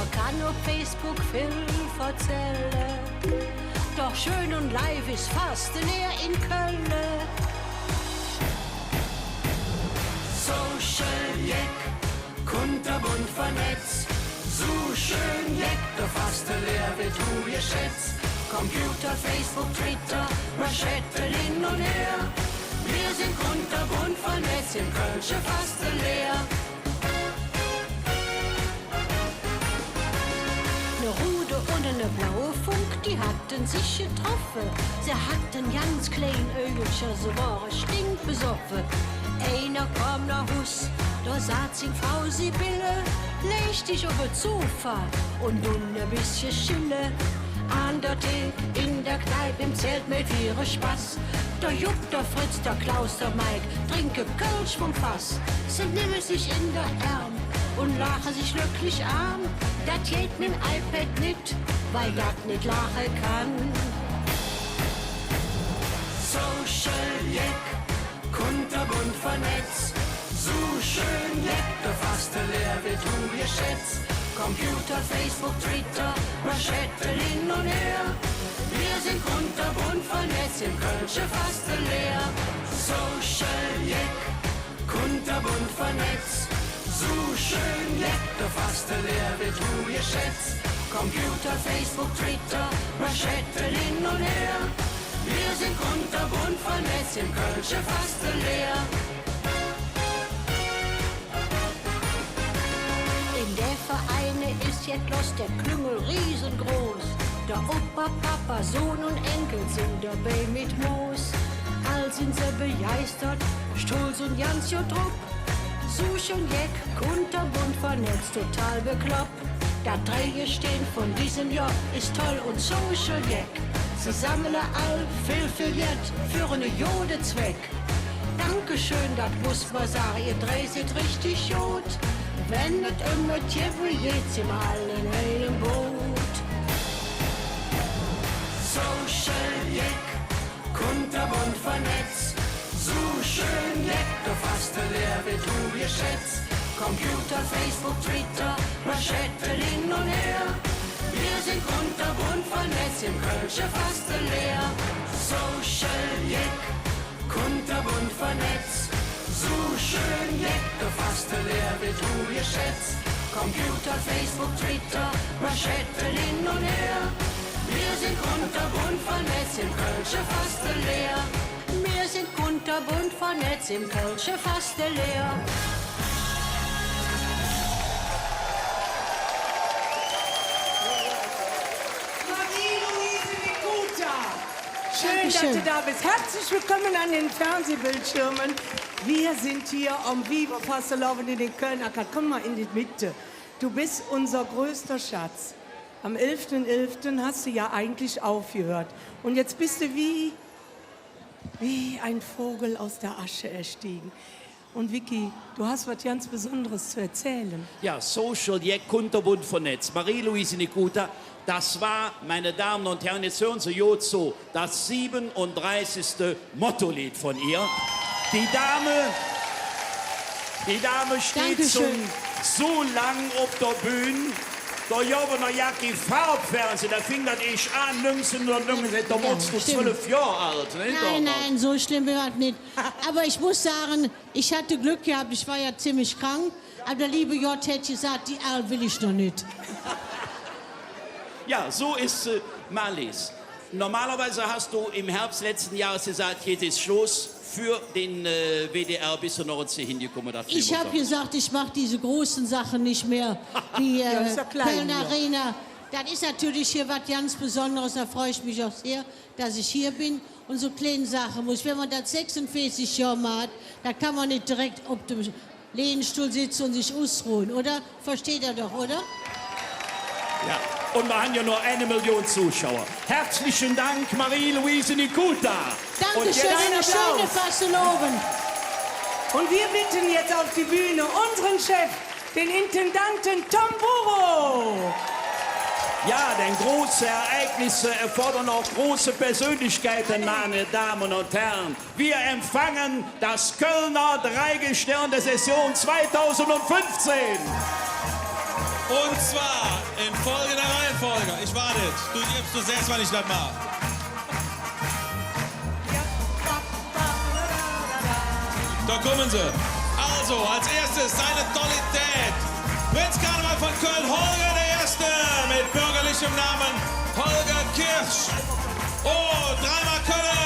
man kann auf Facebook viel erzählen. Doch schön und live ist fast näher in Köln. Social Jack, kunterbunt vernetzt. So schön Jack, der fast leer wird du geschätzt. Computer, Facebook, Twitter, Manschette hin und her. Wir sind kunterbunt vernetzt, im Kölsche fast leer. Eine Rude und eine blaue Funk, die hatten sich getroffen. Sie hatten ganz klein Ölchen, so waren stinkbesoffen. Einer kam nach Hus, da saht sich Frau Sibylle, legt dich auf den Sofa und nun ein bisschen Schille. An der Tee, in der Kneipe, im Zelt mit ihre Spaß. Der Jupp, der Fritz, der Klaus, der Mike trinken Kölsch vom Fass. Sie nehmen sich in der Arm und lachen sich glücklich an. Das geht mit dem iPad nicht, weil das nicht lachen kann. Social Jack, kunterbunt vernetzt. So schön Jack, der fast leer wird du geschätzt. Computer, Facebook, Twitter, Manschette hin und her. Wir sind kunterbunt vernetzt, im Kölsche fast leer. Social Jack, kunterbunt vernetzt. So schön Jack, der fast leer wird du geschätzt. Computer, Facebook, Twitter, Manschette hin und her. Wir sind kunterbunt vernetzt, im Kölsche fast leer. In der Vereine ist jetzt los der Klüngel riesengroß. Der Opa, Papa, Sohn und Enkel sind dabei mit Moos. All sind sie begeistert, Stolz und ganz jo Trupp. Such und Jeck, kunterbunt vernetzt, total bekloppt. Das Drehgestehen von diesem Jahr ist toll und Social Jack. Sie sammeln all viel Geld für einen Jodezweck. Dankeschön, das muss man sagen, ihr Dreh seid richtig jod. Wenn es immer Tiefel geht, sind wir alle in einem Boot. Social Jack, kunterbunt vernetzt. So schön Jack, der fast leer wird du geschätzt. Computer, Facebook, Twitter, Manschette hin und her. Wir sind kunterbunt vernetzt, im Kölsche fast leer. Social Jack, kunterbunt vernetzt. So schön Jack, der fast leer wird du geschätzt. Computer, Facebook, Twitter, Manschette hin und her. Wir sind kunterbunt vernetzt, im Kölsche fast leer. Wir sind kunterbunt vernetzt, im Kölsche fast leer. Marie-Louise Nikuta. Schön, dass du da bist. Herzlich willkommen an den Fernsehbildschirmen. Wir sind hier am Viva Fastelovend in den Köln-Acker. Komm mal in die Mitte. Du bist unser größter Schatz. Am 11.11. hast du ja eigentlich aufgehört. Und jetzt bist du wie ein Vogel aus der Asche erstiegen. Und Vicky, du hast was ganz Besonderes zu erzählen. Ja, Social Jack, kunterbunt vernetzt. Marie-Louise Nikuta, das war, meine Damen und Herren, jetzt hören Sie Jod so, das 37. Mottolied von ihr. Die Dame steht so lang auf der Bühne. Da jobben noch Jacki Farbfernsehen, da fing das ich an, 1990, da warst du 12 Jahre alt. Ne? Nein, so schlimm war das nicht. Aber ich muss sagen, ich hatte Glück gehabt, ich war ja ziemlich krank. Aber der liebe J hätte gesagt, die Al will ich noch nicht. Ja, so ist Marlies. Normalerweise hast du im Herbst letzten Jahres gesagt, jetzt ist Schluss. Für den WDR bist du noch uns hier hingekommen. Ich habe gesagt, ich mache diese großen Sachen nicht mehr, wie Köln Arena. Das ist natürlich hier was ganz Besonderes, da freue ich mich auch sehr, dass ich hier bin. Und so kleine Sachen muss. Wenn man das 46 Jahre macht, da kann man nicht direkt auf dem Lehnstuhl sitzen und sich ausruhen, oder? Versteht ihr doch, oder? Ja, und wir haben ja nur 1 Million Zuschauer. Herzlichen Dank, Marie-Louise Nikuta. Dankeschön, eine schöne Fastelovend. Und wir bitten jetzt auf die Bühne unseren Chef, den Intendanten Tom Buro. Ja, denn große Ereignisse erfordern auch große Persönlichkeiten, meine Damen und Herren. Wir empfangen das Kölner Dreigestirn der Session 2015. Und zwar In folgender Reihenfolge. Ich warte. Du selbst, wann ich das mache. Da kommen sie. Also, als erstes seine Tollität. Prinzkarneval von Köln, Holger der Erste mit bürgerlichem Namen Holger Kirsch. Oh, dreimal Kölle.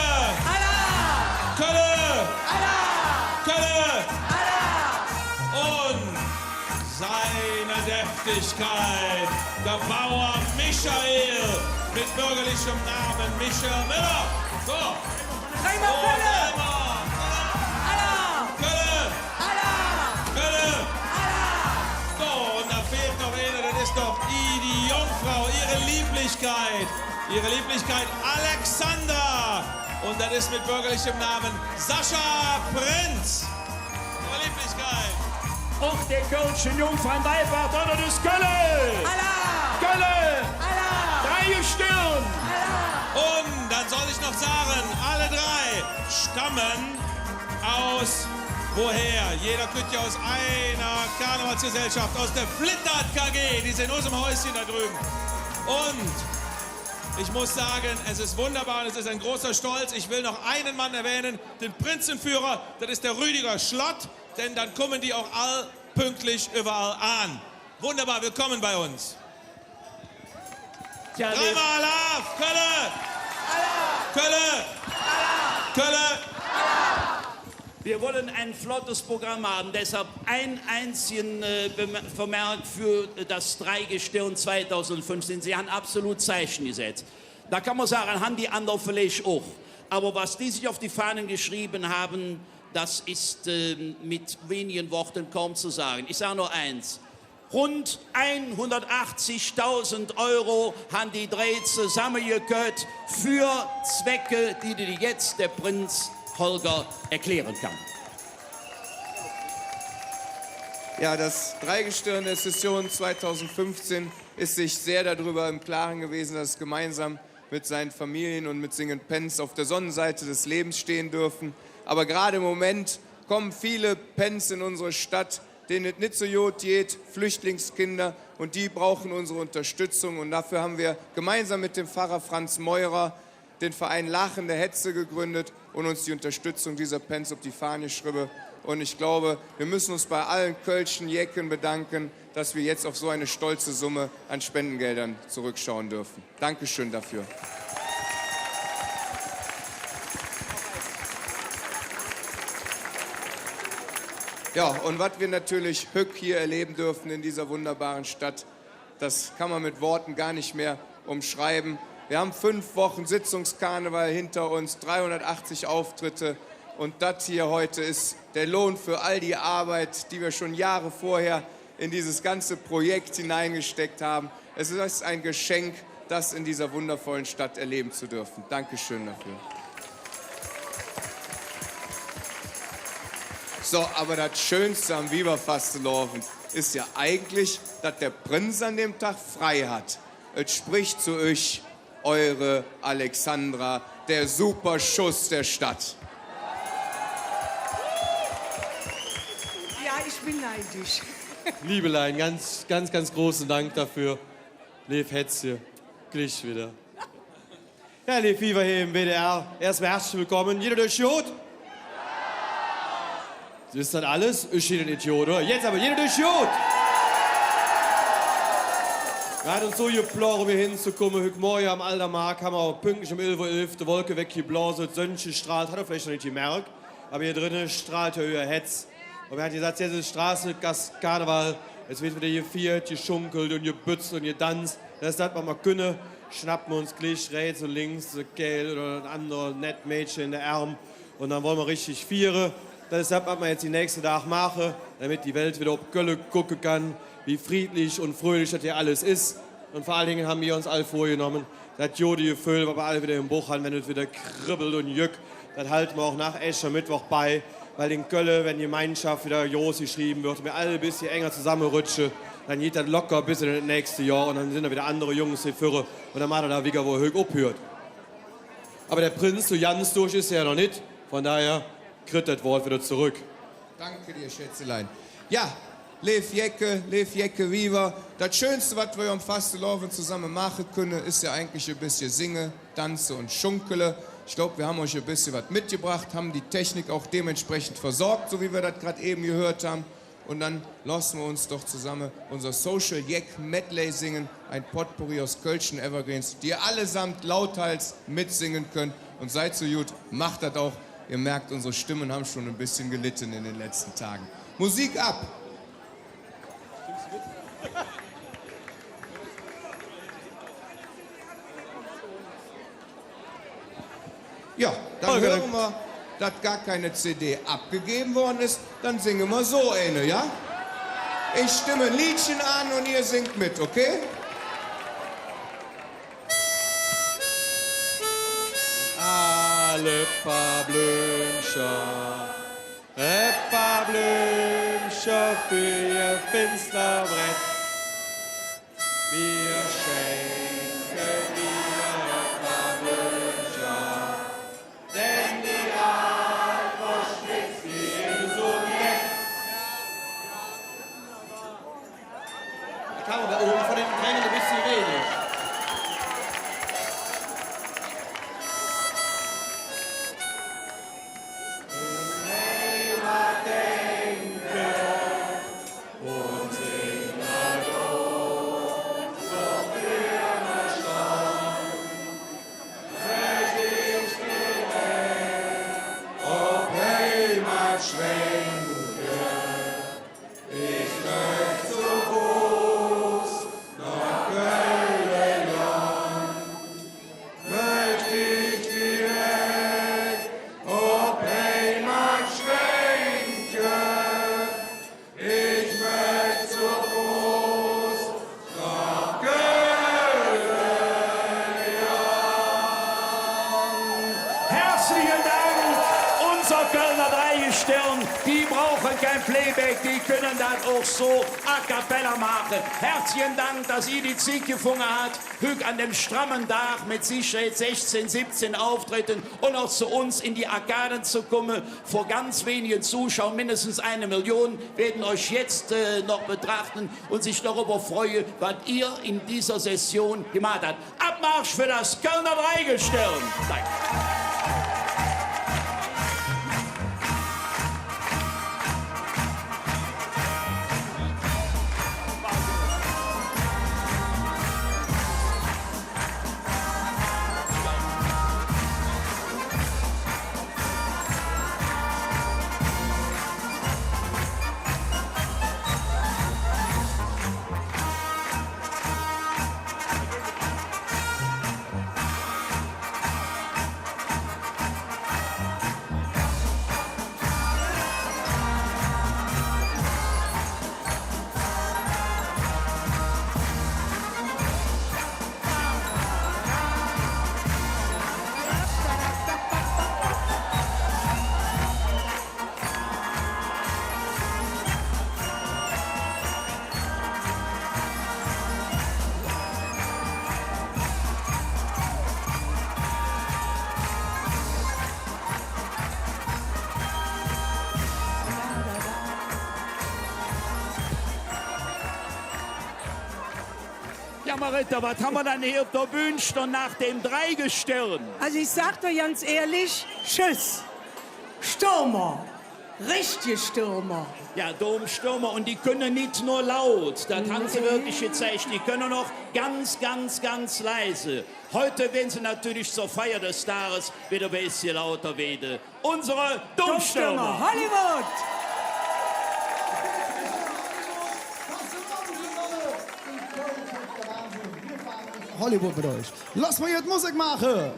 Allah! Kölle. Allah! Kölle. Allah! Und seine Deftigkeit, der Bauer Michael mit bürgerlichem Namen Michael Miller. So. Dreimal Kölle! Dreimal. Allah! Kölle. Allah! Kölle. Allah! So, und da fehlt noch eine, das ist doch die Jungfrau, ihre Lieblichkeit. Ihre Lieblichkeit Alexander. Und das ist mit bürgerlichem Namen Sascha Prinz. Ihre Lieblichkeit. Auch der Kölschen Jungfrauen Wallfahrt oder das Kölle! Allah! Kölle! Allah! 3 Stirn! Allah! Und dann soll ich noch sagen, alle drei stammen aus woher? Jeder könnte ja aus einer Karnevalsgesellschaft, aus der Flittert KG, die sind aus dem Häuschen da drüben. Und ich muss sagen, es ist wunderbar und es ist ein großer Stolz. Ich will noch einen Mann erwähnen, den Prinzenführer, das ist der Rüdiger Schlott, denn dann kommen die auch all pünktlich überall an. Wunderbar, willkommen bei uns. Ja, Dreimal Laf, Kölle! Kölle! Kölle! wir wollen ein flottes Programm haben, deshalb ein einzigen Vermerk für das Dreigestirn 2015. Sie haben absolut Zeichen gesetzt. Da kann man sagen, haben die anderen vielleicht auch. Aber was die sich auf die Fahnen geschrieben haben, das ist mit wenigen Worten kaum zu sagen. Ich sage nur eins. Rund 180.000 € haben die drei zusammengekehrt für Zwecke, die dir jetzt der Prinz Holger erklären kann. Ja, das Dreigestirn der Session 2015 ist sich sehr darüber im Klaren gewesen, dass es gemeinsam mit seinen Familien und mit Singen Pens auf der Sonnenseite des Lebens stehen dürfen. Aber gerade im Moment kommen viele Pens in unsere Stadt, denen es nicht so gut geht, Flüchtlingskinder, und die brauchen unsere Unterstützung. Und dafür haben wir gemeinsam mit dem Pfarrer Franz Meurer den Verein Lachen der Hetze gegründet und uns die Unterstützung dieser Pens auf die Fahne geschrieben. Und ich glaube, wir müssen uns bei allen Kölschen Jecken bedanken, dass wir jetzt auf so eine stolze Summe an Spendengeldern zurückschauen dürfen. Dankeschön dafür. Ja, und was wir natürlich hier erleben dürfen in dieser wunderbaren Stadt, das kann man mit Worten gar nicht mehr umschreiben. Wir haben 5 Wochen Sitzungskarneval hinter uns, 380 Auftritte, und das hier heute ist der Lohn für all die Arbeit, die wir schon Jahre vorher in dieses ganze Projekt hineingesteckt haben. Es ist ein Geschenk, das in dieser wundervollen Stadt erleben zu dürfen. Dankeschön dafür. So, aber das Schönste am Weiberfastelovend ist ja eigentlich, dass der Prinz an dem Tag frei hat. Es spricht zu euch eure Alexandra, der Superschuss der Stadt. Ja, ich bin neidisch. Liebelein, ganz großen Dank dafür. Lev Hetze, gleich wieder. Ja, Lev Fieber hier im WDR. Erstmal herzlich willkommen. Jeder durch Jod? Ist das alles? Ich bin ein Idiot, oder? Jetzt aber, jeder durch Jod! Wir hatten uns so geplant, um hier hinzukommen. Heute Morgen am Aldermark haben wir pünktlich um 11:11 Uhr die Wolke weggeblasen, die Sonne strahlt. Hat er vielleicht noch nicht gemerkt. Aber hier drinnen strahlt er Hetz. Und wir haben gesagt, jetzt ist Straße, Karneval. Jetzt wird wieder gefeiert, geschunkelt und gebützt und getanzt. Das hat man mal können. Schnappen wir uns gleich rechts und links ein Kerl oder ein anderes nett Mädchen in den Arm. Und dann wollen wir richtig feiern. Deshalb wird man jetzt die nächsten Tag machen, damit die Welt wieder auf Köln gucken kann, wie friedlich und fröhlich das hier alles ist. Und vor allen Dingen haben wir uns alle vorgenommen, das Jodi Gefühl, weil wir alle wieder im Buch haben, wenn es wieder kribbelt und jückt. Das halten wir auch nach Aschermittwoch bei, weil in Köln, wenn die Gemeinschaft wieder groß geschrieben wird, wir alle ein bisschen enger zusammenrutschen, dann geht das locker bis in das nächste Jahr und dann sind da wieder andere Jungs hier führen und dann macht er da wieder, wo er hoch abhört. Aber der Prinz, so ganz durch ist er ja noch nicht, von daher kriegt das Wort wieder zurück. Danke dir, Schätzelein. Ja, Lev Jecke, Viva. Das Schönste, was wir am Fastelovend zusammen machen können, ist ja eigentlich ein bisschen Singen, Tanzen und Schunkele. Ich glaube, wir haben euch ein bisschen was mitgebracht, haben die Technik auch dementsprechend versorgt, so wie wir das gerade eben gehört haben. Und dann lassen wir uns doch zusammen unser Social Jack Medley singen, ein Potpourri aus Kölschen Evergreens, die ihr allesamt lauthals mitsingen könnt. Und seid so gut, macht das auch. Ihr merkt, unsere Stimmen haben schon ein bisschen gelitten in den letzten Tagen. Musik ab! Ja, dann hören wir, dass gar keine CD abgegeben worden ist, dann singen wir so eine, ja? Ich stimme ein Liedchen an und ihr singt mit, okay? Alle paar Blümchen, ein paar Blümchen für ihr Finsterbrett. Wir schenken dir ein paar Blümchen, denn die Art verschwitzt die so nett. Ich kann aber oben von den Drängen ein bisschen wenig. Die brauchen kein Playback, die können das auch so a cappella machen. Herzlichen Dank, dass ihr die Zeit gefunden habt, Hüg an dem strammen Tag mit Sicherheit 16, 17 Auftritten und auch zu uns in die Arkaden zu kommen. Vor ganz wenigen Zuschauern, mindestens 1 Million, werden euch jetzt noch betrachten und sich darüber freuen, was ihr in dieser Session gemacht habt. Abmarsch für das Kölner Dreigestirn. Danke. Ja, Marita, was haben wir dann hier auf der Bühne stehen nach dem Dreigestirn? Also ich sag dir ganz ehrlich, tschüss. Stürmer. Richtige Stürmer. Ja, Domstürmer, und die können nicht nur laut, das haben sie wirklich gezeigt, die können auch ganz, ganz, ganz leise. Heute werden sie natürlich zur Feier des Tages wieder ein bisschen lauter werden. Unsere Domstürmer. Hollywood. Hollywood mit euch. Lass mal jetzt Musik machen.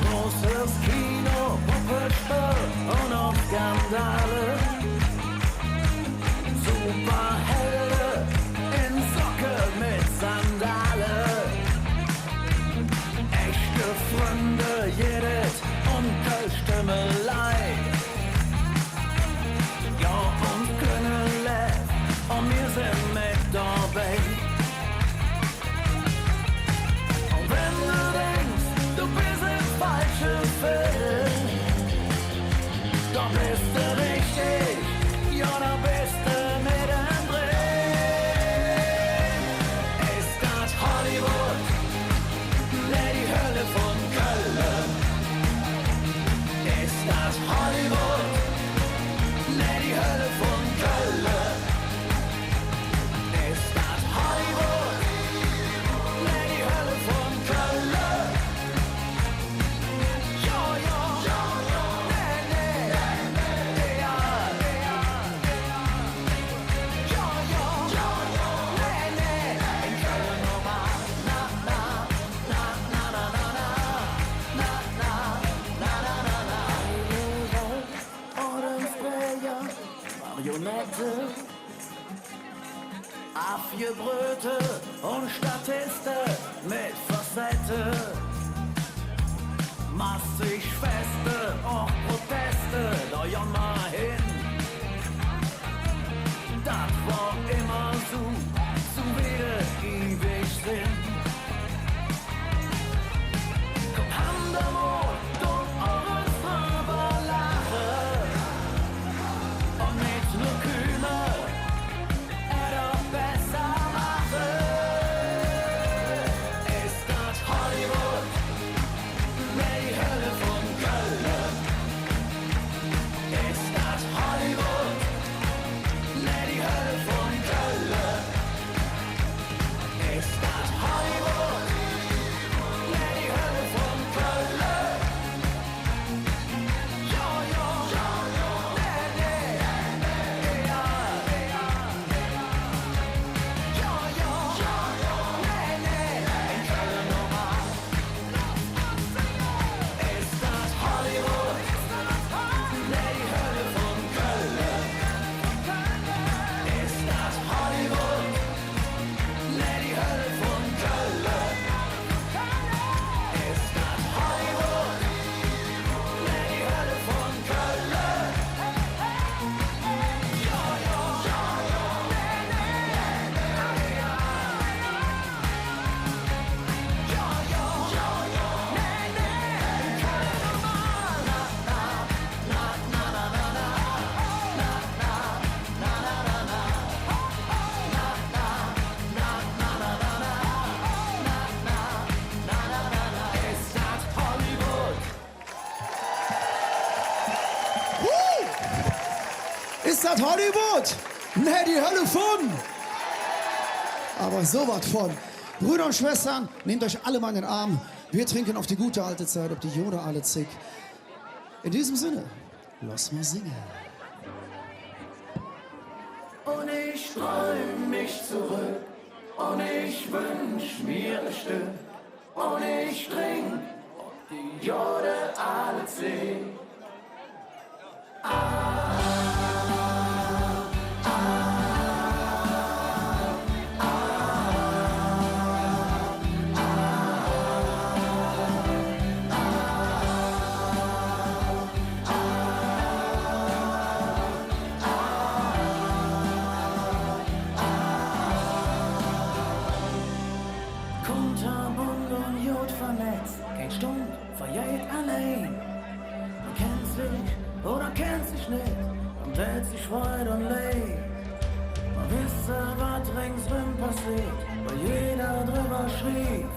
Großes Kino, Puppet und auch Skandale. Superhelden in Socke mit Sandale. Afgebrüte und Statisten mit Facette. Massig Feste, auch Proteste, da ja mal hin. Das war immer so wie das ewig sind. Komm, Hand am Ohr, und eures drüber lachen. Und nicht nur kümmern. Ist das Hollywood? Ne, die Hölle von! Aber so was von. Brüder und Schwestern, nehmt euch alle mal in den Arm. Wir trinken auf die gute alte Zeit, ob die Jode alle zick. In diesem Sinne, lass mal singen. Und ich träum mich zurück, und ich wünsch mir ein Stück, und ich trink ob die Jode alle zick. Kunterbunt und Jod vernetzt, kein Stund verjährt allein. Man kennt sich oder kennt sich nicht, man wählt sich weit und leid. Man wisse, was ringsrum passiert, weil jeder drüber schrieb.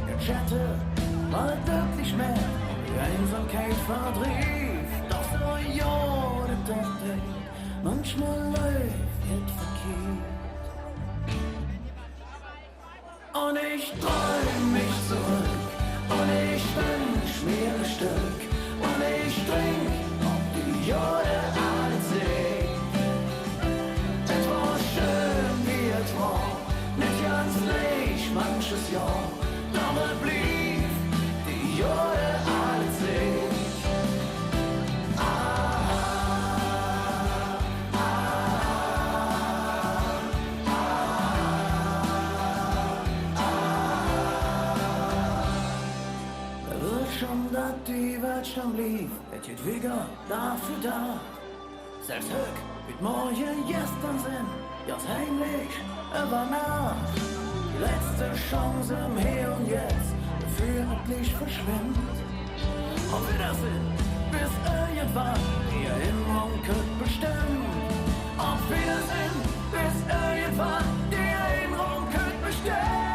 Der Chatte war wirklich mehr, die Einsamkeit verdrieb. Doch so Jode dachte ich, manchmal läuft es verkehrt. Und ich träum mich zurück, und ich wünsch mir ein Stück, und ich trink ob die Jode alle See. Es war schön wie es war, nicht ganz leicht manches Jahr, aber blieb die Jode alle See. Die Welt schon blieb, et jet Wigger dafür da. Selbst Höck mit morgen gestern sind, just heimlich über Nacht. Die letzte Chance im Hier und Jetzt, bevor das Licht verschwindet. Auf Wiedersehen, bis irgendwann die Erinnerung könnt bestimmen. Auf Wiedersehen, bis irgendwann die Erinnerung könnt bestimmen.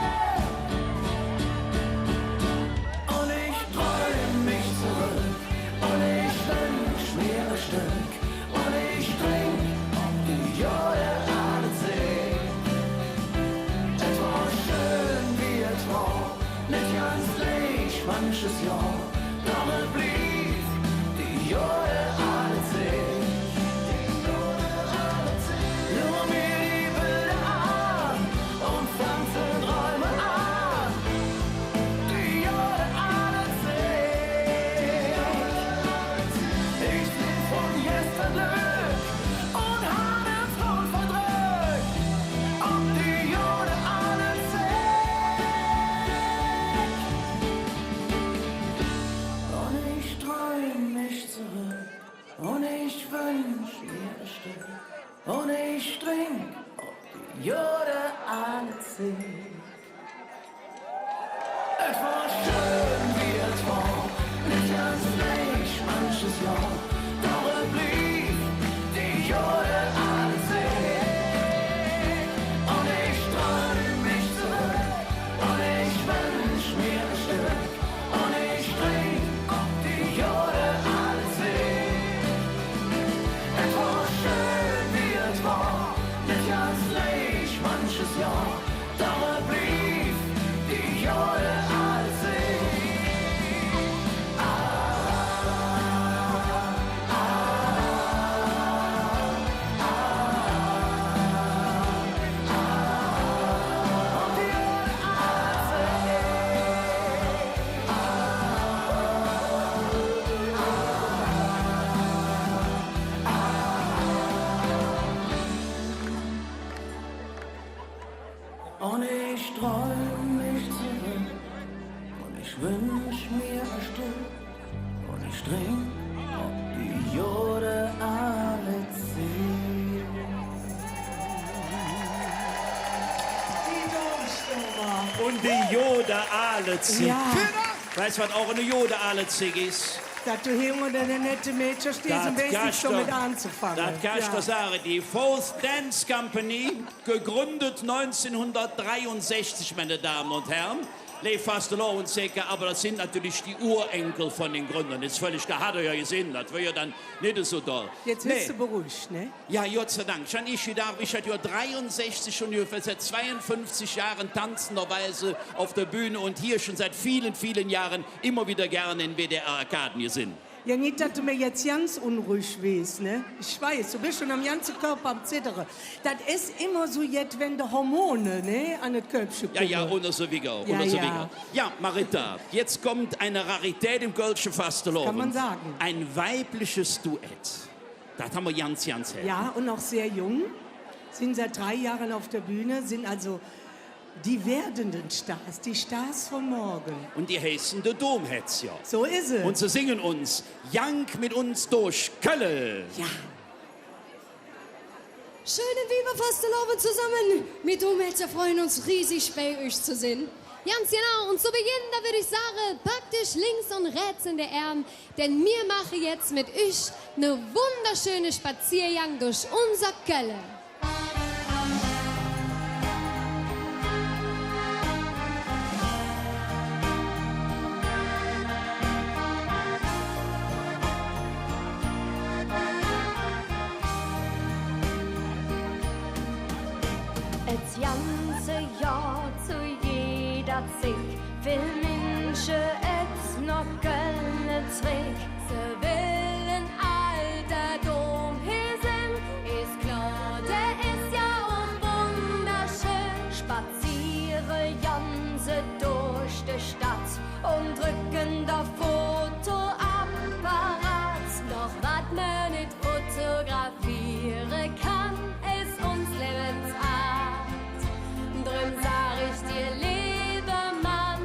Und ich wünsch mir ein Stück, und ich trink ob die Jode alle See. Es war schön wie es war, nicht ganz leicht manches Jahr, aber blieb die Jode alle See. Nur mir die Jahre alle Zeit. Es war schön, wie es war, nicht ganz gleich manches Jahr, doch es blieb die Jahre alle Zeit. Und ich träum mich zurück, und ich wünsch mir ein Stück, und ich trink auf die Jahre alle Zeit. Es war schön, wie es war, nicht ganz gleich manches Jahr, doch es blieb die Jahre alle Zeit. Und ich träum mich zurück, und ich wünsch mir ein Stück, und ich trink ob die Jahre alle Zeit. Die Domstürmer. Und die Jode alle Zick. Ja, Weißt du, was auch eine Jode alle Zick ist? dass du hier unter den netten Mädchen stehst, am besten schon mit anzufangen. Das kann ich dir sagen. Die Fourth Dance Company, gegründet 1963, meine Damen und Herren. Leif Fastelow und Säcke, aber das sind natürlich die Urenkel von den Gründern. Das ist völlig, da hat er ja gesehen, das wäre ja dann nicht so toll. Jetzt bist du beruhigt, ne? Ja, Gott sei Dank. Schon ich hatte ja 63 schon ungefähr seit 52 Jahren tanzenderweise auf der Bühne und hier schon seit vielen, vielen Jahren immer wieder gerne in WDR-Arkaden hier sind. Ja, nicht, dass du mir jetzt ganz unruhig wirst, ne? Ich weiß, du bist schon am ganzen Körper am Zittern. Das ist immer so jetzt, wenn die Hormone, ne, an das Köpfchen Ja, kommen. ja, ohne so Wieger, Ja, ohne so ja. Wieger. Ja, Marita, jetzt kommt eine Rarität im Kölschen Fasteloven. Kann man sagen. Ein weibliches Duett. Das haben wir ganz, ganz selten. Ja, und auch sehr jung. Sind seit 3 Jahren auf der Bühne, sind also die werdenden Stars, die Stars von morgen. Und die heißen der Domhetz, ja. So ist es. Und sie singen uns Jank mit uns durch Kölle. ja. Schönen Viva-Fasteloven zusammen. Mit Domhetzer freuen uns riesig, bei euch zu sehen. Ganz genau. Und zu Beginn, da würde ich sagen, packt euch links und rechts in der Arm, denn wir machen jetzt mit euch eine wunderschöne Spaziergang durch unser Kölle. Das ganze Jahr zu jeder Zeit will Menschen jetzt noch Köln zurück. Sie willen alter Dom hier sind, ist klar, der ist ja auch wunderschön. Spaziere ganze durch die Stadt und drücken da Fotoapparat. Doch was man nicht fotografieren kann, ist uns Lebensart. Drum sag ich dir, lieber Mann,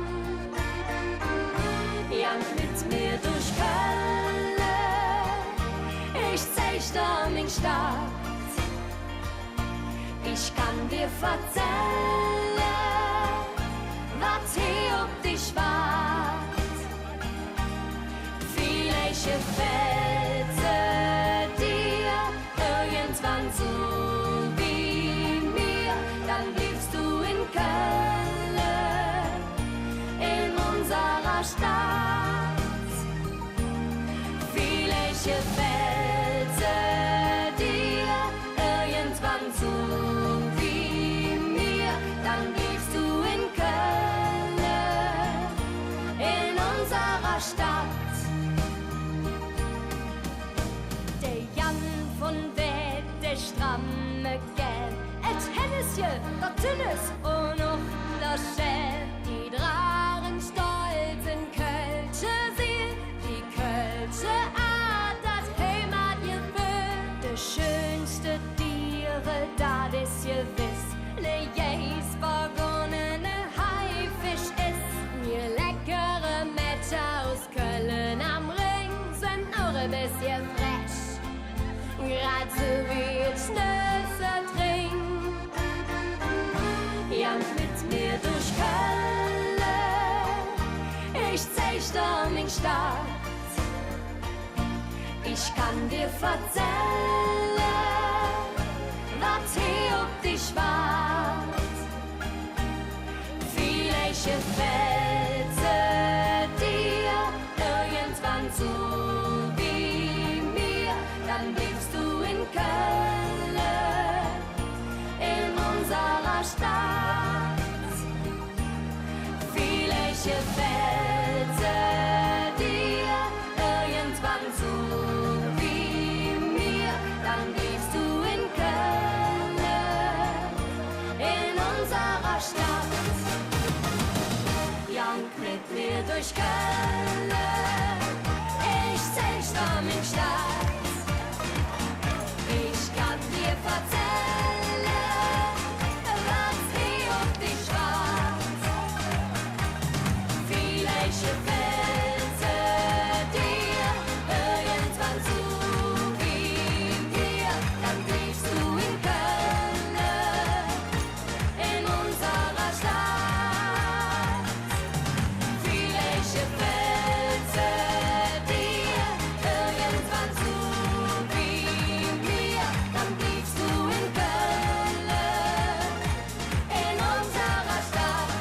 jank mit mir durch Köln. Ich zeig dir mein Stadt, ich kann dir verzählen, was hier auf dich wart. Vielleicht gefällt dir irgendwann so wie mir, dann bliebst du in Köln, in unserer Stadt. Vielleicht gefällt dir irgendwann so wie mir, dann bliebst du in Köln, in unserer Stadt. Der Jan von Wett, der stramme Gelb, et Hennesje, der Tünnes und noch der Schell, die tragen stolz in Kölsche Seel, die Kölsche Art, das Heimatgefühl, de schönste Tiere, da des gewiss, ne jäs vergonnene Haifisch ist, mir leckere Mätscher aus Köln am Ring sind nur ein bisschen frech. Grad so wie ich Schnösser trink. Ich kann dir verzählen, was hier auf dich wart. Vielleicht gefällt dir irgendwann so wie mir, dann lebst du in Köln, in unserer Stadt. Vielleicht gefällt dir irgendwann so wie mir, dann lebst du in Köln, in unserer Stadt. Jank mit mir durch Köln, ich zeig dir min Stadt. Ich kann dir verzählen, was hier auf dich wart. Vielleicht gefällt dir irgendwann so wie mir, dann lebst du in Köln, in unserer Stadt. Vielleicht gefällt dir irgendwann so wie mir, dann lebst du in Köln, in unserer Stadt.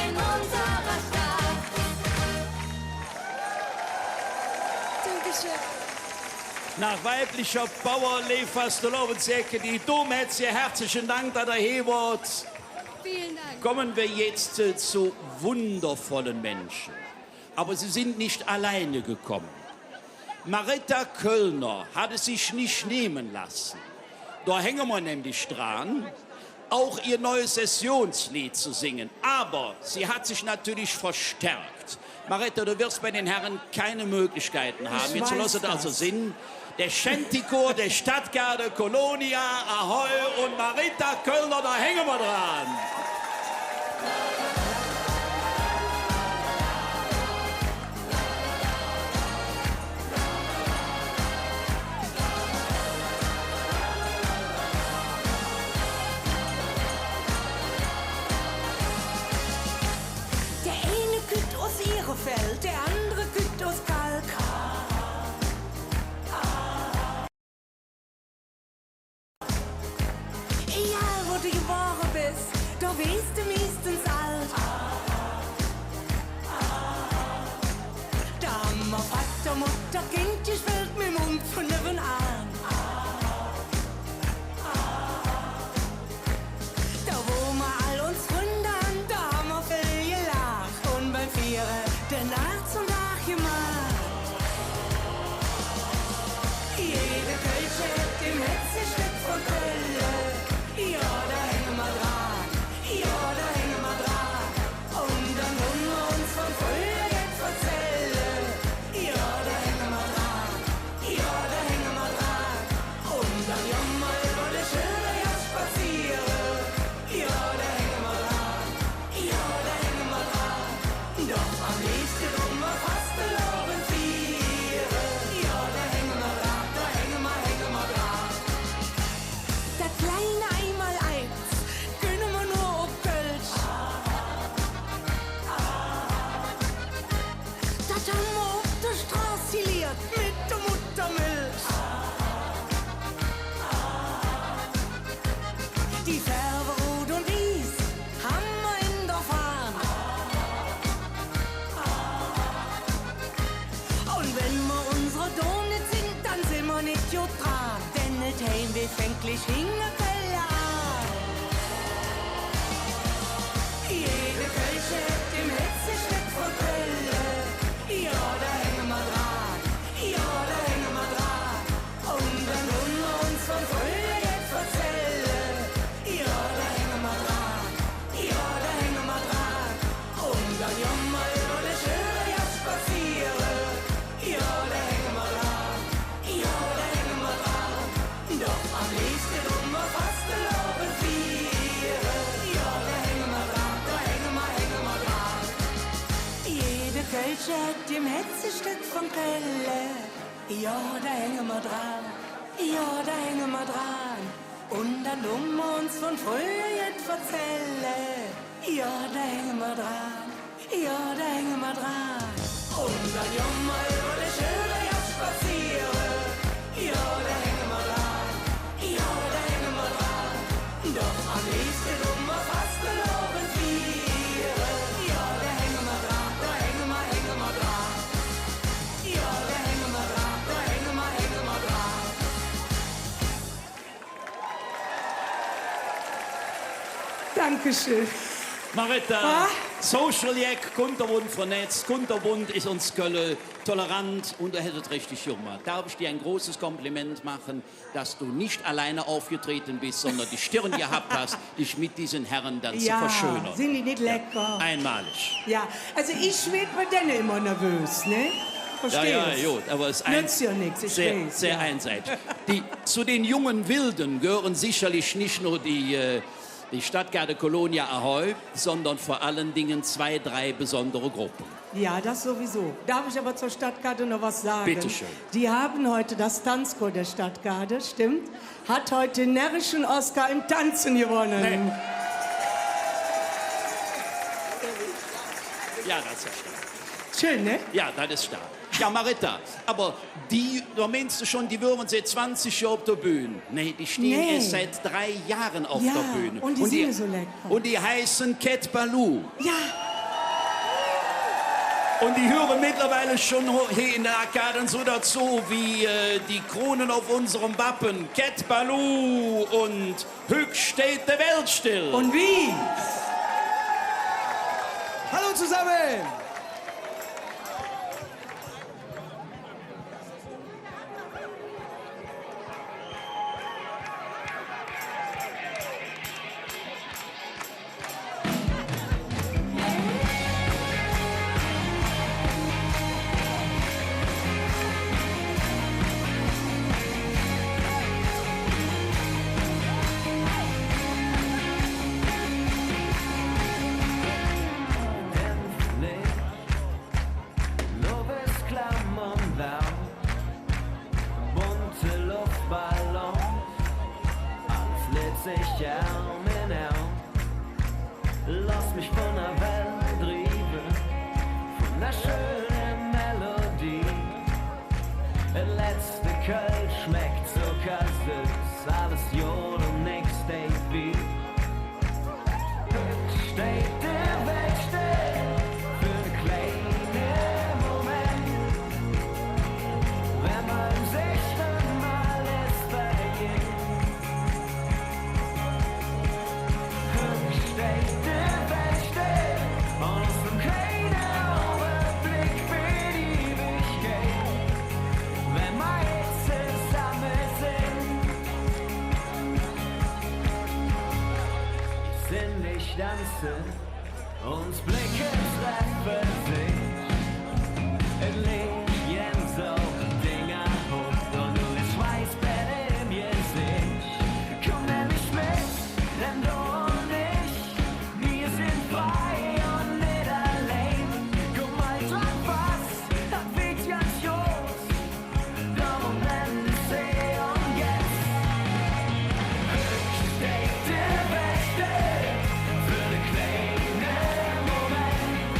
In unserer Stadt. Dankeschön. Nach weiblicher Bauer Fastelovensecke, die Domhetze, herzlichen Dank, dass ihr hier wart. Vielen Dank. Kommen wir jetzt zu wundervollen Menschen. Aber sie sind nicht alleine gekommen. Marita Kölner hat es sich nicht nehmen lassen. Da hängen wir nämlich dran, auch ihr neues Sessionslied zu singen. Aber sie hat sich natürlich verstärkt. Marita, du wirst bei den Herren keine Möglichkeiten haben. Jetzt weiß lasst das. also singen. Der Shantychor der Stadtgarde Kolonia, Ahoi und Marita Kölner, da hängen wir dran. Der eine kütt aus Ihrefeld, der andere kütt aus Kalk. Egal, wo du geboren bist, da weißt du meistens alt. Da haben wir Vater, Mutter, Kind gespielt mit dem Mund von neben an. Da wo wir all uns wundern, da haben wir viel gelacht und beim Vieren der Nacht zum Tag gemacht. Jede Kölsche im Hetzestück von Köln, ja, da hängen wir dran, ja, da hängen wir dran. Und dann wollen wir uns von früher jetzt erzählen, ja, da hängen wir dran, ja, da hängen wir dran. Und dann jammer über die Schilder jetzt spazieren, ja, da hängen wir dran, ja, da hängen wir dran. Doch am liebsten wir fast verloren vieren, ja, da hängen wir dran, da hängen wir dran. Das kleine Einmaleins können wir nur auf Kölsch. Das haben wir auf der Straße geliert mit der Muttermilch. Die Farbe rot und weiß haben wir in der Fahne. Und wenn wir unsere Donne sind, dann sind wir nicht gut dran. Denn das Heimweh fängt gleich Hingerköln an. Jede Kölsche im Hetzestück von Köln, ja, da hängen wir dran, ja, da hängen wir dran. Und dann wollen wir uns von früher jetzt erzählen, ja, da hängen wir dran, ja, da hängen wir dran. Und dann jammer über die Schilder jetzt spazieren, ja, da hängen wir dran, ja, da hängen wir dran. Doch am liebsten wir fast verloren vieren, ja, da hängen wir dran, da hängen wir dran. Jede Kölsche hat im Hetzestück von Köln, ja, da hängen wir dran, ja, da hängen wir dran. Und dann wir uns von früher jetzt erzählen, ja, da hängen wir dran, ja, da hängen wir dran. Und dann jummer über die Schilder jetzt spaziere. Ja, da hängen wir dran, ja, da hängen wir dran. Doch am liebsten dummer fast verloren viere. Ja, da hängen wir dran, da hängen wir dran. Ja, da hängen wir dran, da hängen wir dran. Dankeschön. Marita, Social Jack, Kunterbund vernetzt. Kunterbund ist uns Kölle tolerant und er hätte richtig gemacht. Darf ich dir ein großes Kompliment machen, dass du nicht alleine aufgetreten bist, sondern die Stirn gehabt hast, dich mit diesen Herren dann zu verschönern. Sind die nicht lecker? Einmalig. Ja, also ich werd bei denen immer nervös, ne? Verstehst? Ja, gut, aber es ist Nützt ja nichts, ich sehr, weiß, sehr ja. einseitig. Zu den jungen Wilden gehören sicherlich nicht nur die Stadtgarde Colonia Ahoy, sondern vor allen Dingen 2, 3 besondere Gruppen. Ja, das sowieso. Darf ich aber zur Stadtgarde noch was sagen? Bitte schön. Die haben heute das Tanzchor der Stadtgarde, stimmt? Hat heute den närrischen Oscar im Tanzen gewonnen. Nee. Ja, das ist ja stark. Schön, ne? Ja, das ist stark. Ja, Marita, aber da meinst du schon, die wären seit 20 Jahren auf der Bühne. Nee, die stehen erst seit 3 Jahren auf Ja, der Bühne. und die singen so lecker. Und die heißen Cat Baloo. Ja. Und die hören mittlerweile schon hier in der Arkaden so dazu wie die Kronen auf unserem Wappen. Cat Baloo und Hück steht der Welt still. Und wie? Hallo zusammen! Lass mich von der Welt treiben, von der schönen Melodie. Der letzte Kölsch schmeckt so süß, alles Jod und nix steht wie. Steht der Welt still für einen kleinen Moment, wenn man sich dann alles vergisst. Steht der Welt still und es ist keiner Überblick für die Ewigkeit, wenn wir jetzt zusammen sind. Sind nicht tanzen, uns Blicke treffen sich. Es liegt Jens auf Dinger hoch und du bist Schweißbälle im Gesicht. Komm nämlich mit, denn du und ich, wir sind frei und nicht allein. Komm mal dran, was, das wird ganz groß. Der Moment ist hier und jetzt. Steht der Welt still für den kleinen Moment,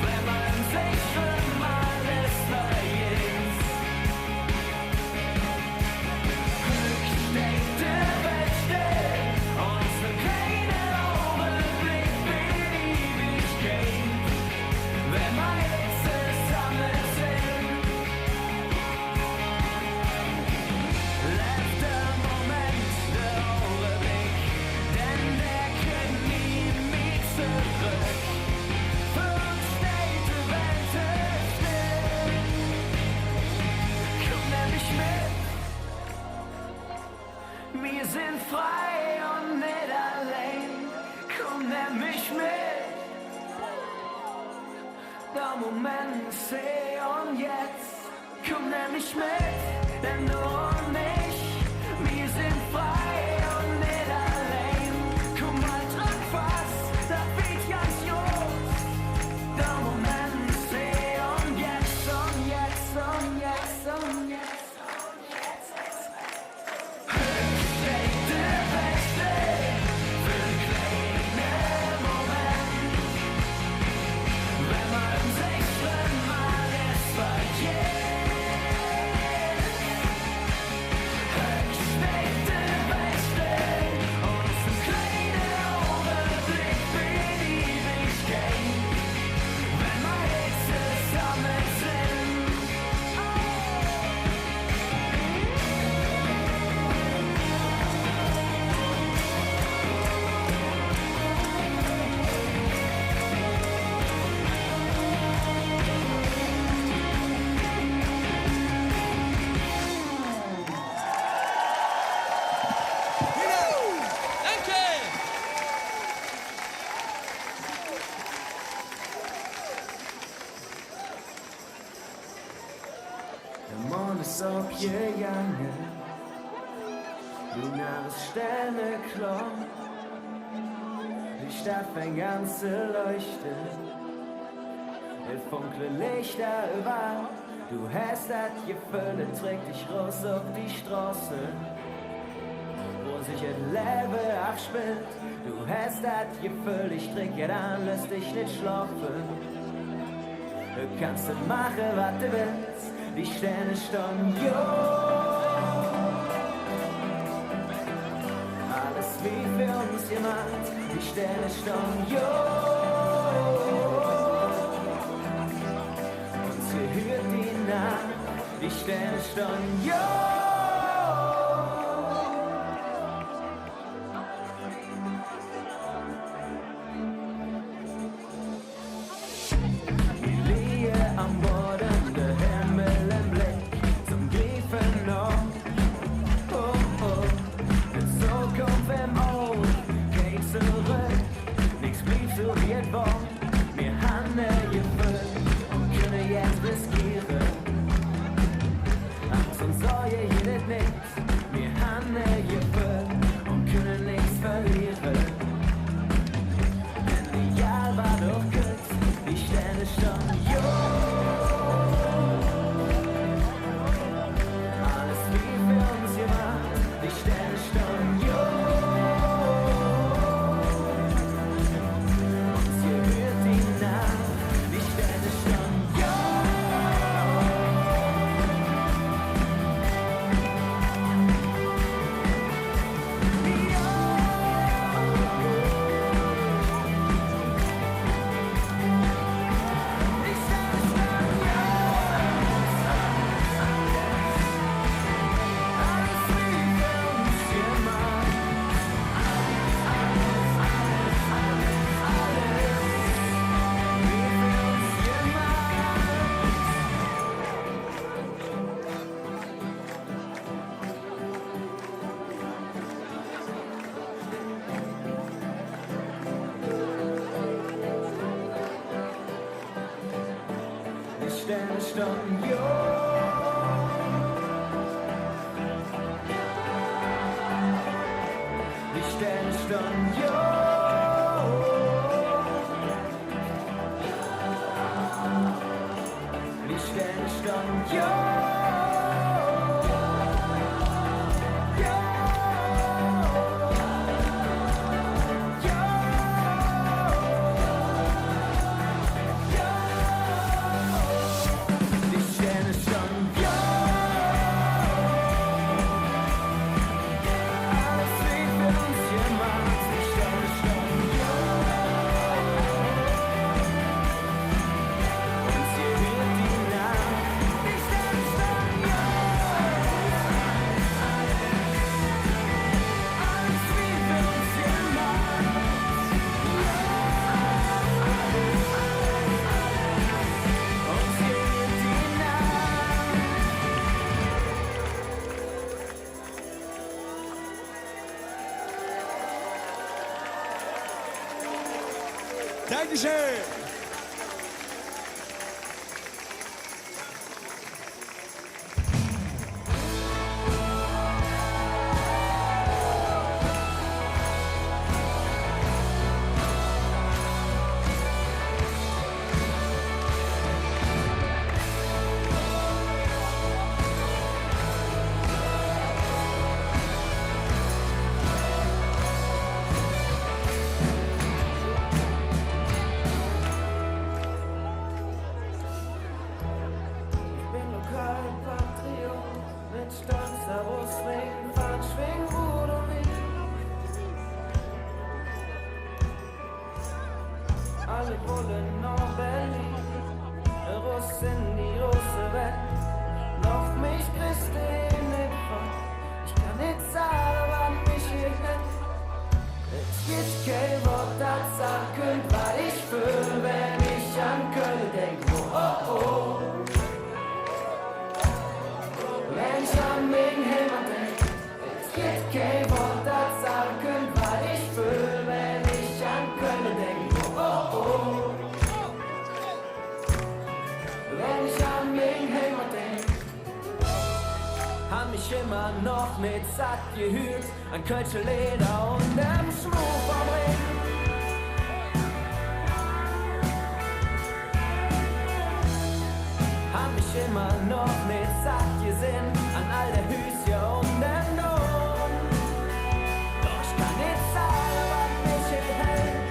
wenn man sich schon alles vergisst. Steht der Welt still und es ist keiner Überblick für die Ewigkeit, wenn wir jetzt zusammen sind. Letzter Moment, der Überblick, denn der kommt nie mehr zurück. Für uns steht die Welt still. Komm nämlich mit. Wir sind frei und nicht allein. Komm nämlich mit. Der Moment ist hier und jetzt. Komm nämlich mit, denn du und ich, wir sind frei und nicht allein. Komm mal dran fast, das wird ganz groß. Der Moment ist hier und jetzt, und jetzt, und jetzt, und jetzt. Steht der Welt still für einen kleinen Moment, wenn man sich gegangen, du nahmst Sterne klar, die Stadt fängt an zu leuchten, es funkle Lichter überall, du hast das Gefühl, es trägt dich raus auf die Straße, wo sich das Leben abspielt, du hast das Gefühl, ich trinke an, lass dich nicht schlafen, du kannst nicht machen, was du willst, die Sterne stehen, jo. Alles wie für uns gemacht, die Sterne stehen, jo. Uns gehört die Nacht, die Sterne stehen, jo. Die Liege am Boden, der Himmel im Blick, zum Griefen noch. Oh, oh, mit Zukunft im Auge, kein zurück, nichts blieb so wie es war. Wir haben gefüllt und können jetzt riskieren. Angst und Sorge hielt nichts, wir haben gefüllt und können nichts verlieren. Denn die Jahr war doch kurz, die Sterne standen, jo. Alles wie für uns gemacht, die Sterne standen, jo. Uns gehört die Nacht, die Sterne standen, jo. Die Sterne standen, jo. Die Sterne standen, jo. Die Sterne standen, jo. Die Sterne standen, jo. Alles wie für uns gemacht, die Sterne standen, jo. Uns gehört die Nacht, die Sterne standen, jo. Alles wie für uns gemacht, uns gehört die Nacht. Dankeschön. Ich bin Lokalpatriot mit stolzer Brustring, Fahrt, Schwing, Rud und Wind. Alle wollen nach Berlin, Russ in die große Welt. Noch mich kriegst du nicht von, ich kann nicht sagen, was mich hier hält. Es gibt kein Wort, das sagen, was ich fühl, wenn ich an Köln denk. Oh, oh, oh. Wenn ich an mich Heimat denk, es gibt kein Wort, das sagen, was ich fühl, wenn ich an Köln denk. Oh, oh, oh. Wenn ich an mich Heimat denk. mit Sack gehügt, ein Kölsche Leder und dem Schmuck vom Ring. Hab mich immer noch mit Sack gesehen, an all der Hüsje und dem Dom. Doch ich kann nicht sagen, was mich hier hält.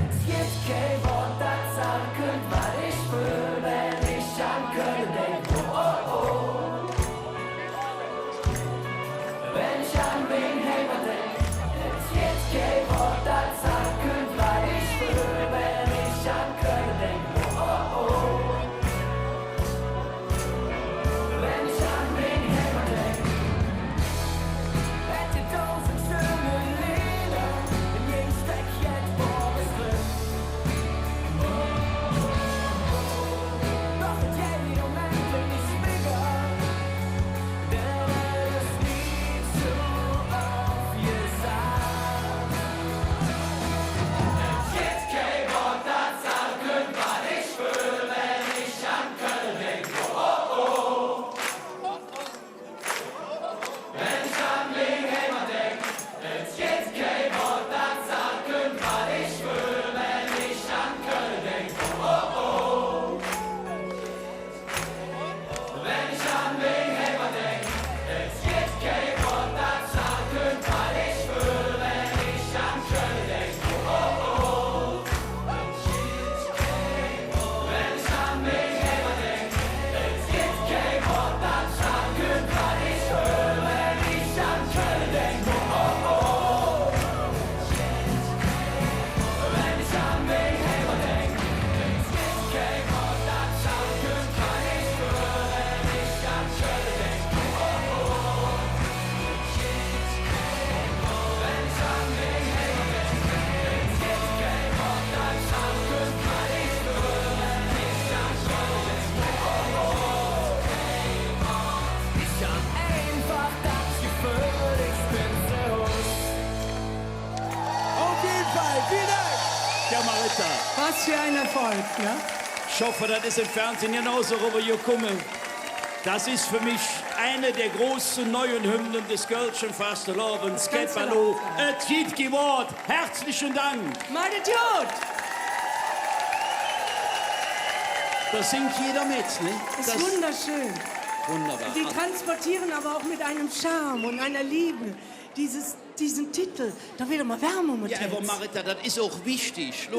Es gibt kein Wort, das sagen könnt, was ich will, wenn ich an Köln denk. Oh, oh, oh. Wenn ich an wen Heimat denk. Es gibt kein Wort, das sagen könnt, was ich will, wenn ich an Köln denk. Oh, oh, oh. Wenn ich an wen Heimat denk. Hätte tausend schöne Lieder in jedem Steck jetzt Boris drin. Doch in jedem Moment bin ich schwieriger, denn es ist nie zu aufgesagt. Es gibt kein Wort, das sagen könnt, was ich will, wenn ich an Köln denk. Oh, oh, oh. Wenn ich an wen Heimat denk. Es gibt kein Wort, das sagen könnt, was ich will, wenn ich an Köln denk. Oh, oh. Wenn ich an wen Heimat denk. Es gibt kein Wort, das sagen könnt, was ich will, wenn ich an Köln denk. Oh, oh. Wenn ich an wen Heimat denk. Es gibt kein Wort, das sagen könnt, was ich will, wenn ich an Köln denk. Oh, oh. Wenn ich an wen Heimat denk. Es gibt kein Wort, das sagen könnt, was ich will, wenn ich an Köln denk. Oh, oh. Wenn ich an wen Heimat denk. Es gibt kein Wort, das sagen könnt, was ich will, wenn ich an Köln denk. Oh, oh. Ich hab einfach das Gefühl, ich bin Zeus. Auf jeden Fall, vielen Dank. Ja, Marita. Was für ein Erfolg, ne? Ich hoffe, das ist im Fernsehen genauso rübergekommen. Das ist für mich eine der großen neuen Hymnen des Kölschen Fastelovens. Ganz Ketbalo, et geht gewort. Herzlichen Dank. Meine Tod! Das singt jeder mit, ne? Das ist wunderschön. Wunderbar. Die transportieren aber auch mit einem Charme und einer Liebe diesen Titel. Da wird immer Wärme mit Ja, aber Marita, das ist auch wichtig. Ja.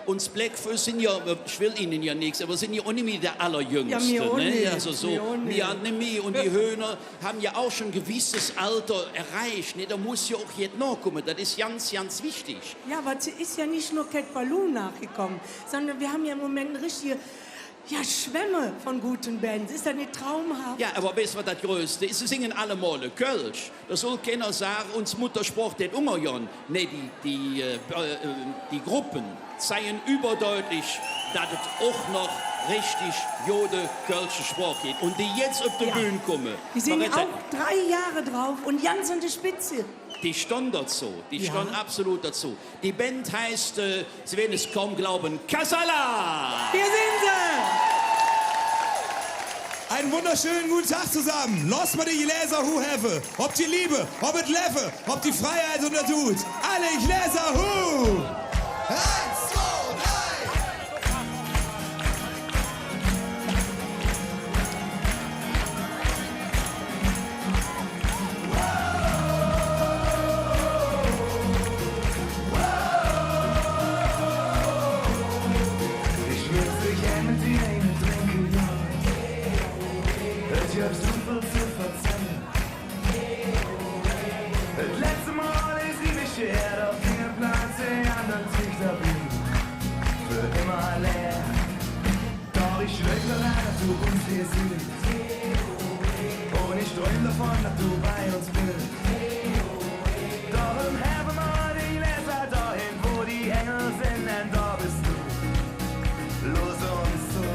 Uns Blackfoot sind ja, ich will Ihnen ja nichts, aber sind ja auch nicht mehr der Allerjüngste. Ja, mir auch ne? nicht. Also so, Mir auch nicht. wir haben nämlich, und die Höhner haben ja auch schon ein gewisses Alter erreicht. Ne? Da muss ja auch jetzt nachkommen. Das ist ganz, ganz wichtig. Ja, aber es ist ja nicht nur Cat Ballou nachgekommen, sondern wir haben ja im Moment richtige Schwämme von guten Bands. Ist das nicht traumhaft? Ja, aber weißt du, was das Größte ist? Sie singen alle Male Kölsch. Da soll keiner sagen, uns Muttersprach den Ungerjan. Nee, die Gruppen zeigen überdeutlich, dass es auch noch richtig jode Kölsche Sprache geht. Und die jetzt auf die Bühne kommen. Die sind Marita, auch 3 Jahre drauf und ganz an der Spitze. die stand dazu. Die Ja. stand absolut dazu. Die Band heißt, Sie werden es kaum glauben, Casala! Hier sind sie! Einen wunderschönen guten Tag zusammen. Los mal die Gläser hu have. Ob die Liebe, ob es Leffe, ob die Freiheit und der Tut. Alle Gläser hu! 1, 2, 3. Ich müsste gerne die eine trinken, ja. Ich hab super zu verzeihen. Das letzte Mal ist sie mich her auf den Platz, an der Tischtabine. Für immer leer. Doch ich schwöre daran, dass du uns hier siehst. Und ich träum davon, dass du bei uns bist. Doch im Heaven mal die Gläser dahin, wo die Engel sind, denn da bist du. Los uns zu,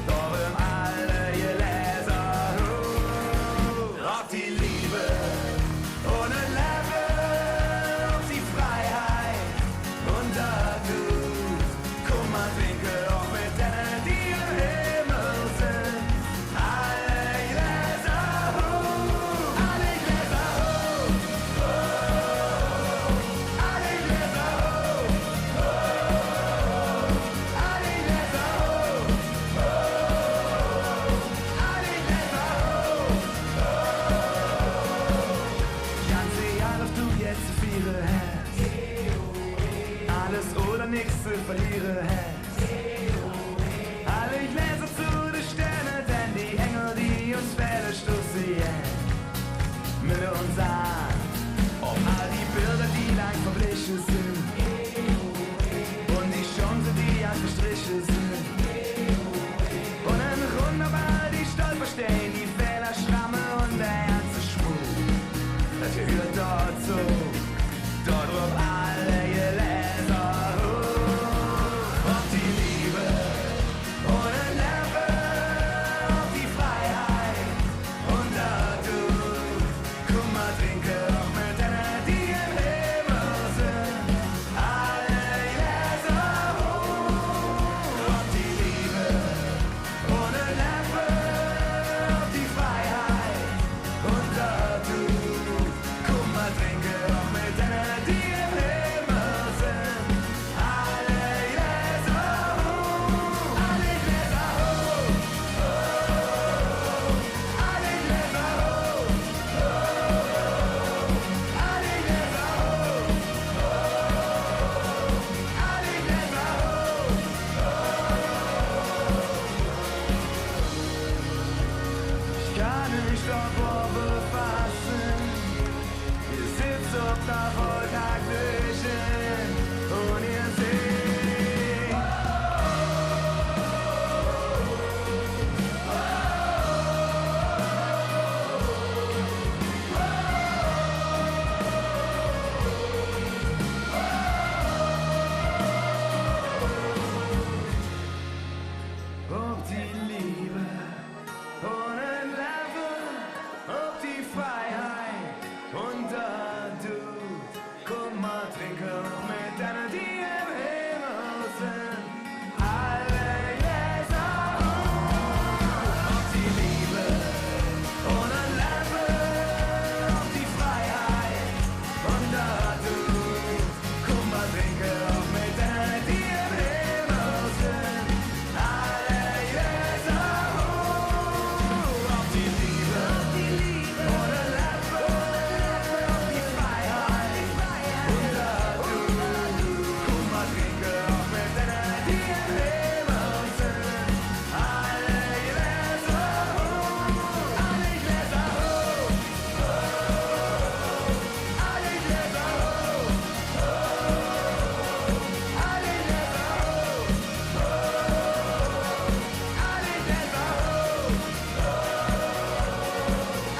doch im alle Gläser auf die Liebe ohne Level, auf die Freiheit und der Gut. Komm mal, trinke auch mit denen, die im Himmel sind. Alle Gläser, alle letzte Viere hast. Alles oder nichts zu verlieren hast. Alle ich lese zu den Sternen, denn die Engel, die uns fällen, stoßen mit uns an. Ob all die Bilder, die lang verblichen sind. Und die Chancen, die angestrichen sind. Und ein wunderbar die Stolpersteine, die Fehler, Schramme und der ganze Schmuck. Das gehört dort so, dort drauf alle Gläser hoch. Auf die Liebe und ein Lebe, auf die Freiheit und dadurch. Komm mal, trinke auch mit einer, die im Himmel sind. Alle Gläser hoch. Auf die Liebe und ein Lebe, auf die Freiheit und dadurch. Komm mal, trinke auch mit einer, die im Himmel sind. Alle Gläser hoch. Alle Gläser hoch. Alle Gläser hoch. Alle Gläser hoch. Alle Gläser hoch. Ich kann nicht auf Worte fassen. Ihr sitzt auf der Volltaglichen und ihr seht. Ob die Liebe und ein Leben, ob die Freiheit und dadurch. Komm mal, trinke mit einer, die im Himmel sind. Alle Gläser hoch. Ob die Liebe und ein Leben, ob die Freiheit und dadurch. Komm mal, trinke mit einer, die im Himmel sind. Alle Gläser hoch. Auf die Liebe und ein Leben, auf die Freiheit und dadurch. Komm mal, trinke auch mit einer, die im Himmel sind. Alle Gläser hoch. Alle Gläser hoch. Alle Gläser hoch. Alle Gläser hoch. Alle Gläser hoch.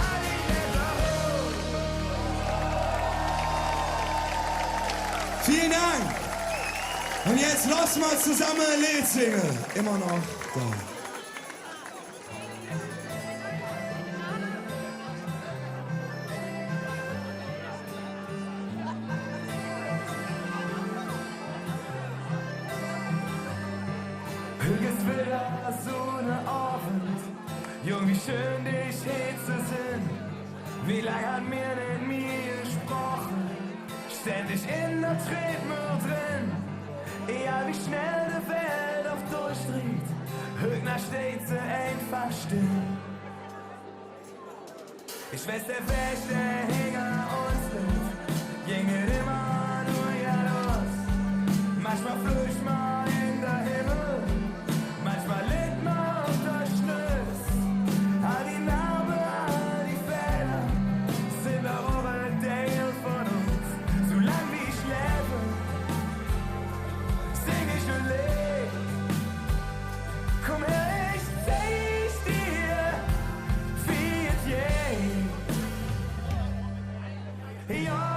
Alle Gläser hoch. Vielen Dank. Und jetzt lass mal zusammen ein Lied singen. Immer noch da. Es wird so ne Abend, Jung, wie schön dich hier zu sehen. Wie lang hat mir denn mir gesprochen? Ständig in der Tretmüll drin. Egal wie schnell die Welt auf durchdreht, Högner steht sie einfach still. Ich weiß, der Weg, der hinter uns liegt, ginge immer nur geradeaus. Manchmal flücht man in der Himmel, manchmal liegt man auf der Schnüss. All die Narben, all die Fehler sind auch ein Teil von uns. Solange wie ich lebe, sing ich und leb. Komm her, ich zeig dir, wie es geht. Ja.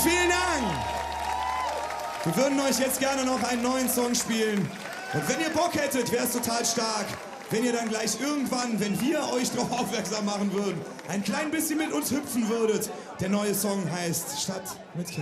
Vielen Dank! Wir würden euch jetzt gerne noch einen neuen Song spielen. Und wenn ihr Bock hättet, wäre es total stark, wenn ihr dann gleich irgendwann, wenn wir euch darauf aufmerksam machen würden, ein klein bisschen mit uns hüpfen würdet. Der neue Song heißt Stadt mit K.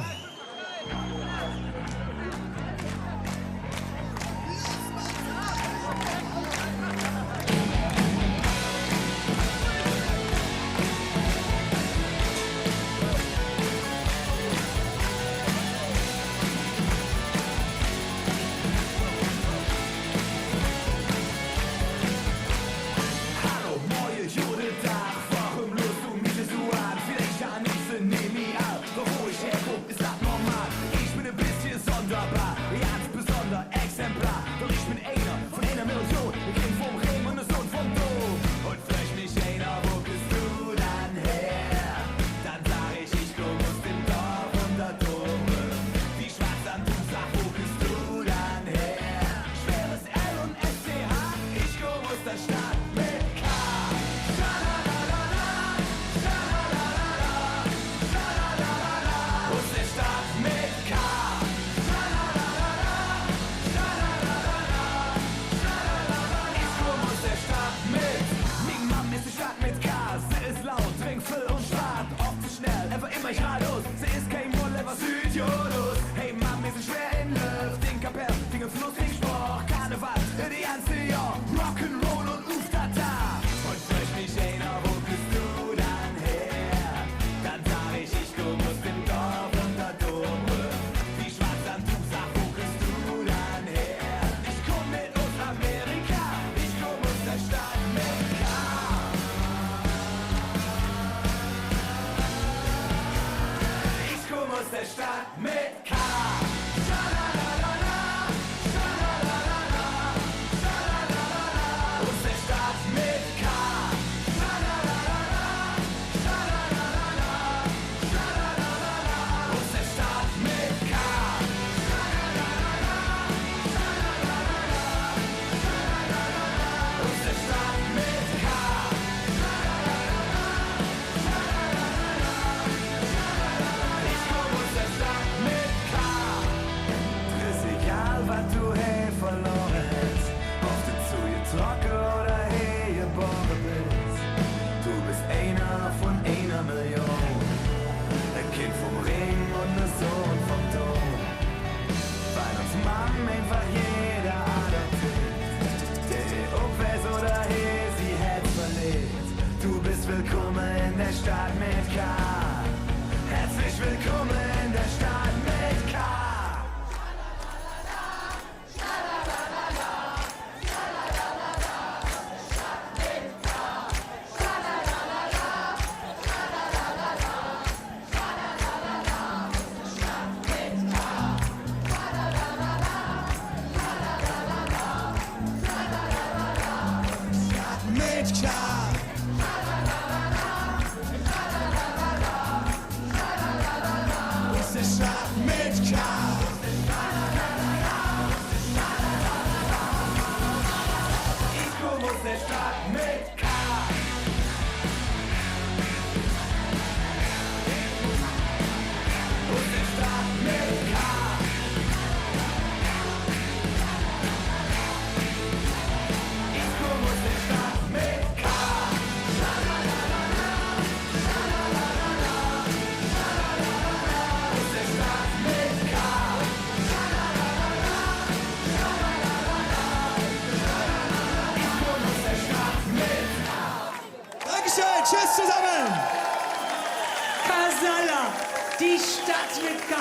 Die Stadt mit K.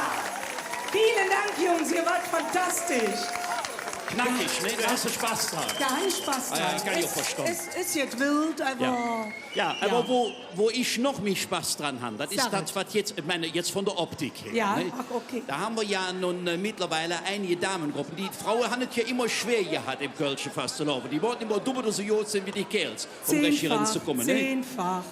Vielen Dank, Jungs, ihr wart fantastisch. Knackig, ne? Da hast du Spaß dran. Ja, ich Spaß dran. Ja, das kann ich auch verstehen. Es ist jetzt wild, aber... Ja, aber wo ich noch mehr Spaß dran habe, das ist Sag das, was jetzt, ich meine, jetzt von der Optik her. Ja, ne? ach, okay. Da haben wir ja nun mittlerweile einige Damengruppen. Die Frauen haben es ja immer schwer gehabt im Kölschen Fastelovend. Die wollten immer doppelt so gut sein wie die Kerls, um recht hier ranzukommen. Ne?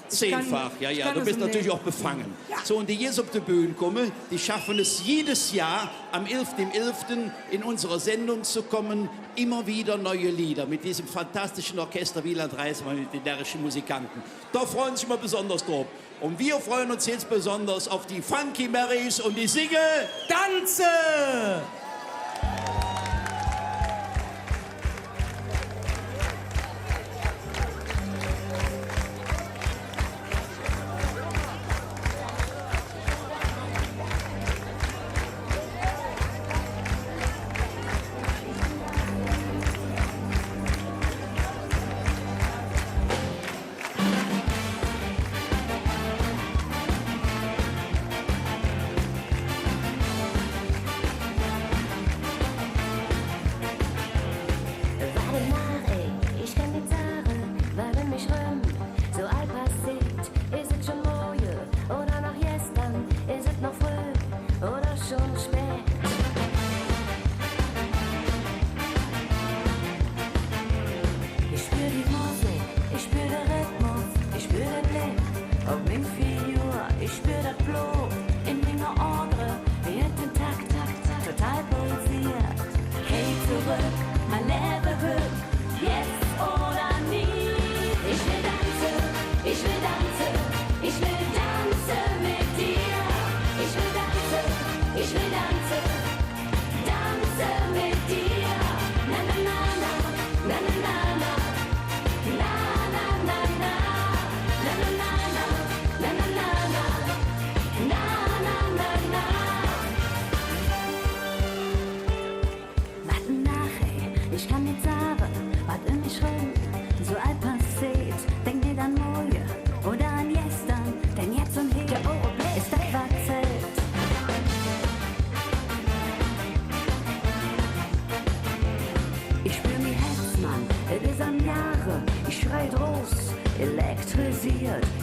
Zehnfach, ja. Du bist natürlich auch befangen. Ja. So, und die jetzt auf die Bühne kommen, die schaffen es jedes Jahr am 11.11. in unserer Sendung zu kommen, immer wieder neue Lieder mit diesem fantastischen Orchester Wieland Reismann, mit den närrischen Musikanten. Da freuen sich mal besonders drauf. Und wir freuen uns jetzt besonders auf die Funky Marys und die singen Tanze!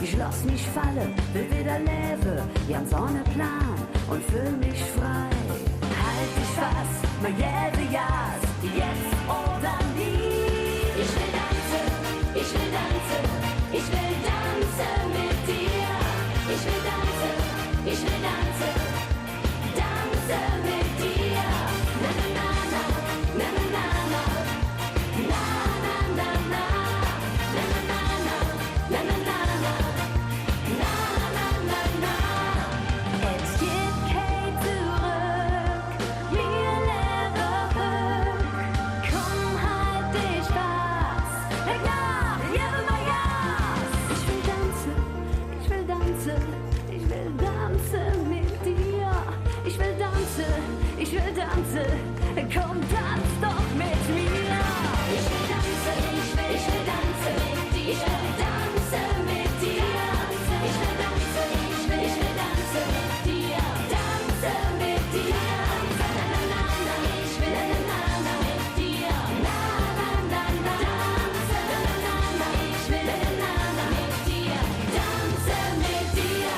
Ich lass mich fallen, will wieder leben, ganz ohne Plan und fühl mich frei. Halt dich fast, mal jede Jahr, jetzt oder nie. Ich will tanzen, ich will tanzen, ich will tanzen mit dir. Ich will tanzen, ich will tanzen, tanzen mit dir. Na na na na, na na na na, na na na na, na na na na, na na na na, na na na na. Es geht kein zurück, wir leben. Komm, halt dich fast, leg nach, gib mir Gas. Ich will tanzen, ich will tanzen, ich will tanzen mit dir. Ich will tanzen, ich will tanzen, komm, tanz doch mit mir. Ich will tanzen, ich will tanzen, ich will tanzen mit dir. Ich will tanzen, ich will tanzen mit dir, tanzen mit dir. Na na na na, ich will na na na mit dir, na na na na. Tanzen, na na na, ich will na na mit dir, tanzen mit dir.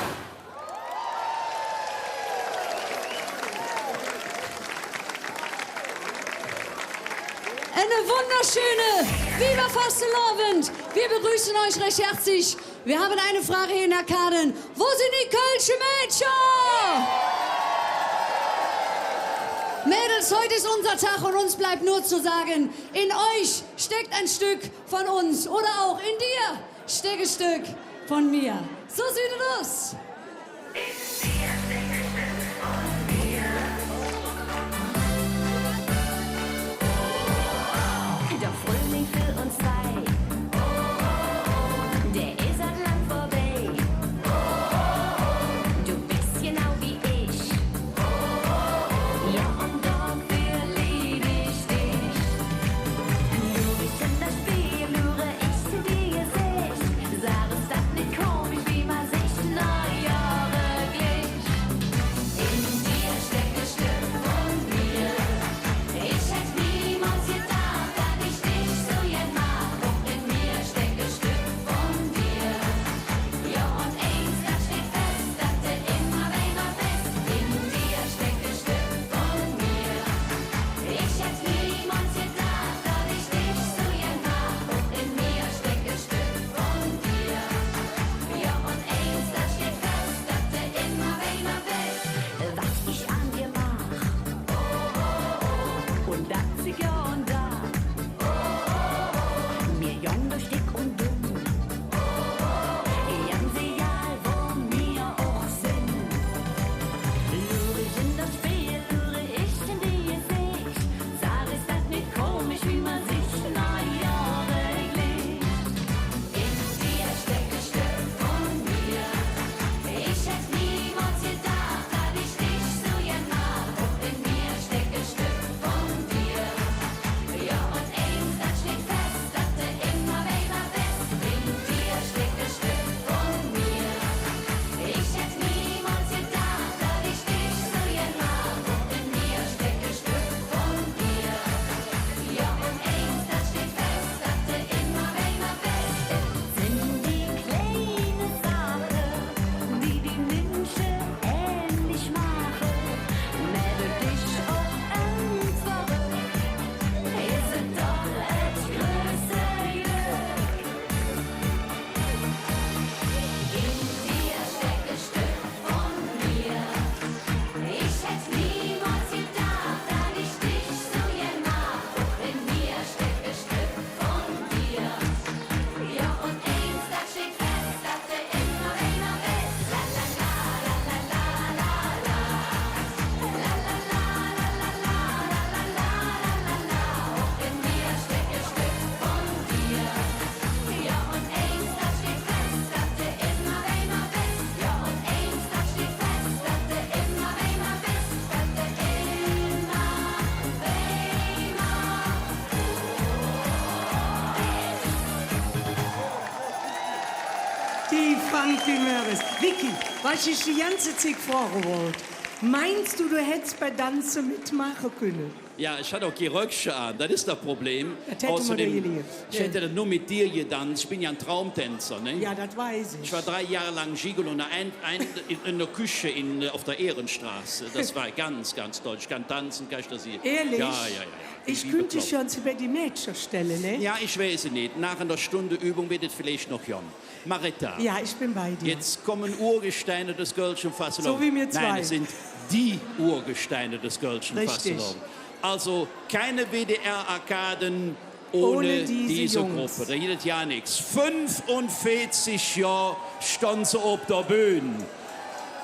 Eine wunderschöne Viva Fastelovend. Wir begrüßen euch recht herzlich. Wir haben eine Frage hier in der Kaden. Wo sind die Kölsche Mädchen? Mädels, heute ist unser Tag und uns bleibt nur zu sagen, in euch steckt ein Stück von uns oder auch in dir steckt ein Stück von mir. So sieht es aus. Der Frühling für uns zwei, der ist an lang vorbei. Du bist genau wie ich, ja und dafür liebe ich dich. Du bist in das Spiel, lure ich zu dir Gesicht. Sag es doch nicht komisch, wie man sich, na ja. Dank, wie Möris. Vicky, was ich die ganze Zeit fragen wollte. Meinst du, du hättest bei Tanzen mitmachen können? Ja, ich hatte auch die Röckchen an, das ist das Problem. Das hätte man dir geliebt. Ich hätte das nur mit dir getanzt. Ich bin ja ein Traumtänzer, ne? Ja, das weiß ich. Ich war 3 Jahre lang Gigolo in der Küche auf der Ehrenstraße. Das war ganz, ganz toll. Ich kann tanzen, kann ich das hier. Ehrlich? Ja. Ich könnte dich schon bei die Mädchen stellen, ne? Ja, ich weiß es nicht. Nach einer Stunde Übung wird es vielleicht noch jung. Marita. Ja, ich bin bei dir. Jetzt kommen Urgesteine des Gölschen Fasselon. So wie mir zwei. Nein, es sind die Urgesteine des Gölschen Richtig. Fasselon. Also keine WDR-Arkaden ohne diese Jungs. Gruppe. Da geht ja nichts. 45 Jahre standen sie auf der Bühne.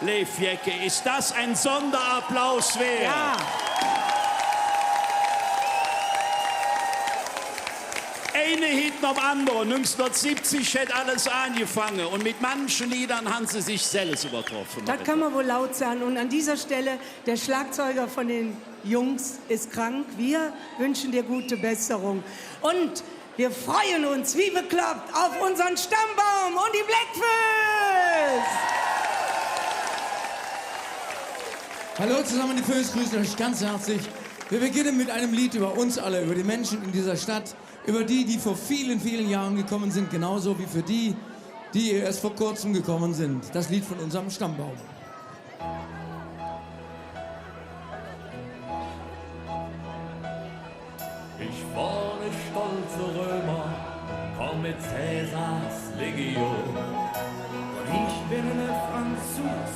Leif Jecke, ist das ein Sonderapplaus wert? Ja. Eine hinten am anderen. 1970 hat alles angefangen. Und mit manchen Liedern haben sie sich selbst übertroffen. Das kann man wohl laut sagen. Und an dieser Stelle, der Schlagzeuger von den Jungs ist krank. Wir wünschen dir gute Besserung. Und wir freuen uns wie bekloppt auf unseren Stammbaum und die Blackfish. Hallo zusammen, die Föß grüßen euch ganz herzlich. Wir beginnen mit einem Lied über uns alle, über die Menschen in dieser Stadt, über die, die vor vielen, vielen Jahren gekommen sind, genauso wie für die, die erst vor kurzem gekommen sind. Das Lied von unserem Stammbaum. Ich war ne stolze Römer, komm mit Cäsars Legion. Und ich bin ne Franzos,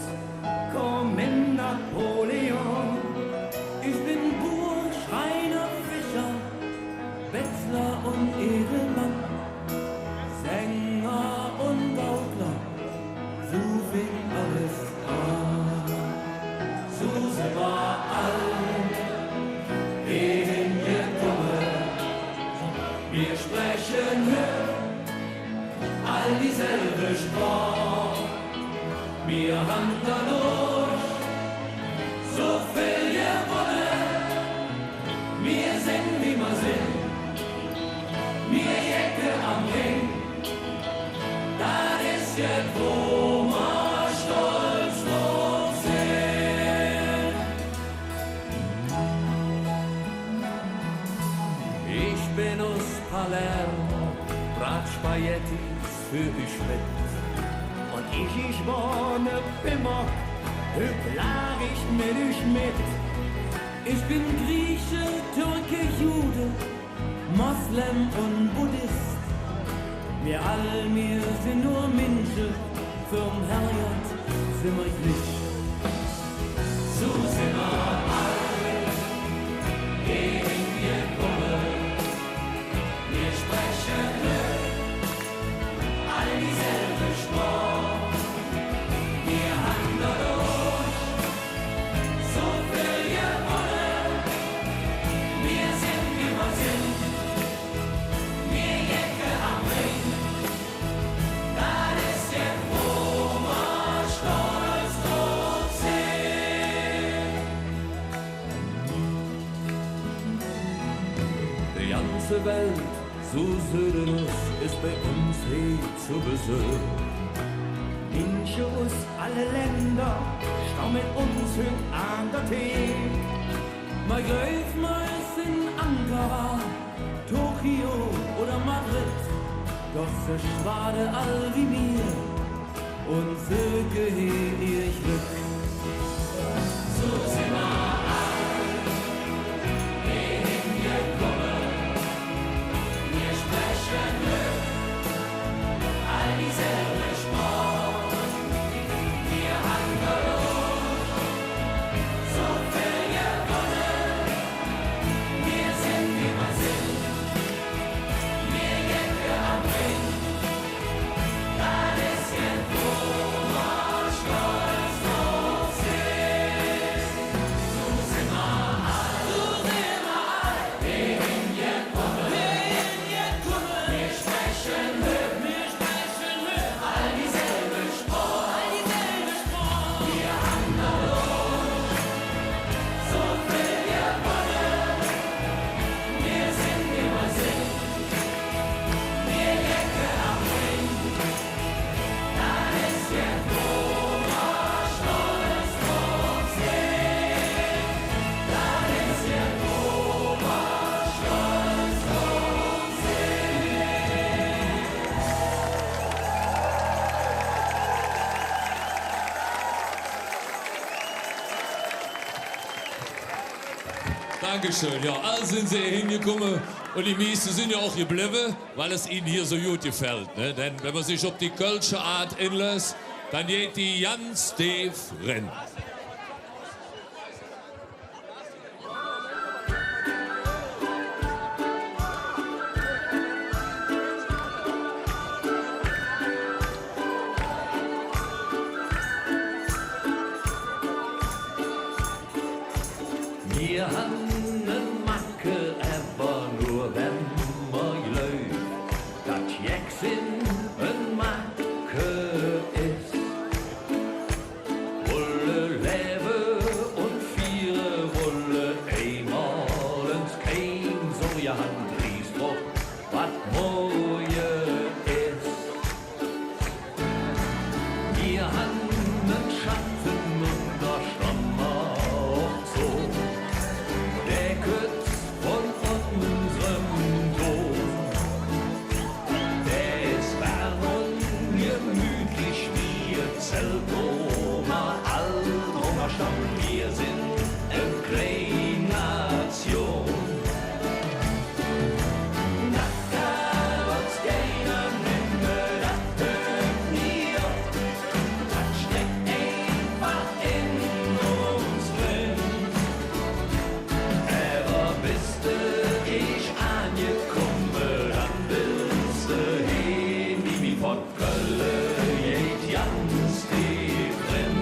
komm mit Napoleon. Ich bin Bur, Schreiner, Fischer, Bettler und Edelmann, Sänger und Gaukler, so fing alles an. So sind wir alle hingekommen, wir sprechen all dieselbe Sprache, wir haben dadurch so viel gewonnen, wir sind wie wir sind. Mir Jacke am Ring, das ist jetzt, wo wir stolz drauf sind. Ich bin aus Palermo, brat Spaghettis für ich mit. Und ich war ne Pimmer, lag ich mit euch mit. Ich bin Grieche, Türke, Jude, Moslem und Buddhist, wir sind nur Menschen, vom Herrgott sind wir nicht. So sind wir alle, gegen wir kommen, wir sprechen all dieselbe Sprache, wir haben dadurch so viel gewonnen, wir sind wie wir sind. Die ganze Welt, so Südenus, ist bei uns hier zu Besuch. Manche aus alle Länder stau mit uns heute an der Thek. Mal greif meist in Ankara, Tokio oder Madrid. Doch so schwade all wie mir und so geh ich Glück. So sind wir. Stolz drauf Dankeschön, ja, alle sind sie hier hingekommen und die meisten sind ja auch geblieben, weil es ihnen hier so gut gefällt. Ne? Denn wenn man sich auf die kölsche Art einlässt, dann geht die ganz tief rein. Wir haben eine Macke, aber nur wenn man läuft. Das Jackson eine Macke ist. Wolle leben und vier Wolle einmal ins Keim. So ja, Hand liest doch, was Moje ist. Wir haben einen Schatten und der Stammer auch so. Der Kütz von unserem Dom, der ist warm und gemütlich wie ein Zeltoma, Aldromer Stamm, wir sind eine kleine Nation. Das kann uns keiner nehmen, das hört nie auf, das steckt einfach in uns drin. Aber bist du ich angekommen, dann willst du hin, wie mir von Köln geht ganz tief drin.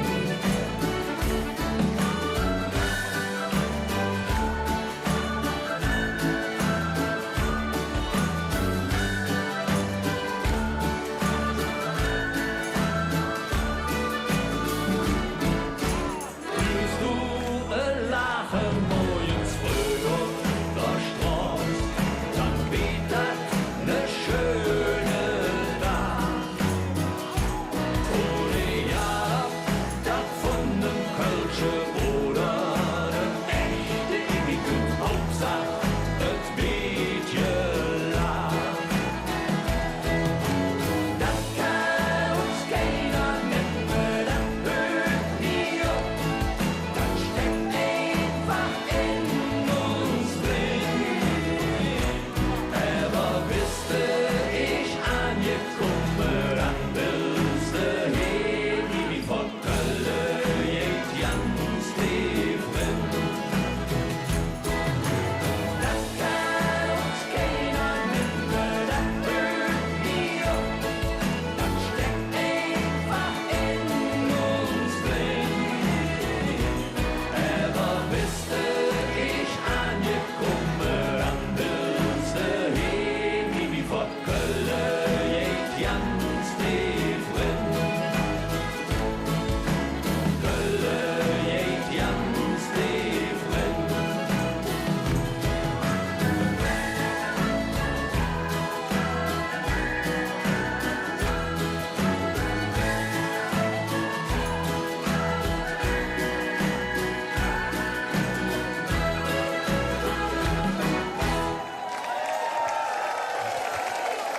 Siehst du lachen morgens früh auf der Straße, dann weht das ne schöne Tag. Ohne ja, das von nem Kölsche oder nem echte Immigranten, Hauptsache et Mädchen lag. Das kann uns keiner nehmen, das hört nie auf. Das steckt einfach in uns drin. Aber bist du ich angekommen, dann willst du hin, wie von Köln geht ganz tief drin. Das kann uns keiner nehmen, das hört nie auf. Das steckt einfach in uns drin. Aber bist du ich angekommen, dann willst du hin, wie von Köln geht ganz tief drin. Köln geht ganz tief drin.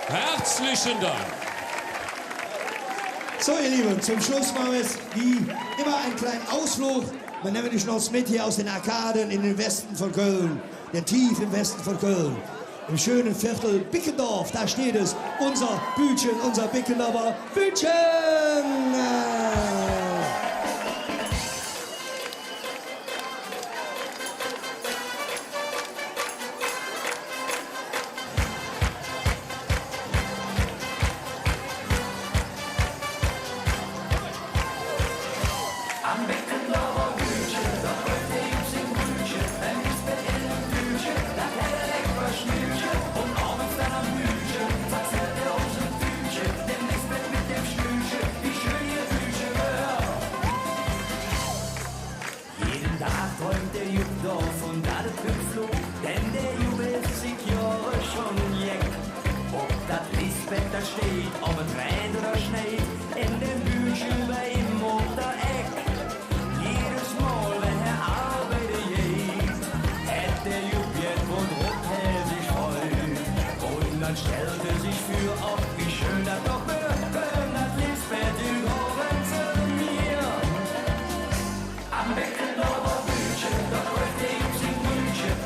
Herzlichen Dank. So, ihr Lieben, zum Schluss machen wir jetzt wie immer einen kleinen Ausflug. Wir nehmen dich noch mit hier aus den Arkaden in den Westen von Köln, der tief im Westen von Köln. Im schönen Viertel Bickendorf, da steht es, unser Bütchen, unser Bickendorfer Bütchen. Am Bickendorfer Bütchen, da freut der Jungs im Brütchen, wenn ich's mit in dem Bütchen, da kennt er lecker Schnütchen und abends dann am Bütchen, verzählt er uns ein Bütchen, demnächst mit dem Schnütchen, wie schön ihr Bütchen wäre. Jeden Tag träumt der Jub davon, da der Flug, denn der Jub ist sich Jahre schon jeck. Ob das Lisbeth da steht, ob es regnet oder schneit, in dem Bütchen bei ihm auf der Eck. Jedes Mal, wenn er arbeitet geht, hätt der Jupp jetzt und rot sich freut. Und dann stellt er sich für auf, wie schön das doch wird, wenn das Lisbeth überholen zu mir. Am Beckendorfer Bütchen, da freut der Jungs im Brütchen,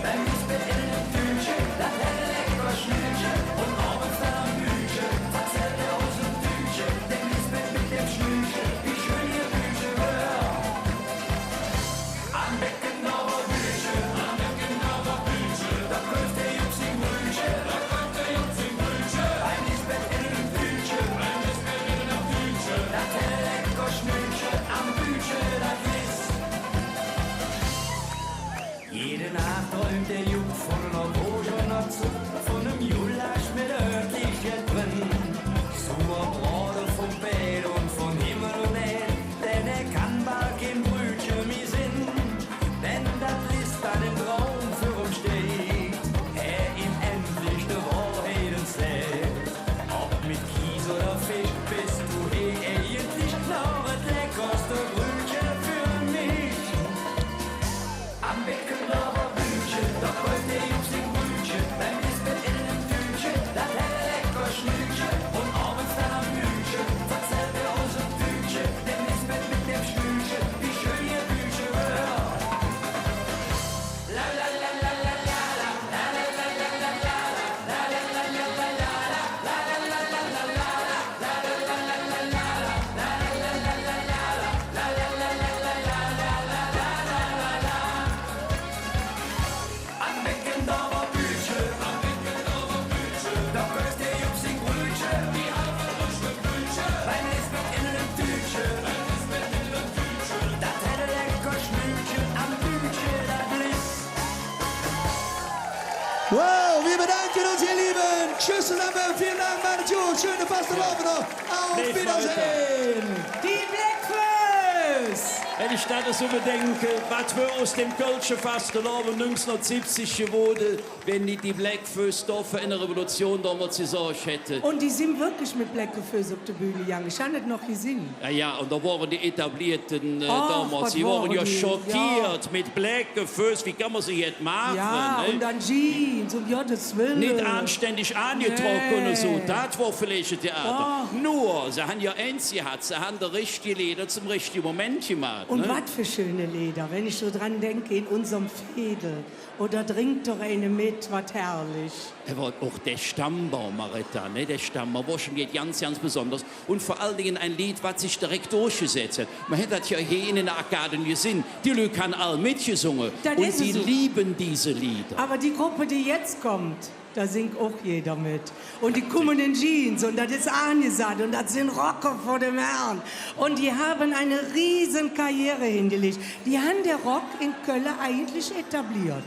Wow, wir bedanken uns, ihr Lieben. Tschüss zusammen, vielen Dank, Marju. Schöne Fastelovend noch. Auf Wiedersehen. Die Blackfoes! Wenn ich das so bedenke, was wir aus dem Kölsche Fastelovend 1970 geworden, wenn nicht die Blackfoes in der Revolution damals gesorgt hätten. Und die sind wirklich mit Blackfoes auf der Bühne gegangen. Ich habe das noch gesehen. Ja, und da waren die Etablierten damals, die waren ja schockiert mit Blackfoes. Wie kann man sie jetzt machen? Ja, ne? und dann Jeans, um Gottes Willen. Nicht anständig angetroffen und so. Das war vielleicht ein Theater. Nur, sie haben ja eins gehabt, sie haben das richtige Leder zum richtigen Moment gemacht. Und ne? was für schöne Leder, wenn ich so dran denke, in unserem Fädel. Oder trinkt doch eine mit, was herrlich. Aber auch der Stammbaum, Marita, ne? Der Stammbaum war schon ganz, ganz besonders. Und vor allen Dingen ein Lied, was sich direkt durchgesetzt hat. Man hätte das ja hier in der Akademie gesehen. Die Leute haben alle mitgesungen. Das und ist die so. lieben diese Lieder. Aber die Gruppe, die jetzt kommt, da singt auch jeder mit. Und die kommen in Jeans und das ist angesagt und das sind Rocker vor dem Herrn. Und die haben eine riesen Karriere hingelegt. Die haben der Rock in Köln eigentlich etabliert.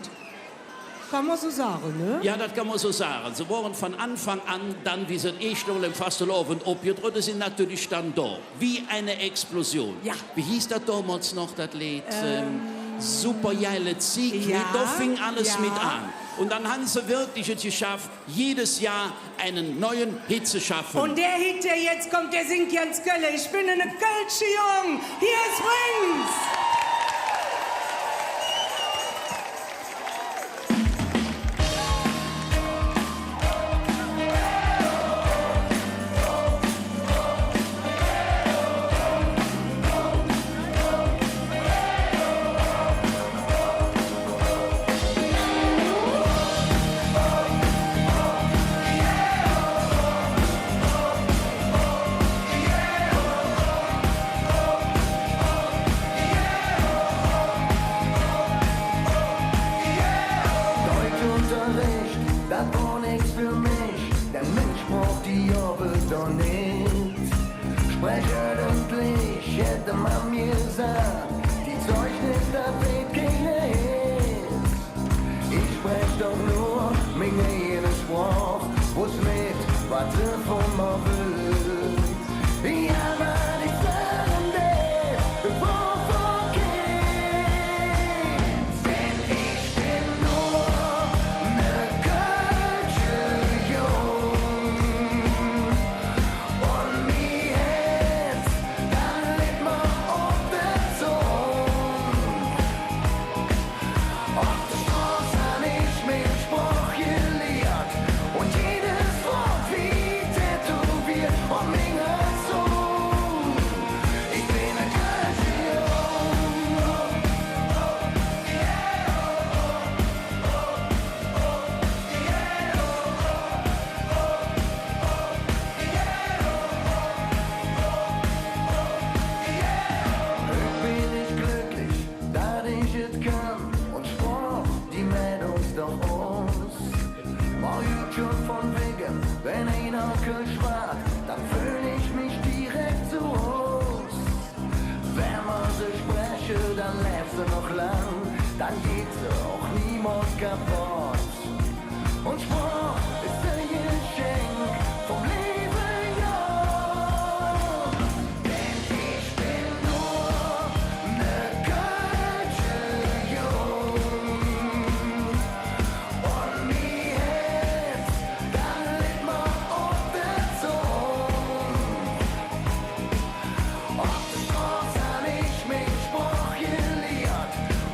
Kann man so sagen, ne? Ja, das kann man so sagen. Sie waren von Anfang an dann, wie sie Mal im Fastelovend abgetreten sind, natürlich dann da. Wie eine Explosion. Ja. Wie hieß das damals noch, das Lied? Super geile Sieg. Ja, Da fing alles ja. mit an. Und dann haben sie wirklich es geschafft, jedes Jahr einen neuen Hit zu schaffen. Und der Hit, der jetzt kommt, der singt Jens Kölle. Ich bin eine Kölsche Jung. Hier ist Rings.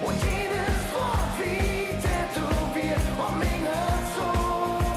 Und jedes Wort wie tätowiert, um mich so.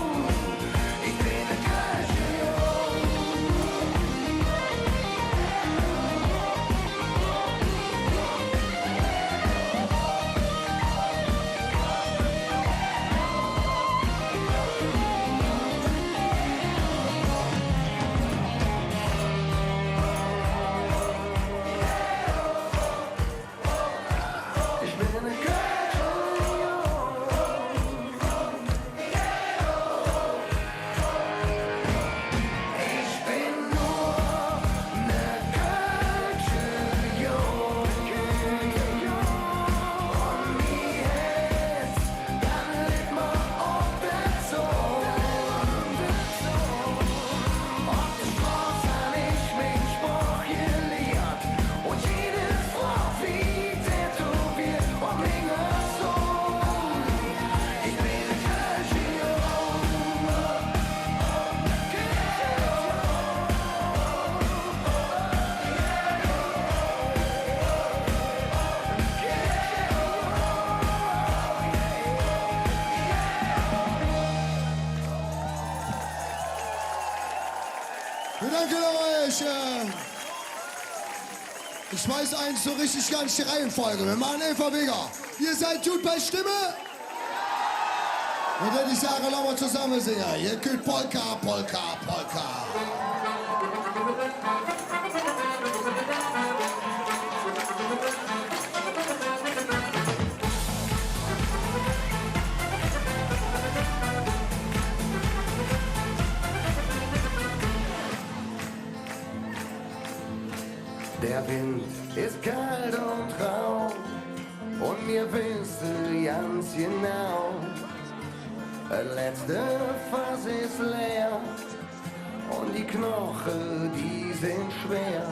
schmeiß eins so richtig gar nicht die Reihenfolge. Wir machen Eva Vega. Ihr seid gut bei Stimme? Und wenn ich sage, lass mal zusammen singen. Ihr könnt Polka, Polka, Polka. Der Wind ist kalt und rau und mir wissen ganz genau, das letzte Fass ist leer und die Knochen, die sind schwer.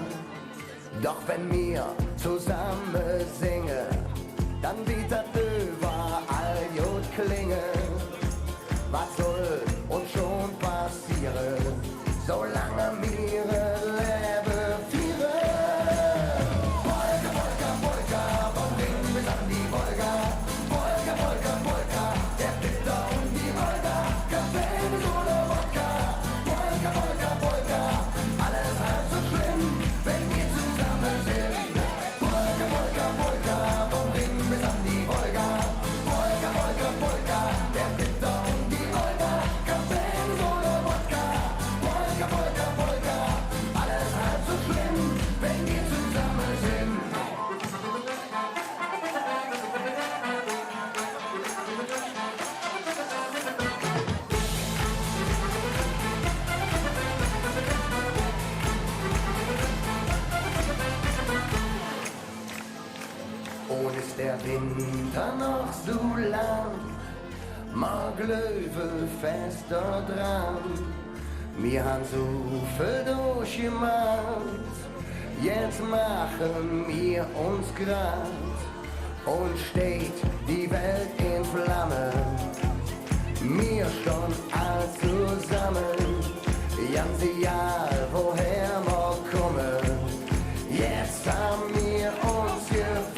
Doch wenn wir zusammen singen, dann wird das überall gut klingen. Was soll uns schon passieren, solange wir leben? Der Winter noch so lang, mag Löwe fester dran. Wir haben so viel durchgemacht, jetzt machen wir uns grad und steht die Welt in Flammen. Wir stehen all zusammen, ganz egal woher wir kommen. Jetzt haben wir uns gefunden.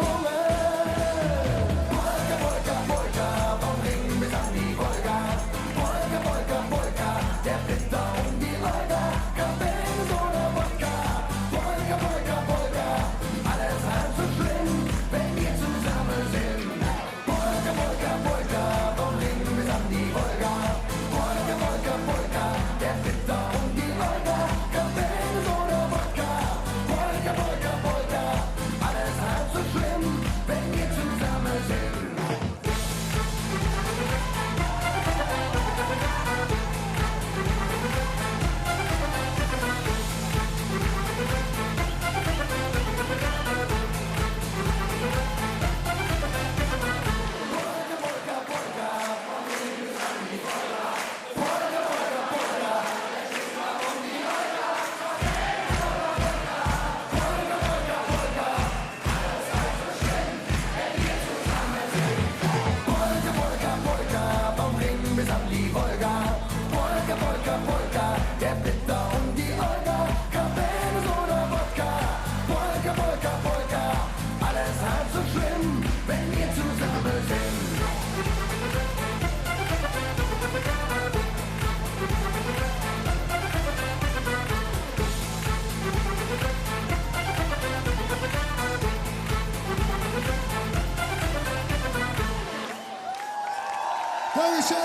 Dankeschön!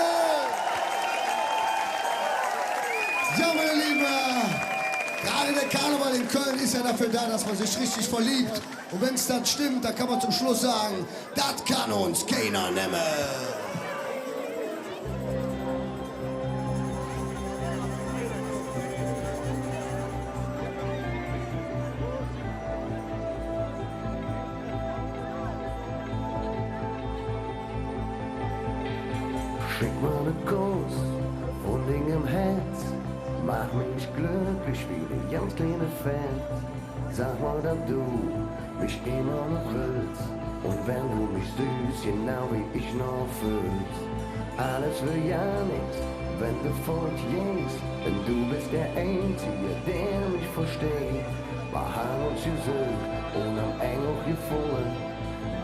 Ja, meine Lieben, gerade der Karneval in Köln ist ja dafür da, dass man sich richtig verliebt. Und wenn es dann stimmt, dann kann man zum Schluss sagen, das kann uns keiner nehmen. Schick mal ne Kuss und Ding im Herz, mach mich glücklich wie ein ganz kleine Fan. Sag mal, dass du mich immer noch willst und wenn du mich süß, genau wie ich noch fühlst. Alles für ja nichts, wenn du fortgehst, denn du bist der Einzige, der mich versteht. Wir haben uns gesucht und am Eng auch gefunden.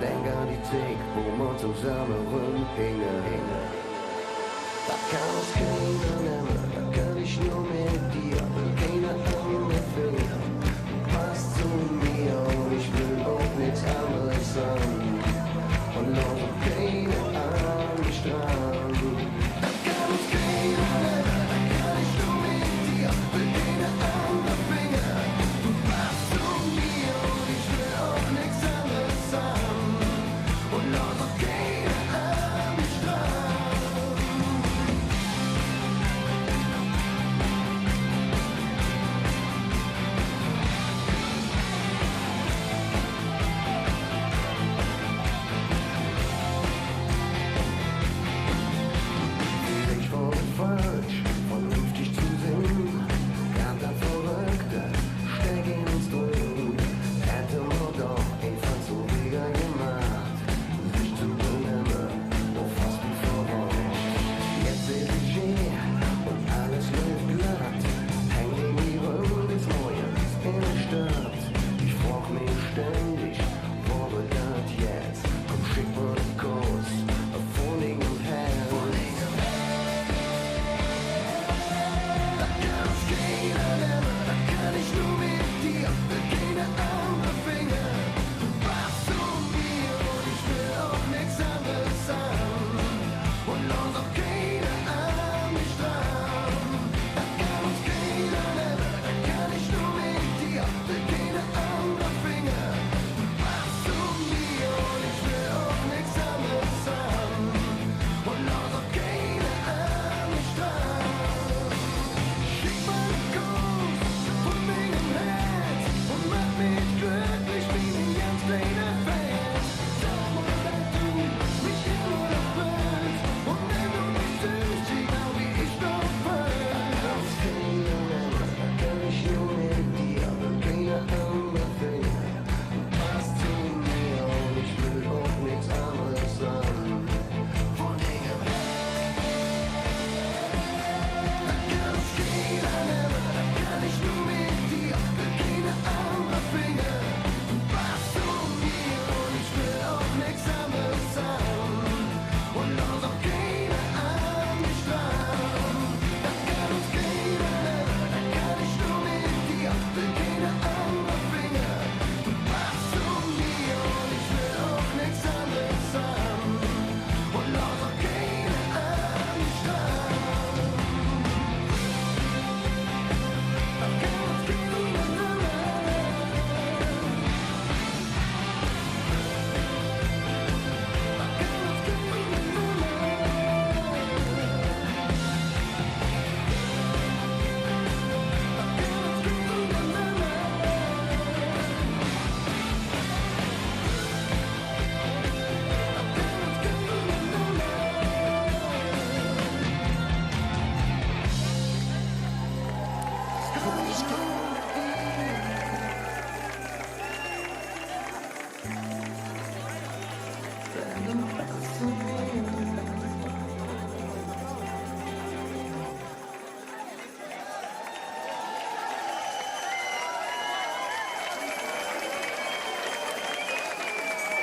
Denk an die Zeit, wo wir zusammen rumhingen. Das kann uns keiner nehmen, das kann ich nur mit dir. Keiner kann mir fehlen, passt zu mir und ich will.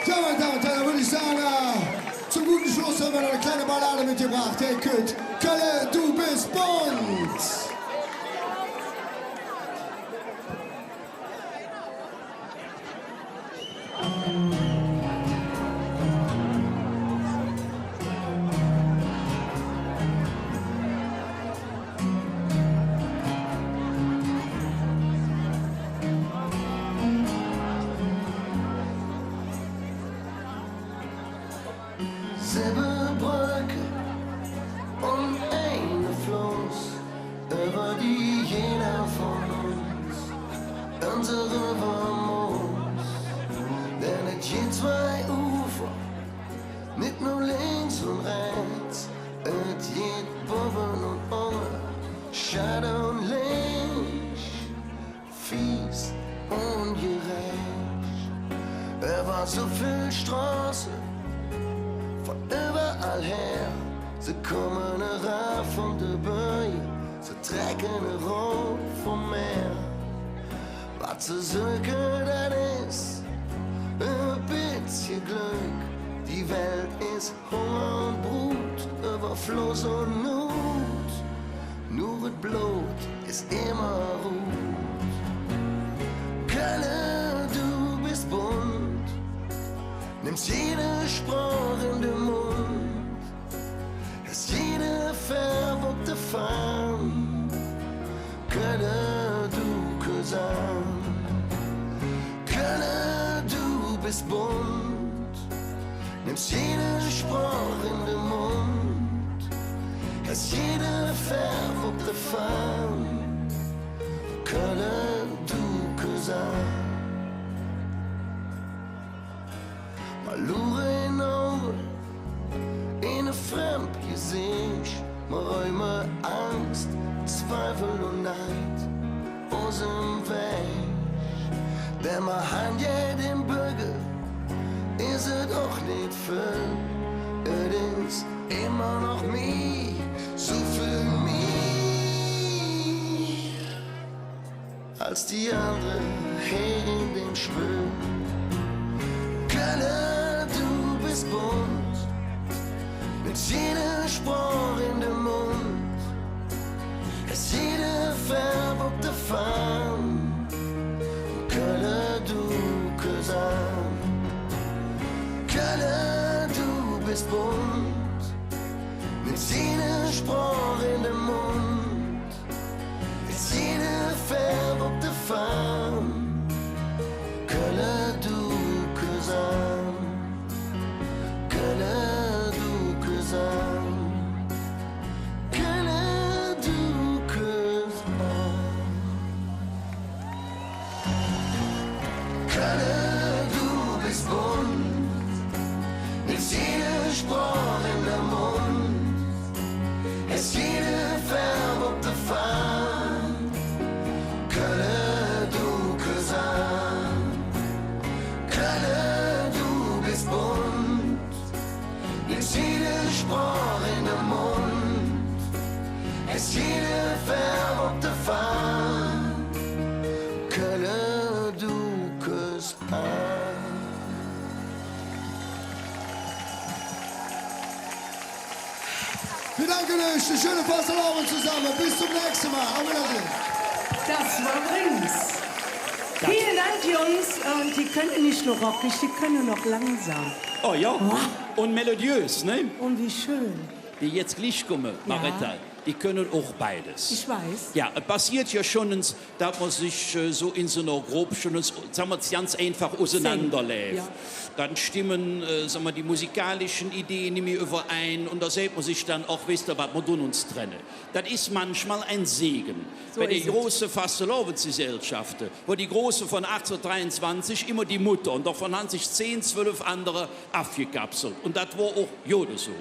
Ja, meine Damen und Herren, würde ich sagen, zum guten Schluss haben wir noch eine kleine Ballade mitgebracht. Hey, Kütt, Kölle, du bist bunt. Silberbrücke und eine Floß, über die jeder von uns unsere muss. Denn es gibt zwei Ufer, nicht nur links und rechts, es gibt Bobben und Onger, Schatten und Licht, fies und gerecht. War so viel Straße von überall her, sie kommen rauf von der Böe, sie trecken rot vom Meer. Was sie suchen, das ist ein bisschen Glück. Die Welt ist Hunger und Brut, Überfluss und Not. Nur das Blut ist immer gut. Kölle, du bist bunt, nimmst jede Sprache in den Mund, hast jede verwirrte Farm. Kölle, du Cousin, Kölle, du bist bunt, nimmst jede Sprache in den Mund, hast jede verwirrte Farm. Kölle, du Cousin. Malure in Augen, in ein fremd Gesicht, räume Angst, Zweifel und Neid aus dem Weg. Denn man hat jeden Bürger, ist es auch nicht viel, es ist immer noch mich, so viel mehr als die anderen hier in dem Spiel. Kölle, du bist bunt, mit jeder Sprache in dem Mund, hast jede verwirrte Farm. Kölle, du Cousin, Kölle, du bist bunt, mit jeder Sprache in dem Mund, hast jede verwirrte Farm. Kölle, du Cousin, Kölle, du Cousin, Kölle, du Cousin. Kölle, du bist bunt, nimmst jede Sprache in den Mund, hast jede verwirrte Farm. Kölle, du Cousin, Kölle, du bist bunt, nimmst jede Sprache in den Mund, hast jede verwirrte Farm. Kölle, du küsst an. Wir danken euch, eine schöne Fastelavond zusammen. Bis zum nächsten Mal. Auf Wiedersehen. Das war Prinz. Vielen Dank, Jungs. Und die können nicht nur rockig, die können noch langsam. Oh ja, und melodiös, ne? Und wie schön. Die jetzt gleich kommen, Maretta, die können auch beides. Ich weiß. Ja, es passiert ja schon, dass man sich so in so einer Gruppe schon, sagen wir, ganz einfach auseinanderläuft. Ja. Dann stimmen, sagen wir, die musikalischen Ideen nicht mehr überein und da sieht man sich dann auch, wisst ihr, was wir tun uns trennen. Das ist manchmal ein Segen. So bei den ist es. großen Fastelovensgesellschaften, wo die große von 1823 immer die Mutter und davon haben sich 10, 12 andere abgekapselt. Und das war auch Jode so.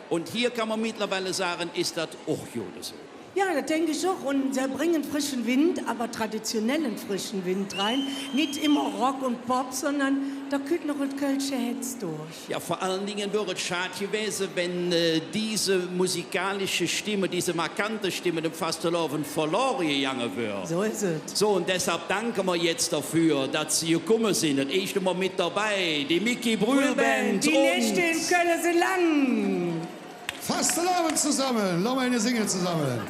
Und hier kann man mittlerweile sagen, ist das auch Jode so. Ja, das denke ich auch. Und sie bringen frischen Wind, aber traditionellen frischen Wind rein. Nicht immer Rock und Pop, sondern da kommt noch ein Kölsche Hetz durch. Ja, vor allen Dingen wäre es schade gewesen, wenn diese musikalische Stimme, diese markante Stimme dem Fasteloven verloren gegangen wäre. So ist es. So, und deshalb danken wir jetzt dafür, dass Sie gekommen sind. Das erste Mal mit dabei, die Mickey Brühlband. Die Nächte in Köln sind lang. Fastelovend zusammen, lass mal eine singen zusammen.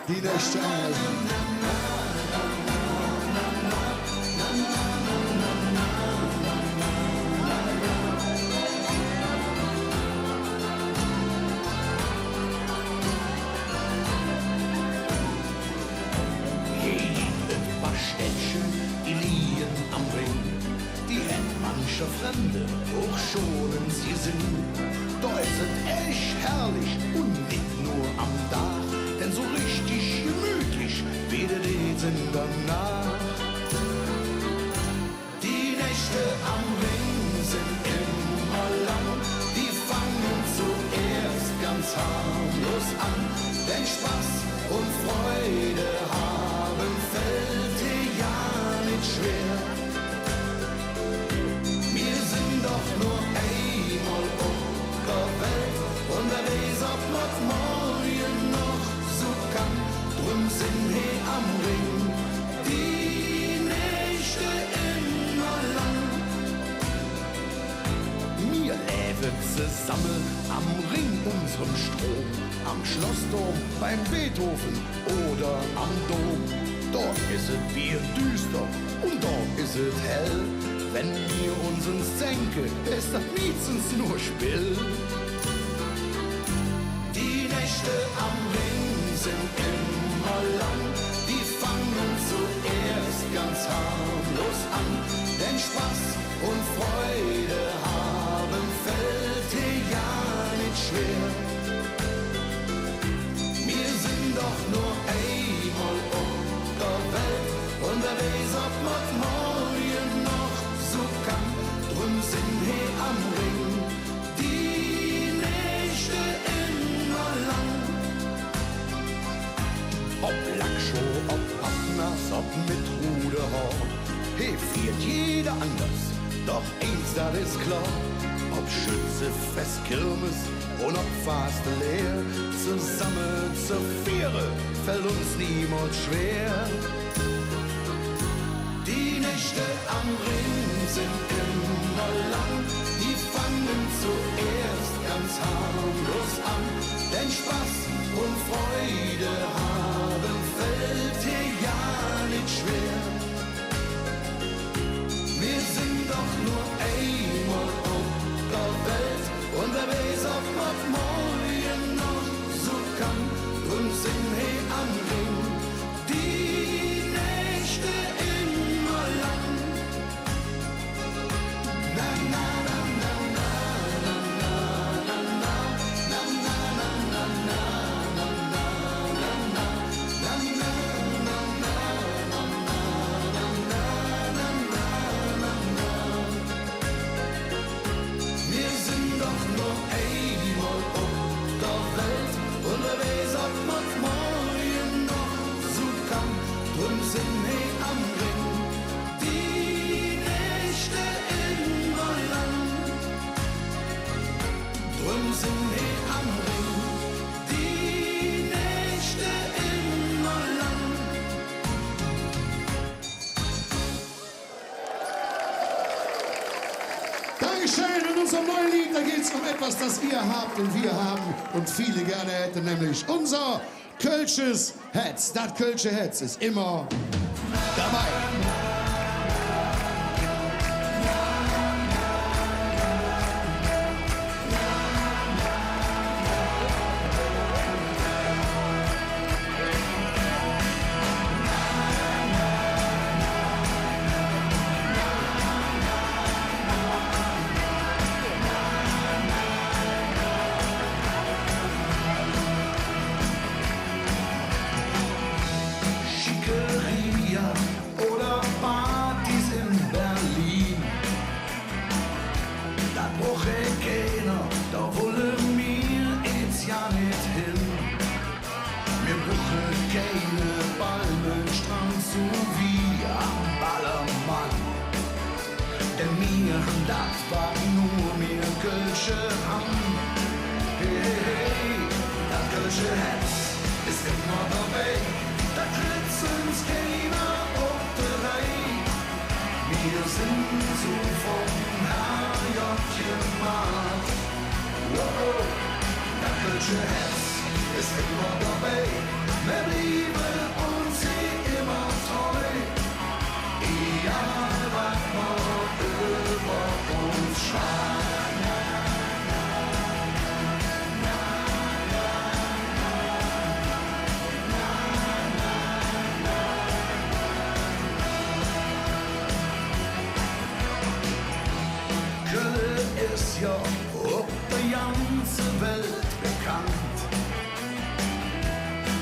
Die Nächte Die liegen am Ring, die hätt manche Fremde auch schonen sie sind. Da ist es echt herrlich und nicht nur am Dach, denn so richtig gemütlich weder die sind danach. Die Nächte am Ring sind immer lang, die fangen zuerst ganz harmlos an, denn Spaß und Freude haben fällt dir ja nicht schwer. Wir sind doch nur einmal auf der Welt und wer weiß, ob noch morgen noch so kann. Drum sind wir am Ring, die Nächte immer lang. Wir leben zusammen am Ring unserem Strom, am Schlossturm, beim Beethoven oder am Dom. Dort ist es Bier düster und dort ist es hell. Wenn wir uns senken, ist das meistens nur Spiel. Die Nächte am Ring sind immer lang, die fangen zuerst ganz harmlos an, denn Spaß und Freude haben fällt dir ja nicht schwer. Wir sind doch nur einmal auf der Welt und wer weiß, ob man morgen noch so kann. Drum sind wir am Ring, die Nächte immer lang. Ob Lackshow, ob Abnass, ob mit Ruderhorn, hey, fährt jeder anders, doch eins, das ist klar. Ob Schütze, Fest, Kirmes und ob fast leer, zusammen zur Viere fällt uns niemals schwer. Die Nächte am Ring sind immer lang, die fangen zuerst ganz harmlos an, denn Spaß und Freude haben fällt dir ja nicht schwer. Wir sind doch nur einmal auf der Welt und wer weiß, ob man morgen noch so kann. Drum sind wir am Ring, die Nächte immer lang. Na na na na na na na na na na na na wir sind doch nur einmal auf der Welt und wer weiß, ob man morgen noch so kann. Drum sind wir am Ring, die Nächte immer lang. Drum sind wir am Ring, die Nächte immer lang. Dankeschön. In unserem neuen Lied, da geht es um etwas, das ihr habt und wir haben und viele gerne hätten, nämlich unser Kölsches Hetz. Das Kölsche Hetz ist immer dabei. Schickeria oder Partys in Berlin. Da brauche keiner, da wolle mir jetzt ja nicht hin. Wir brauchen das war nur mir Kölsche Hand. Hey, hey, hey, das Kölsche Herz ist immer dabei, da tritt's uns keiner auf der Reihe. Wir sind so vom HJ gemacht. Wow, das Kölsche Herz ist immer dabei, wir blieben uns immer treu. Egal was man über uns schreibt. Köln ist ja auf der ganzen Welt bekannt.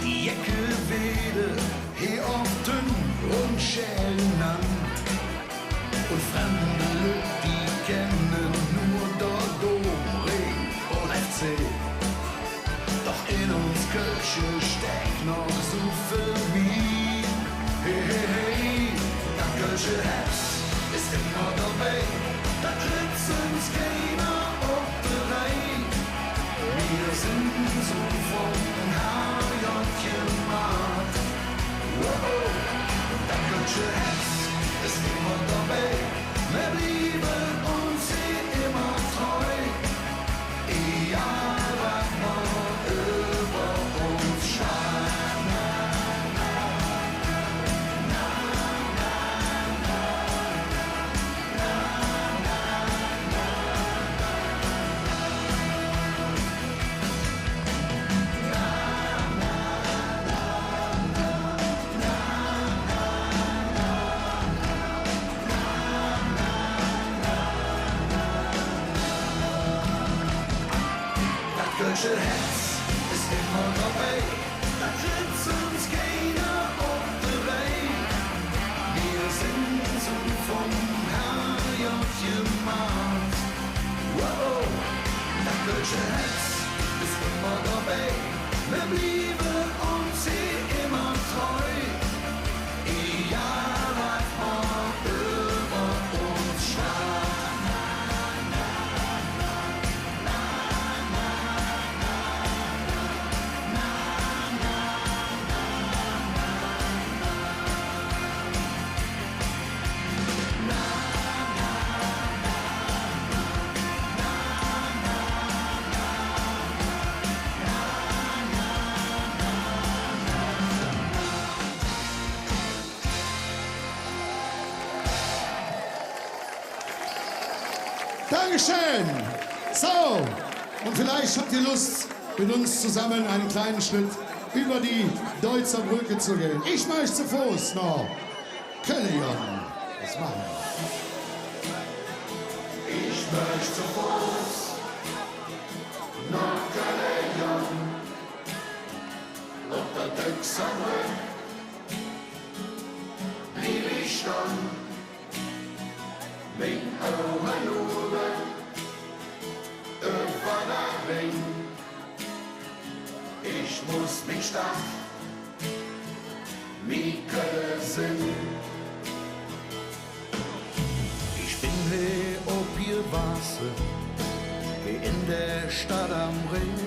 Die Ecke Wede, hier auf dünn und schäl genannt. Und fremde Leute, die kennen nur dort Domring und FC. Doch in uns Kölsche steckt noch so viel Mien. Hey, hey, hey, das Kölsche Herz ist immer dabei, da tritt's uns keiner auf der Reihe. Wir sind so vom HJ gemacht. Wow, das Kölsche Herz ist immer dabei, wir blieben uns immer treu. Egal was man über uns schreibt. Kölsche Herz ist immer dabei, da tritt's uns keiner auf der Reihe. Wir sind so vom HJ gemacht. Wow, das Kölsche Herz ist immer dabei, wir blieben uns immer treu. Egal was man über uns schreibt. Dankeschön. So, und vielleicht habt ihr Lust, mit uns zusammen einen kleinen Schritt über die Deutzer Brücke zu gehen. Ich mache zu Fuß noch. Köln, das machen wir. Ich möchte zu Fuß nach Köln, auf der Texer blieb ich dann mit Augen über der Ring. Ich muss mich stark mit Köln sehen. Ich bin hier ob ihr Wasser, hier in der Stadt am Ring.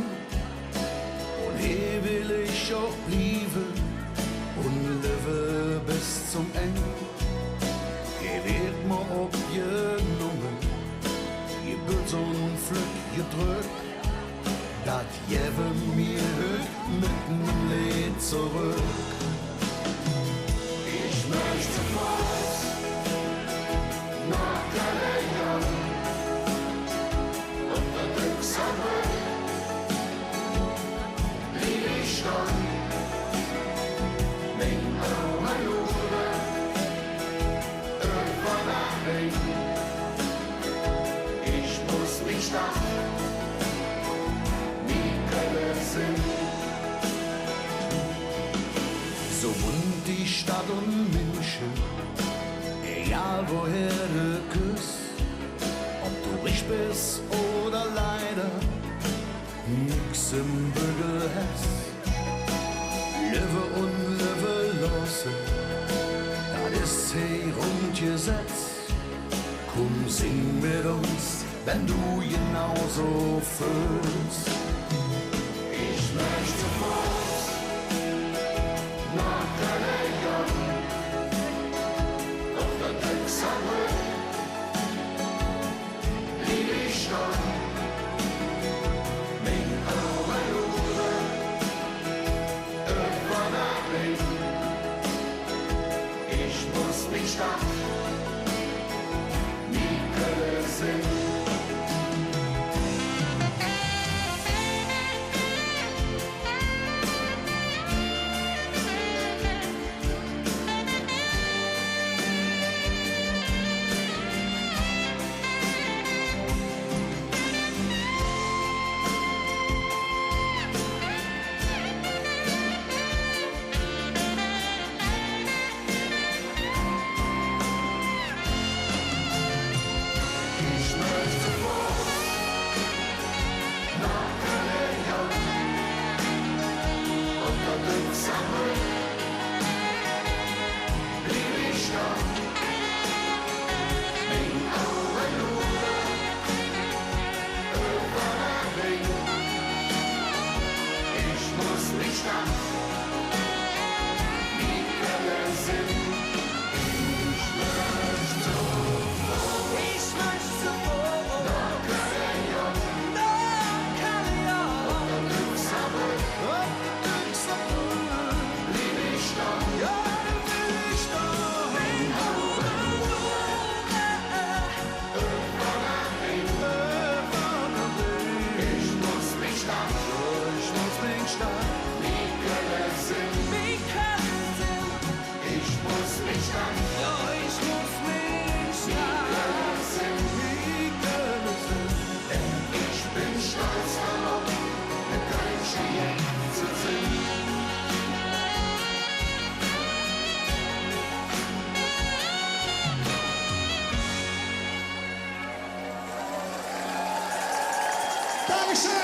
Und hier will ich auch bleiben und lebe bis zum Ende. Hier wird mir ob genommen, hier wird so ein Flück gedrückt. Dat geben mir heute mit dem Lied zurück. Ich möchte raus nach Köln und der Texer blieb ich dann mit Augen über der Ring. Ich muss mich dann so bunt die Stadt und München, egal woher du küsst, ob du reich bist oder leider nix im Bügel hast. Löwe und Löwe losse, das ist hier rundgesetzt. Komm, sing mit uns, wenn du genauso fühlst. Ich möchte Fuß nach Köln, auf der Texaner lieb ich schon. Min Auerlude, irgendwann ablegen. Ich muss mich da nie Köln singen.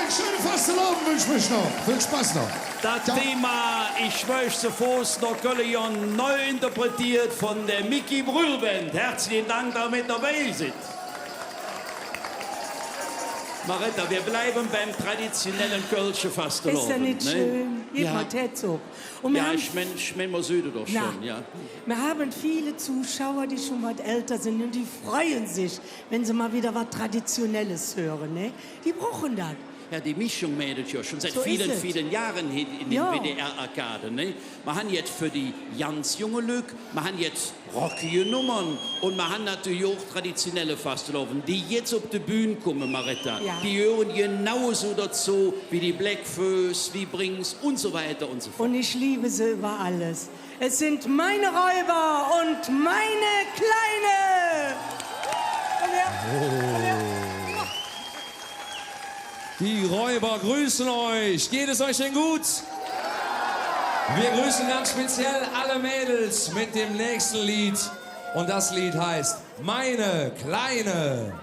Schöne Fastelavond wünsche ich noch. Viel Spaß noch. Das Thema Ich möchte Fuß nach Köln neu interpretiert von der Mickey Brühlband. Herzlichen Dank, dass ihr mit dabei seid. Maretta, wir bleiben beim traditionellen Kölsche Fastelavond. Ist ja nicht schön. Ja. Mal so. Und wir Ja, haben, ich mein mal Süde doch schon, ja. wir haben viele Zuschauer, die schon was älter sind und die freuen sich, wenn sie mal wieder was Traditionelles hören. Ne? Die brauchen das. Ja, die Mischung meldet ja schon seit So vielen, ist es. vielen Jahren in den Ja. WDR-Arkaden. Ne? Wir haben jetzt für die ganz junge Lück, wir haben jetzt rockige Nummern und wir haben natürlich auch traditionelle Fastelavond, die jetzt auf die Bühne kommen, Maretta. Ja. Die hören genauso dazu wie die Blackfoes, wie Brings und so weiter und so fort. Und ich liebe sie über alles. Es sind meine Räuber und meine Kleine. Die Räuber grüßen euch. Geht es euch denn gut? Wir grüßen ganz speziell alle Mädels mit dem nächsten Lied. Und das Lied heißt Meine Kleine.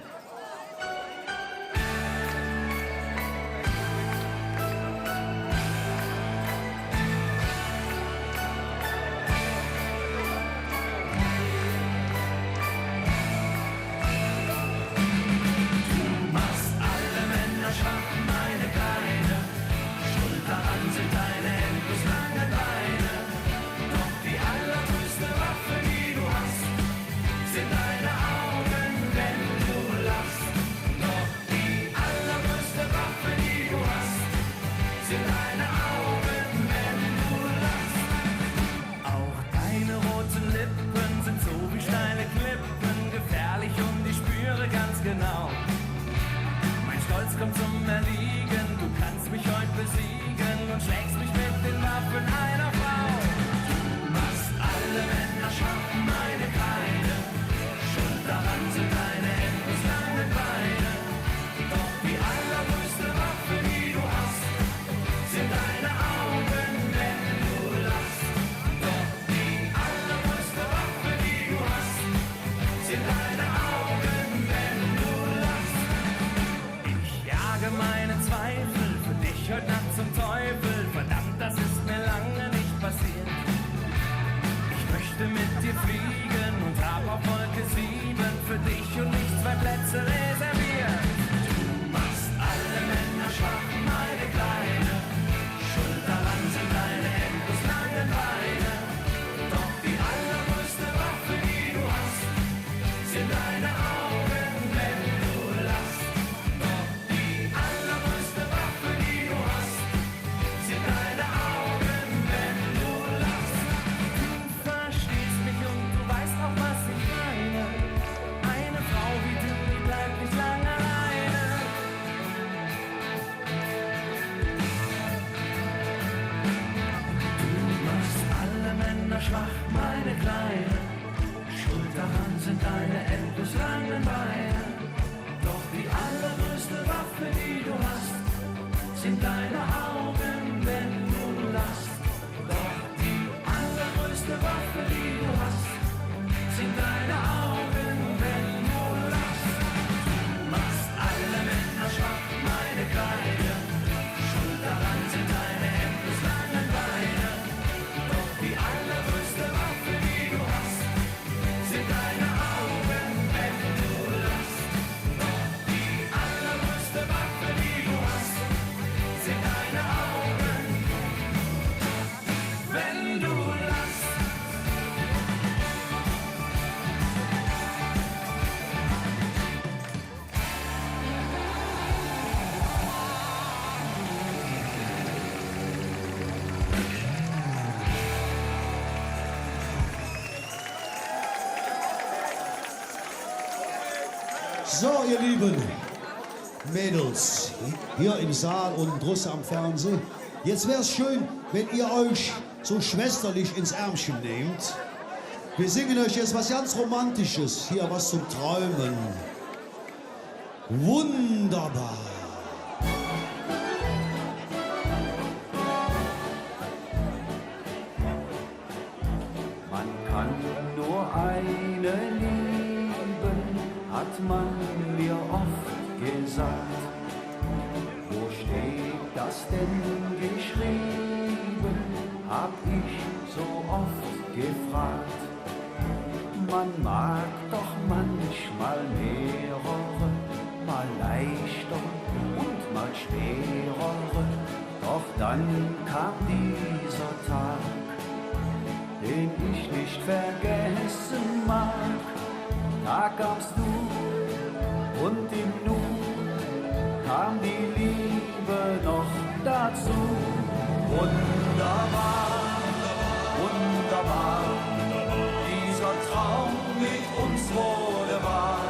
Meine Zweifel für dich heute Nacht zum Teufel. Verdammt, das ist mir lange nicht sind deine Augen, wenn du lachst. Doch die allergrößte Waffe, die du hast, sind deine Augen, wenn du lachst. Du machst alle Männer schwach, meine Kleine. Schuld daran sind deine endloslangen Beine. Doch die allergrößte Waffe, die du hast, sind deine Augen, wenn du lachst. Doch die allergrößte Waffe, die du hast, sind deine Augen, wenn du lachst. So, ihr lieben Mädels, hier im Saal und draußen am Fernsehen. Jetzt wäre es schön, wenn ihr euch so schwesterlich ins Ärmchen nehmt. Wir singen euch jetzt was ganz Romantisches, hier was zum Träumen. Wunderbar. Man kann nur eine lieben, hat man mir oft gesagt. Wo steht das denn geschrieben, hab ich so oft gefragt. Man mag doch manchmal mehrere, mal leichter und mal schwerere. Doch dann kam dieser Tag, den ich nicht vergessen mag. Da kamst du und im Nu kam die Liebe noch dazu. Wunderbar, wunderbar, dieser Traum mit uns wurde wahr.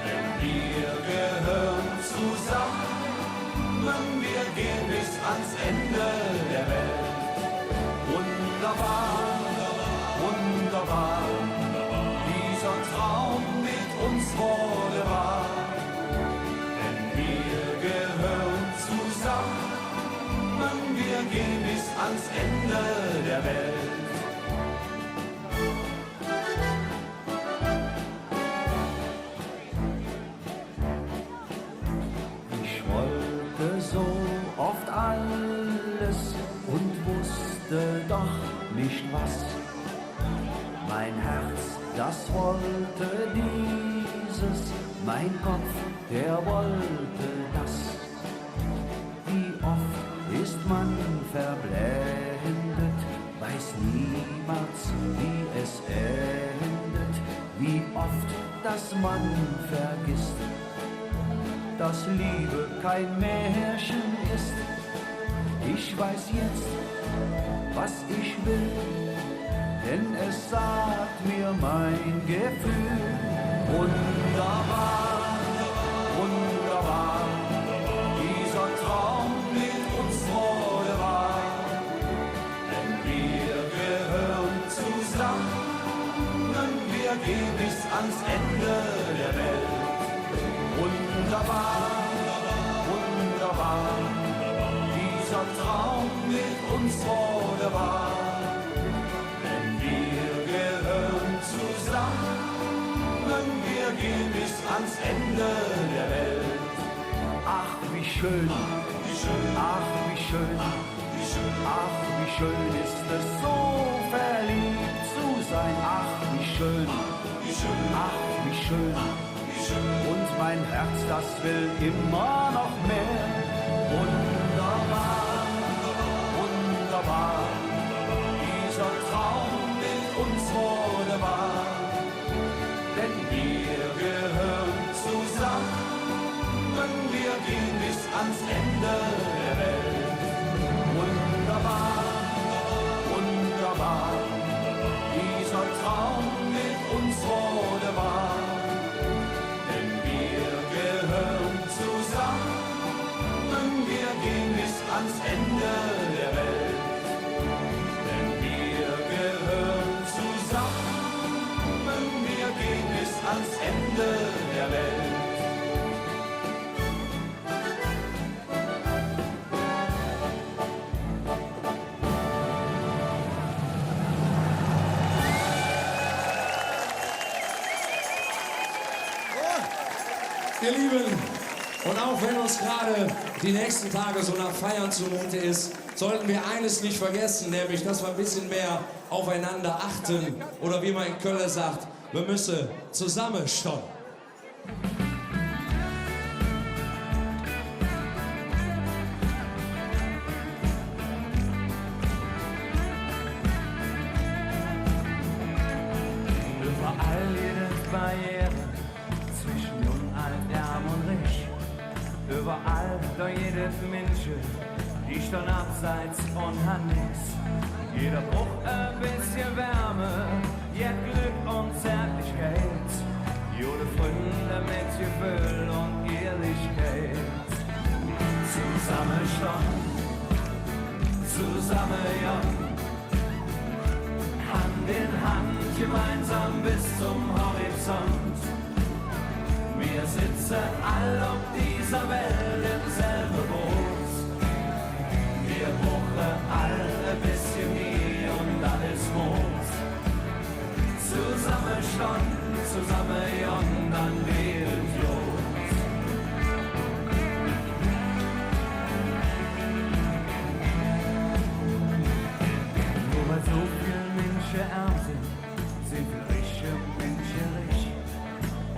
Denn wir gehören zusammen, wir gehen bis ans Ende der Welt. Wunderbar, wunderbar, dieser Traum mit uns wurde wahr. Denn wir gehören zusammen, wir gehen bis ans Ende der Welt. Ich wollte so oft alles und wusste doch nicht was. Mein Herz, das wollte dieses, mein Kopf, der wollte das. Wie oft ist man verblendet, weiß niemals, wie es endet. Wie oft, dass man vergisst, dass Liebe kein Märchen ist. Ich weiß jetzt, was ich will, denn es sagt mir mein Gefühl. Wunderbar, wunderbar, dieser Traum mit uns wurde wahr. Denn wir gehören zusammen, wir gehen bis ans Ende der Welt. Wunderbar, wunderbar, dieser Traum mit uns wurde wahr. Denn wir gehören zusammen, wir gehen bis ans Ende der Welt. Ach, wie schön, ach, wie schön, ach, wie schön ist es so verliebt zu sein. Ach, wie schön, ach, wie schön. Und mein Herz, das will immer noch mehr. Wunderbar, wunderbar, dieser Traum mit uns wurde wahr. Denn wir gehören zusammen, wir gehen bis ans Ende der Welt. Wunderbar, wunderbar, dieser Traum mit uns wurde wahr. Wir gehen bis ans Ende der Welt, denn wir gehören zusammen, wir gehen bis ans Ende der Welt. Ihr Lieben, und auch wenn uns gerade die nächsten Tage so nach Feiern zumute ist, sollten wir eines nicht vergessen, nämlich, dass wir ein bisschen mehr aufeinander achten. Oder wie man in Köln sagt, wir müssen zusammenstehen. Überall jede Barriere zwischen jung, alt, arm und reich. Überall da jedes Menschen, die stehen abseits und hat nix. Jeder braucht ein bisschen Wärme, jeder Glück und Zärtlichkeit. Jede Freunde mit Gefühl und Ehrlichkeit. Zusammenstehen, zusammen, ja. Hand in Hand, gemeinsam bis zum Horizont. Wir sitzen all auf dieser Welt im selben Boot. Wir brauchen alle ein bisschen mehr und alles Mut. Zusammenstehen, zusammen, ja, und dann wählt Jod. Nur weil so viele Menschen arm sind viele reiche Menschen reich.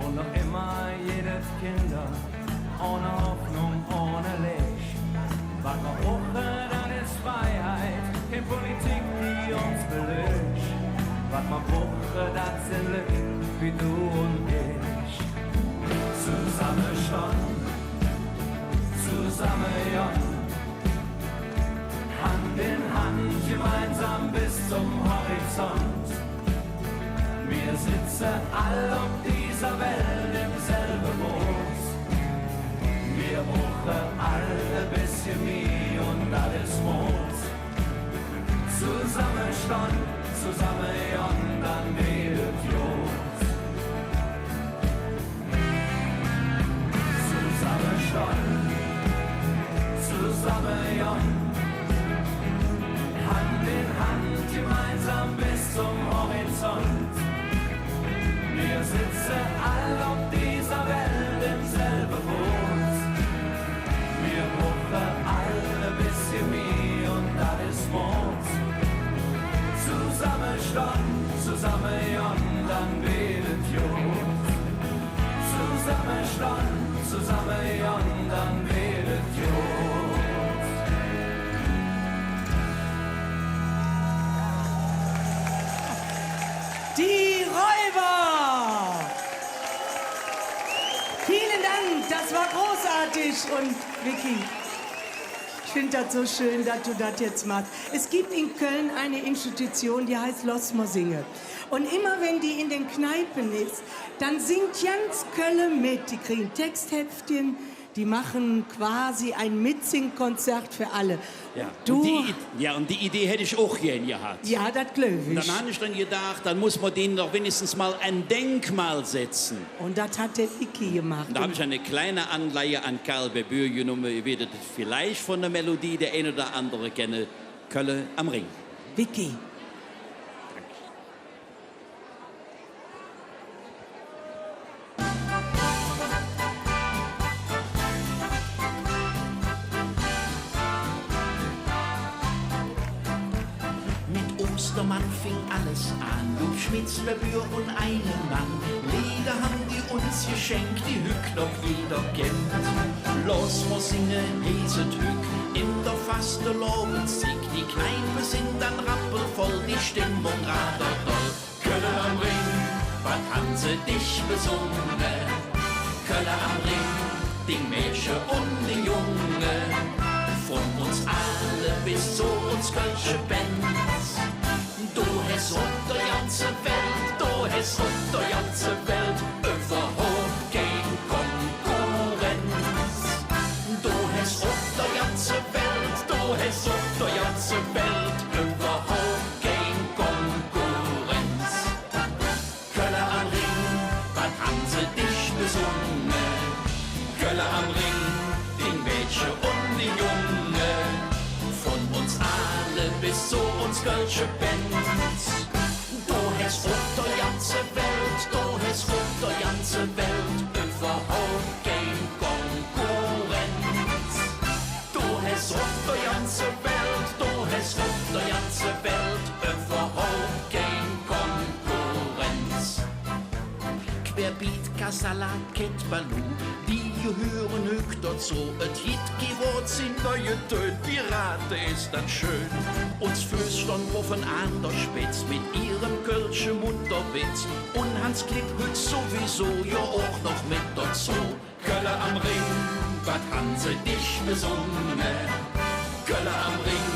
Und noch immer jedes Kinder ohne Hoffnung, ohne Licht. Was wir brauchen, das ist Freiheit, keine Politik, die uns belügt. Was wir brauchen, das sind Leute wie du und ich. Zusammenstehen, zusammen, ja. Hand in Hand, gemeinsam bis zum Horizont. Wir sitzen all auf dieser Welt im selben Boot. Wir brauchen alle ein bisschen mehr und alles Mut. Zusammenstehen, zusammen, ja, und dann wählt Jod. Zusammenstehen, zusammen, ja. Hand in Hand, gemeinsam bis zum Horizont. Wir sitzen all auf dieser Welt im selben Boot. Wir brauchen alle ein bisschen mehr und alles Mut. Zusammenstehen, zusammen, ja, und dann wählt Jod. Zusammenstehen, zusammen, ja, und dann wählt Jod. Die Räuber! Vielen Dank, das war großartig. Und Vicky, ich finde das so schön, dass du das jetzt machst. Es gibt in Köln eine Institution, die heißt Losmersinge. Und immer wenn die in den Kneipen ist, dann singt ganz Köln mit. Die kriegen Textheftchen, die machen quasi ein Mitsingkonzert für alle. Ja. Du, Und die Idee hätte ich auch gern gehabt. ja, das glaube Und ich. dann habe ich dann gedacht, dann muss man denen doch wenigstens mal ein Denkmal setzen. Und das hat der Vicky gemacht. Und da habe ich eine kleine Anleihe an Karl Bebür genommen. Ihr werdet vielleicht von der Melodie der eine oder andere kennen. Kölle am Ring. Vicky. Ostermann fing alles an, durch Schmitz, Bebür und einen Mann. Lieder haben die uns geschenkt, die Hück noch jeder kennt. Los, wir singen, heset Hück, in der Faste Lobenzig. Die Kneipe sind dann rappelvoll, die Stimmung raderdoll. Kölle am Ring, was haben sie dich besungen? Kölle am Ring, die Mädchen und die Junge. Von uns alle bis zu uns Kölsche Bands. Du hast auf der ganzen Welt, du hast auf der ganzen Welt überhaupt keine Konkurrenz. Du hast auf der ganzen Welt, du hast auf der ganzen Welt überhaupt keine Konkurrenz. Kölle am Ring, was haben sie dich besungen? Kölle am Ring, die Mädchen und die Junge. Von uns alle bis zu uns Kölsche Bands. Du hast auf der ganzen Welt, du hast auf der ganzen Welt überhaupt Salat, Kettbalou, die gehören höch dazu. Et hit geworden sind neue Töne, Pirate ist dann schön. Uns Fürstern rufen an der Spitz mit ihrem Kölschen Munterwitz. Und Hans Klipp hört sowieso ja auch noch mit dazu. Kölle am Ring, was haben sie dich besungen? Kölle am Ring,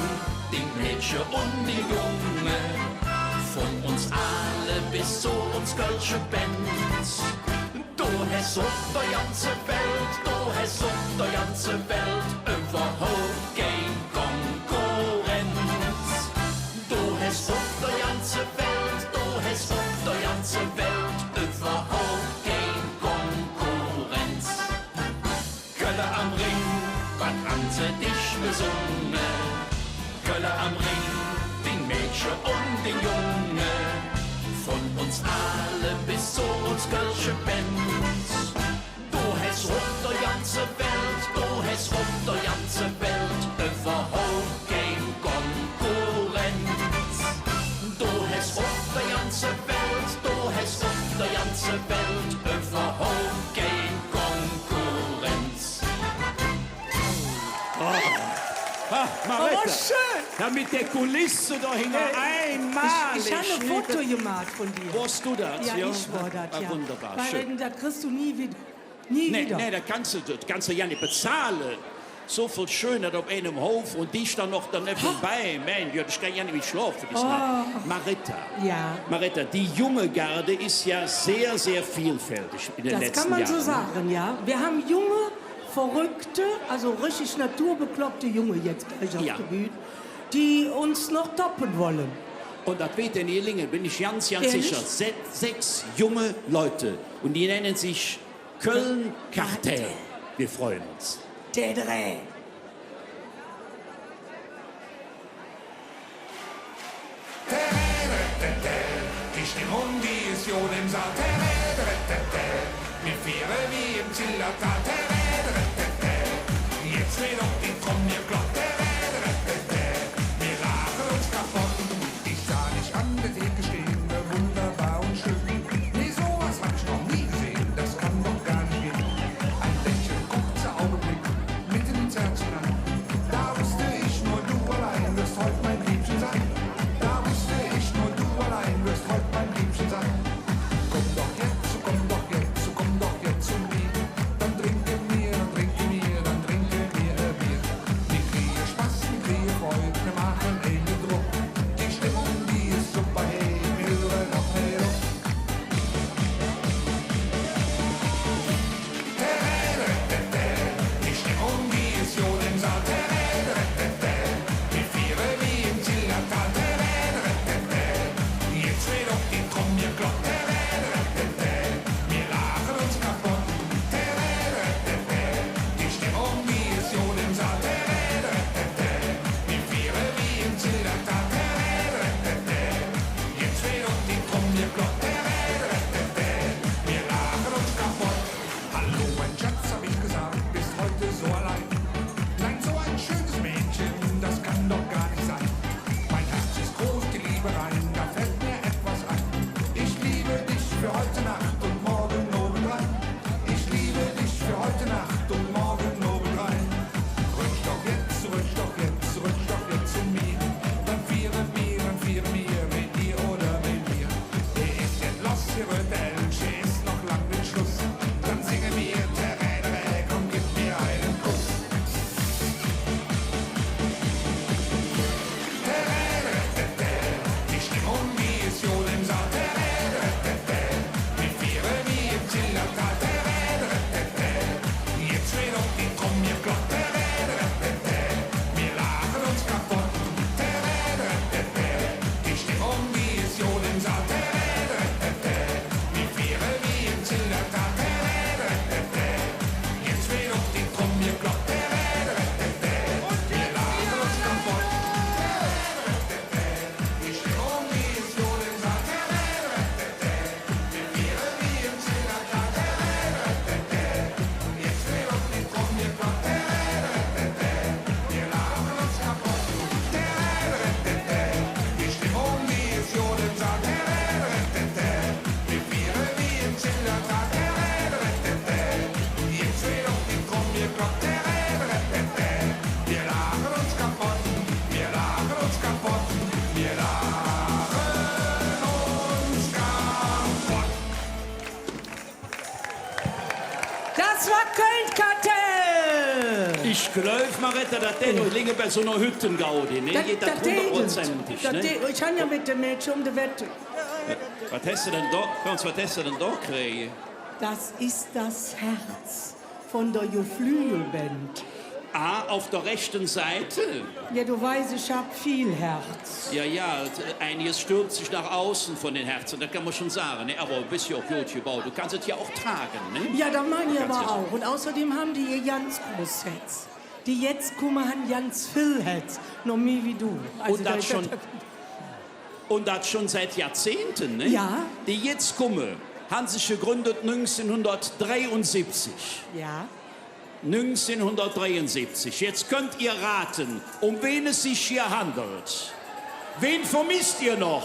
die Mädchen und die Junge. Von uns alle bis zu uns Kölsche Bands. Du hast auf der ganze Welt, du hast auf der ganze Welt überhaupt kein Konkurrenz. Du hast auf der ganze Welt, du hast auf der ganze Welt überhaupt kein Konkurrenz. Kölle am Ring, was haben sie dich besungen? Kölle am Ring, den Mädchen und den Junge. Von uns alle bis zu uns Kölsche Bands. Du hast auf der ganze Welt, du hast auf der ganze Welt überhaupt kein Konkurrenz. Du hast auf der ganze Welt, du hast auf der ganze Welt überhaupt kein Konkurrenz. Maretta. Oh, schön. Ja, mit der Kulisse da hinten einmalig. Ich habe ein Foto gemacht von dir. Warst du das? Ja, ich war das, ja. Wunderbar, Weil schön. das kriegst du nie wieder. Nie wieder. Nee, das kannst du ja nicht bezahlen. So viel Schönheit auf einem Hof und dich dann noch daneben bei. Man, ja, das kann ja nicht mehr schlafen. Maretta. Ja. Maretta, die junge Garde ist ja sehr, sehr vielfältig in den Das letzten kann man Jahren. so sagen, ja. Wir haben junge, verrückte, also richtig naturbekloppte Junge jetzt gleich auf der Bühne, die uns noch toppen wollen. Und das wird in Illingen, bin ich ganz Ehrlich? sicher. 6 junge Leute. Und die nennen sich Köln Kartell. Wir freuen uns. Der Dreh. Die Stimmung, die ist Jod im Saal. Wir feiern wie im Zillertal. Jetzt wird auch die Trommel flott. Wir lachen uns kaputt. Ich sah dich an der Theke stehen, wunderbar und schön. Nee, sowas hab ich noch nie gesehen, das kann doch gar nicht gehen. Ein Lächeln, kurzer Augenblick, mitten ins Herz Ich glaube, Maretta, dass der noch länger bei so einer Hüttengaudi, ne? Geht das hundertprozentig, ne? Ich habe ja mit dem Mädchen um die Wette. Was hast du denn da, Franz, was hast du denn da gekriegt? Das ist das Herz von der Geflügelband. Ah, auf der rechten Seite? Ja, du weißt, ich hab viel Herz. Ja, einiges stürzt sich nach außen von den Herzen, das kann man schon sagen, ne? Aber du bist ja auch gut gebaut, du kannst es ja auch tragen, ne? Ja, da meine ich aber auch. Und außerdem haben die hier ganz groß Herz. Die jetzt kommen, haben ganz viel Herz. Noch mehr wie du. Also und das schon seit Jahrzehnten, ne? Ja. Die jetzt kommen, haben sich gegründet 1973. Ja. 1973. Jetzt könnt ihr raten, um wen es sich hier handelt. Wen vermisst ihr noch?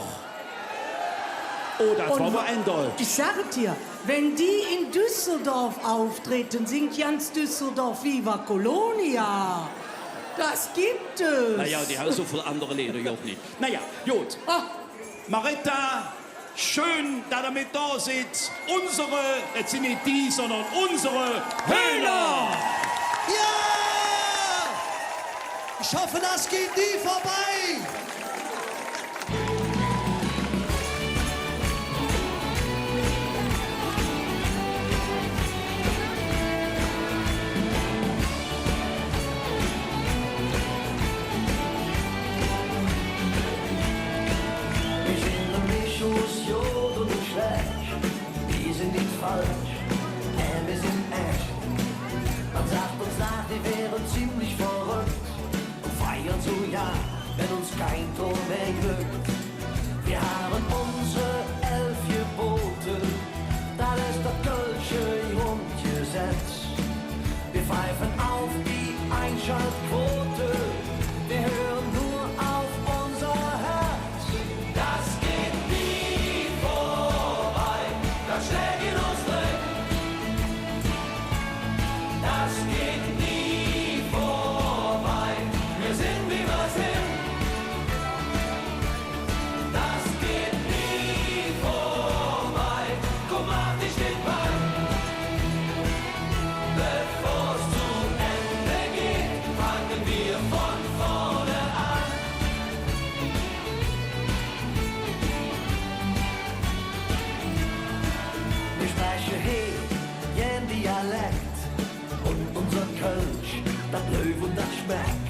Oh, das war aber eindeutig. Ich sage dir, wenn die in Düsseldorf auftreten, singt ganz Düsseldorf Viva Colonia. Das gibt es. Naja, die haben so viele andere Lieder ja auch nicht. Naja, gut. Maretta, schön, dass ihr mit da seid. Unsere, jetzt sind nicht die, sondern unsere Höhner. Ja! Ich hoffe, das geht nie vorbei. Ich erinnere mich aus Jod und Schlecht. Wir sind nicht falsch, wir sind echt. Man sagt uns nach, wir wären ziemlich verrückt und feiern so ja, wenn uns kein Ton mehr glückt. Wir haben unsere 11 Gebote, das ist das Kölsche Grundgesetz. Wir pfeifen auf die Einschaltquote, wir hören nur auf unser Herz. Das geht nie vorbei, das schlägt in uns drin. Das geht nie vorbei, wir sind wie wir sind. Das geht nie vorbei, komm mach dich den Bein. Bevor es zu Ende geht, fangen wir von vorne an. Wir sprechen hier jeden Dialekt und unser Kölsch, das Löw und das Schmeck.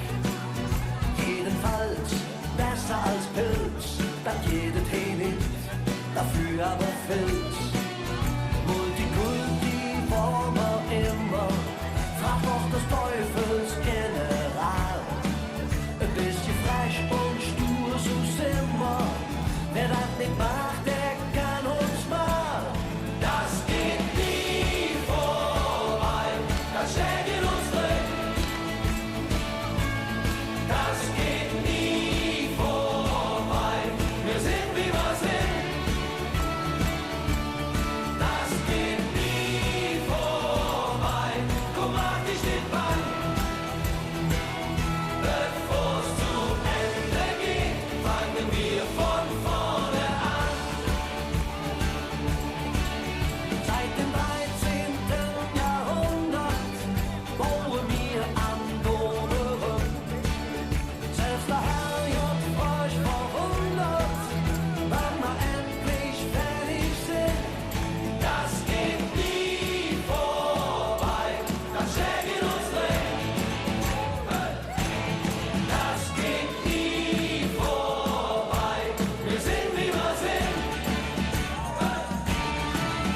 Jedenfalls besser als Pilz, das jedes hier nicht, dafür aber Filz. Multikulti wollen wir immer, frag doch des Teufels General. Ein bisschen frech und stur, so sind wir. Wer das nicht macht, der kann uns mal. Das geht nie vorbei, das steckt in uns drin. Das geht nie vorbei, wir sind wie wir sind. Das geht nie vorbei, komm mach dich den Bann. Bevor es zu Ende geht, fangen wir von vorne an. Seit dem 13. Jahrhundert wohnen wir am Donau. Selbst der Herr J. euch verwundert, wann wir endlich fertig sind. Das geht nie vorbei, das steckt in uns drin. Das geht nie vorbei, wir sind wie wir sind.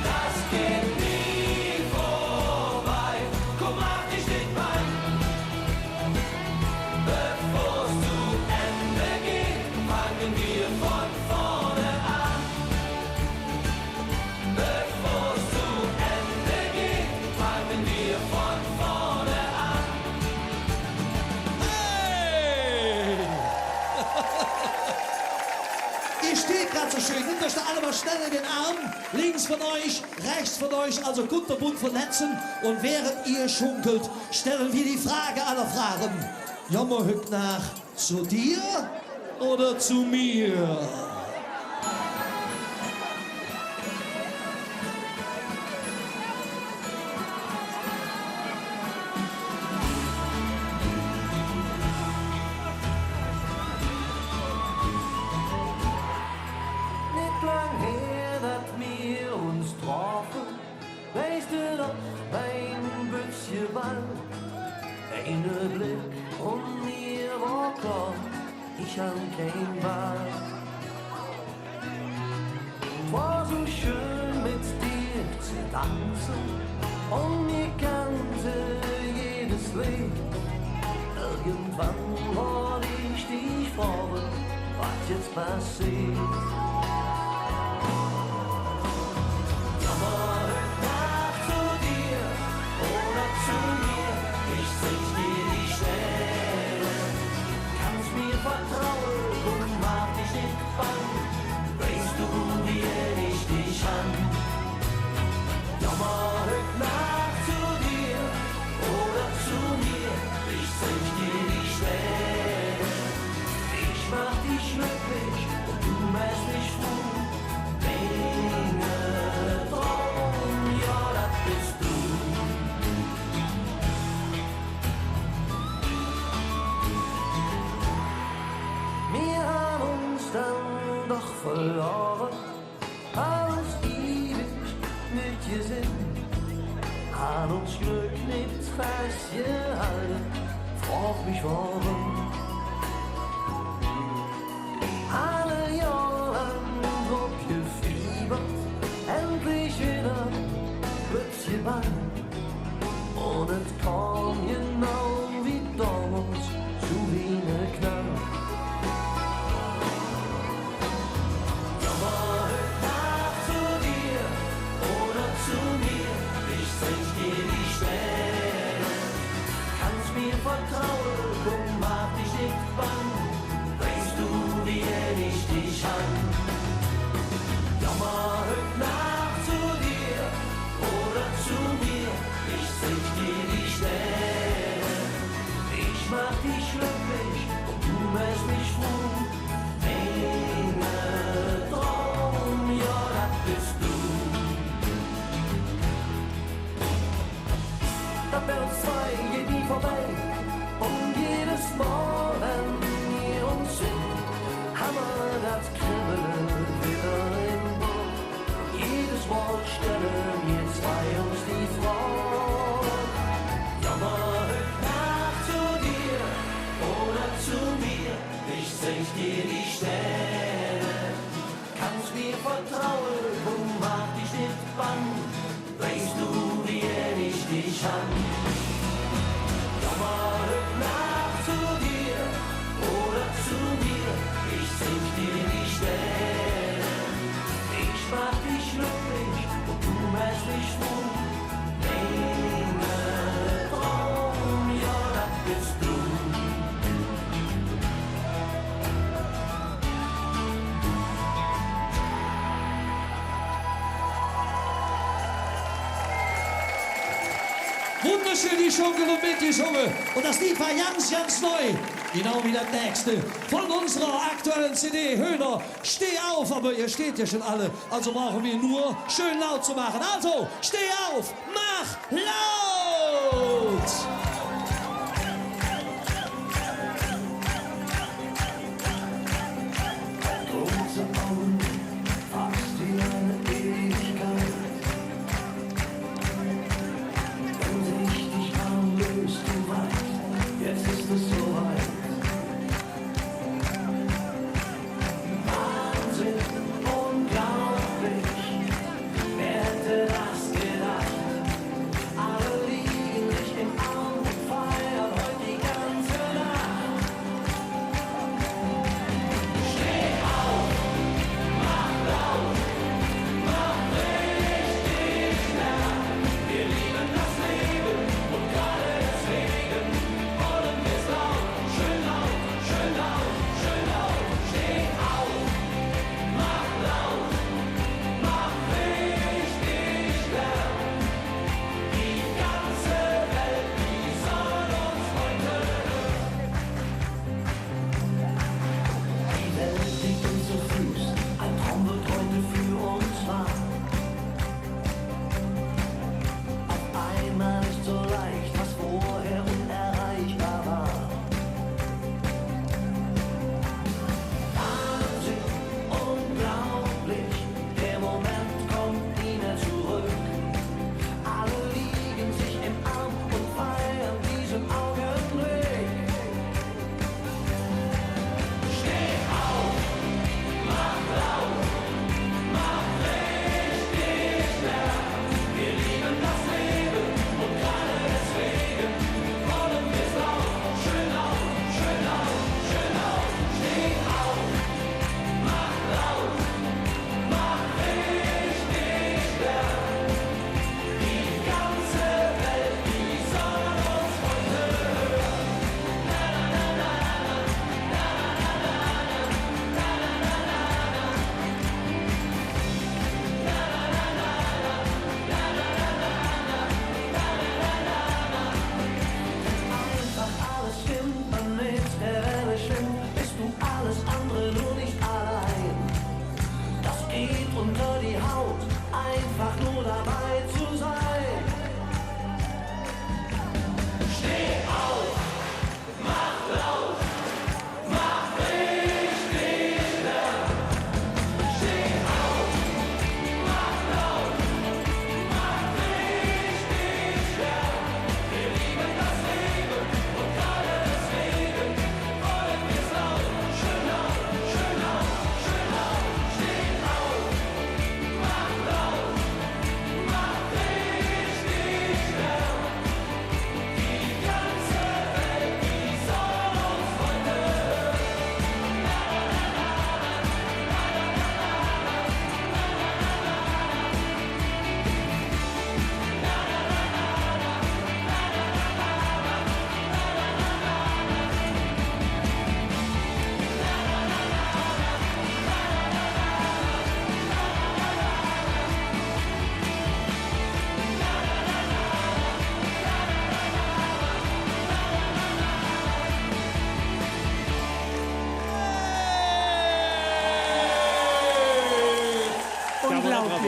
Das geht nie vorbei, komm mach dich den Bein. Bevor es zu Ende geht, fangen wir von vorne an. Bevor es zu Ende geht, fangen wir von vorne an. Ihr steht gerade so schön, nehmt euch da alle mal schnell in den Arm. Links von euch, rechts von euch, also kunterbunt von Netzen. Und während ihr schunkelt, stellen wir die Frage aller Fragen. Jammer hück nach zu dir oder zu mir? Eine Blick und mir war klar, ich hab kein Bad. War so schön mit dir zu tanzen und mir kannte jedes Lied. Irgendwann wollte ich dich fragen, was jetzt passiert. Ja, mal heute Nacht zu dir oder zu mir, ich zeig dir die Stelle. Kannst mir vertrauen und mach dich nicht bang, weißt du, wie ich dich an. Ja, mal heute Nacht zu dir oder zu mir, ich zeig dir die Stelle. Ich mach dich glücklich und du machst mich froh. Meine Traum, ja, das bist du. Wir haben uns dann doch verloren, alles ewig mitgesehen. Haben uns Glück nicht festgehalten, frag mich warum. Alle Jahre lang drauf gefiebert, endlich wieder wird's gebannt. Und es kam genau wie damals zu wie ne Knall. Ja, mal heute Nacht zu dir oder zu mir, ich zeig dir die Stelle. Kannst mir vertrauen und mach dich nicht bang, weißt du, wie ich dich an. Ja, mal heute Nacht zu dir oder zu mir, ich zeig dir die Stelle. Ich mach dich glücklich und du machst mich froh. Meine Traum, ja, das bist du. Da bei uns zwei geht nie vorbei und jedes Mal, wenn wir uns sind, haben wir das Kribbeln wieder im Bauch. Jedes Mal stellen wir zwei uns die Frage. Ja, mal heute Nacht zu dir oder zu mir, ich zeig dir die Stelle. Kannst mir vertrauen und mach dich nicht bang, weißt du, wie ich dich an. Ja, mal heute Nacht zu dir oder zu mir, ich zeig dir die Stelle. Ich mach dich glücklich und du machst mich froh. Meine Traum, ja, das bist du. Wunderschön, die Schunkel und mitgesungen. Und das Lied war ganz, ganz neu. Genau wie das nächste. Von unserer aktuellen CD, Höhner, Steh auf. Aber ihr steht ja schon alle, also brauchen wir nur schön laut zu machen. Also, steh auf, mach laut! Große Augen, fast wie eine Ewigkeit. Wenn sich dich anlöst, du weißt, jetzt ist es soweit. Wahnsinn, unglaublich, wer hätte das gedacht? Alle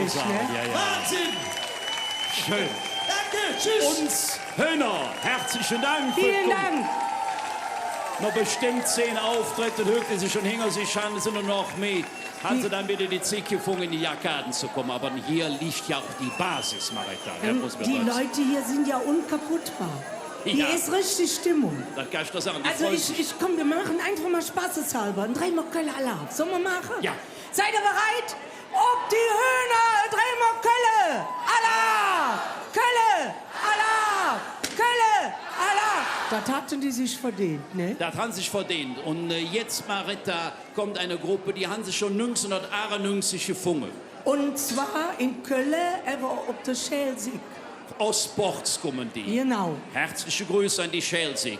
Wirklich, sagen. ne? Ja, ja. Wahnsinn! Schön. Danke, tschüss! Uns Höhner, herzlichen Dank. Vielen Dank. Noch bestimmt 10 Auftritte, höchstens sie schon hinter sich haben, sind nur noch mit. Haben sie dann wieder die Zeit gefunden, in die Jackaden zu kommen. Aber hier liegt ja auch die Basis, Marita. Die Leute hier sind ja unkaputtbar. Hier ist richtig Stimmung. Das kann ich doch sagen. Also komm, wir machen einfach mal spaßeshalber. Ein dreimal Kölle Alarm. Sollen wir machen? Ja. Seid ihr bereit? Ob die Hühner, dreimal Kölle Alarm! Kölle Alarm! Kölle Alarm! Das hatten die sich verdient, ne? Das haben sich verdient. Und jetzt, Marita, kommt eine Gruppe, die haben sich schon 1991 gefunden. Und zwar in Kölle, aber ob der Schelsig. Aus Sports kommen die. Genau. Herzliche Grüße an die Schelsig.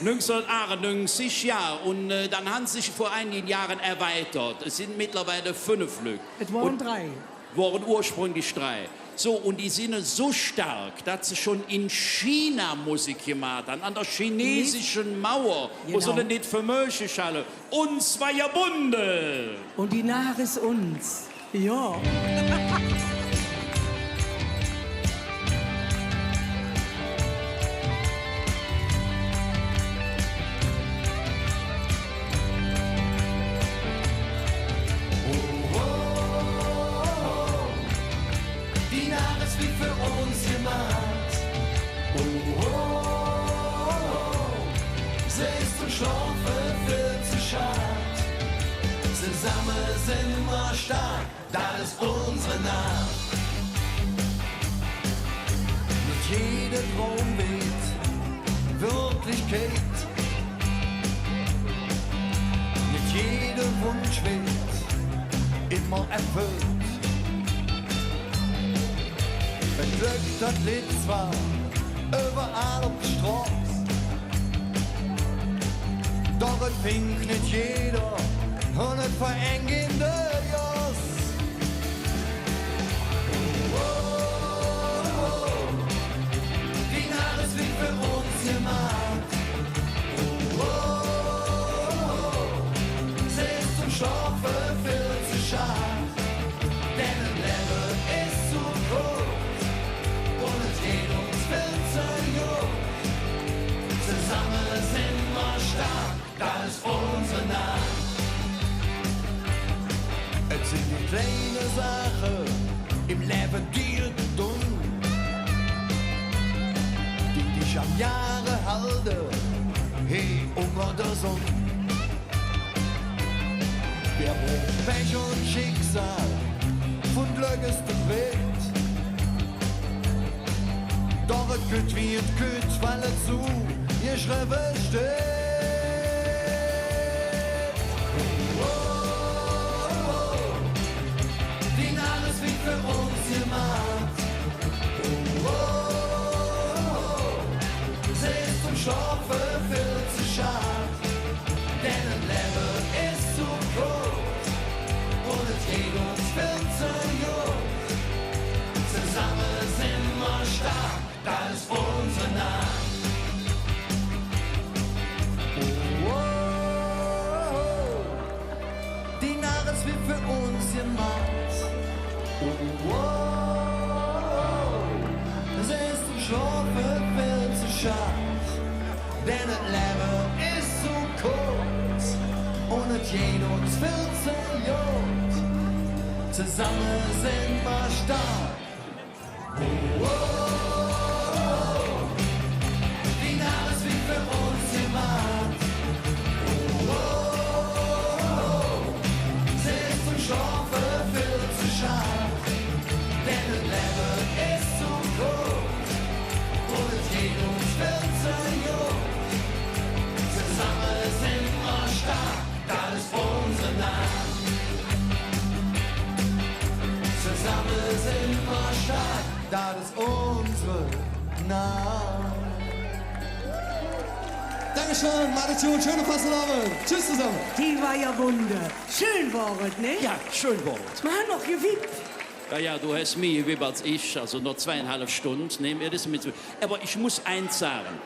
1991, ja. Und dann haben sie sich vor einigen Jahren erweitert. Es sind mittlerweile 5 Stück. Es waren 3. Waren ursprünglich 3. So, und die sind so stark, dass sie schon in China Musik gemacht haben, an der chinesischen Mauer, wo sie denn nicht für Möche schallen. Uns war ja Bunde. Und die Nach ist uns. Ja. Die Nacht ist wie für uns gemacht. Sie ist zum Schlafen viel zu schad. Zusammen sind wir stark, das ist unsere Nacht. Nicht jeder Traum wird Wirklichkeit. Nicht jeder Wunsch wird immer erfüllt. Ein Glück, das liegt zwar überall auf der Straße, doch es fängt nicht jeder und es verengt in der Jas. Die Nacht ist wie für uns gemacht. Sie ist zum Schlafen viel zu schad, denn ein Leben ist zu kurz. Und es geht uns viel zu jung. Zusammen sind wir stark, das ist unsere Nacht. Es sind die kleinen Sachen im Leben, die tun, die dich am Jahre halten, hey, unter der Sonne. Wer braucht Pech und Schicksal, von Glück ist befreit. Doch es geht wie es geht, weil es zu geschrieben steht. Die Nacht ist wie für uns gemacht. Sie ist zum Schlafen viel zu schad, denn ein Leben ist zu kurz und es geht uns viel zu jung. Zusammen sind wir stark, das ist unsere Nacht. Die Nacht ist wie für uns gemacht. Sie ist zum Schlafen viel zu schad, denn das Leben ist zu kurz und es geht uns viel zu jung. Zusammen sind wir stark. Die Nacht ist wie für uns gemacht. Sie ist zum Schlafen viel zu schad, denn das Leben ist zu kurz und es geht uns viel zu jung. Zusammen sind wir stark, das ist unsere Nacht. Zusammen sind wir stark, das ist unsere Nacht. Dankeschön, Marition, schöne Fastenabend. Tschüss zusammen. Die war ja Wunder. Schön war es, ne? Ja, schön war es. Wir haben noch gewippt. Ja, du hast mehr gewippt als ich, also nur 2,5 Stunden. Nehmen wir das mit. Aber ich muss eins sagen.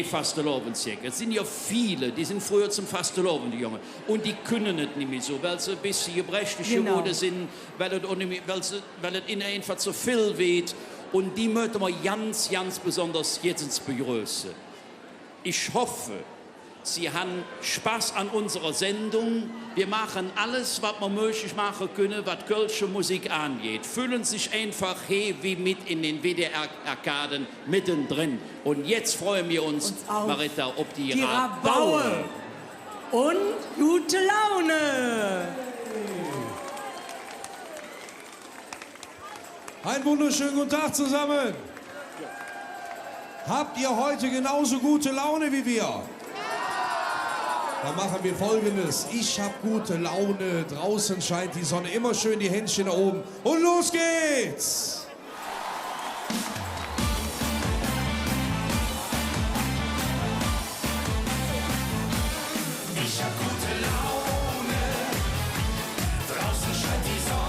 Fastelovensjack. Es sind ja viele, die sind früher zum Fasteloven, die Jungen. Und die können es nicht mehr so, weil sie ein bisschen gebrechlich geworden sind, weil es ihnen einfach zu viel weht. Und die möchten wir ganz, ganz besonders jetzt begrüßen. Ich hoffe, Sie haben Spaß an unserer Sendung. Wir machen alles, was wir möglich machen können, was kölsche Musik angeht. Fühlen sich einfach wie mit in den WDR-Arkaden mittendrin. Und jetzt freuen wir uns Marita, auf die Rabaue. Und gute Laune. Einen wunderschönen guten Tag zusammen. Habt ihr heute genauso gute Laune wie wir? Dann machen wir Folgendes. Ich habe gute Laune, draußen scheint die Sonne, immer schön die Händchen nach oben. Und los geht's! Ich hab gute Laune, draußen scheint die Sonne.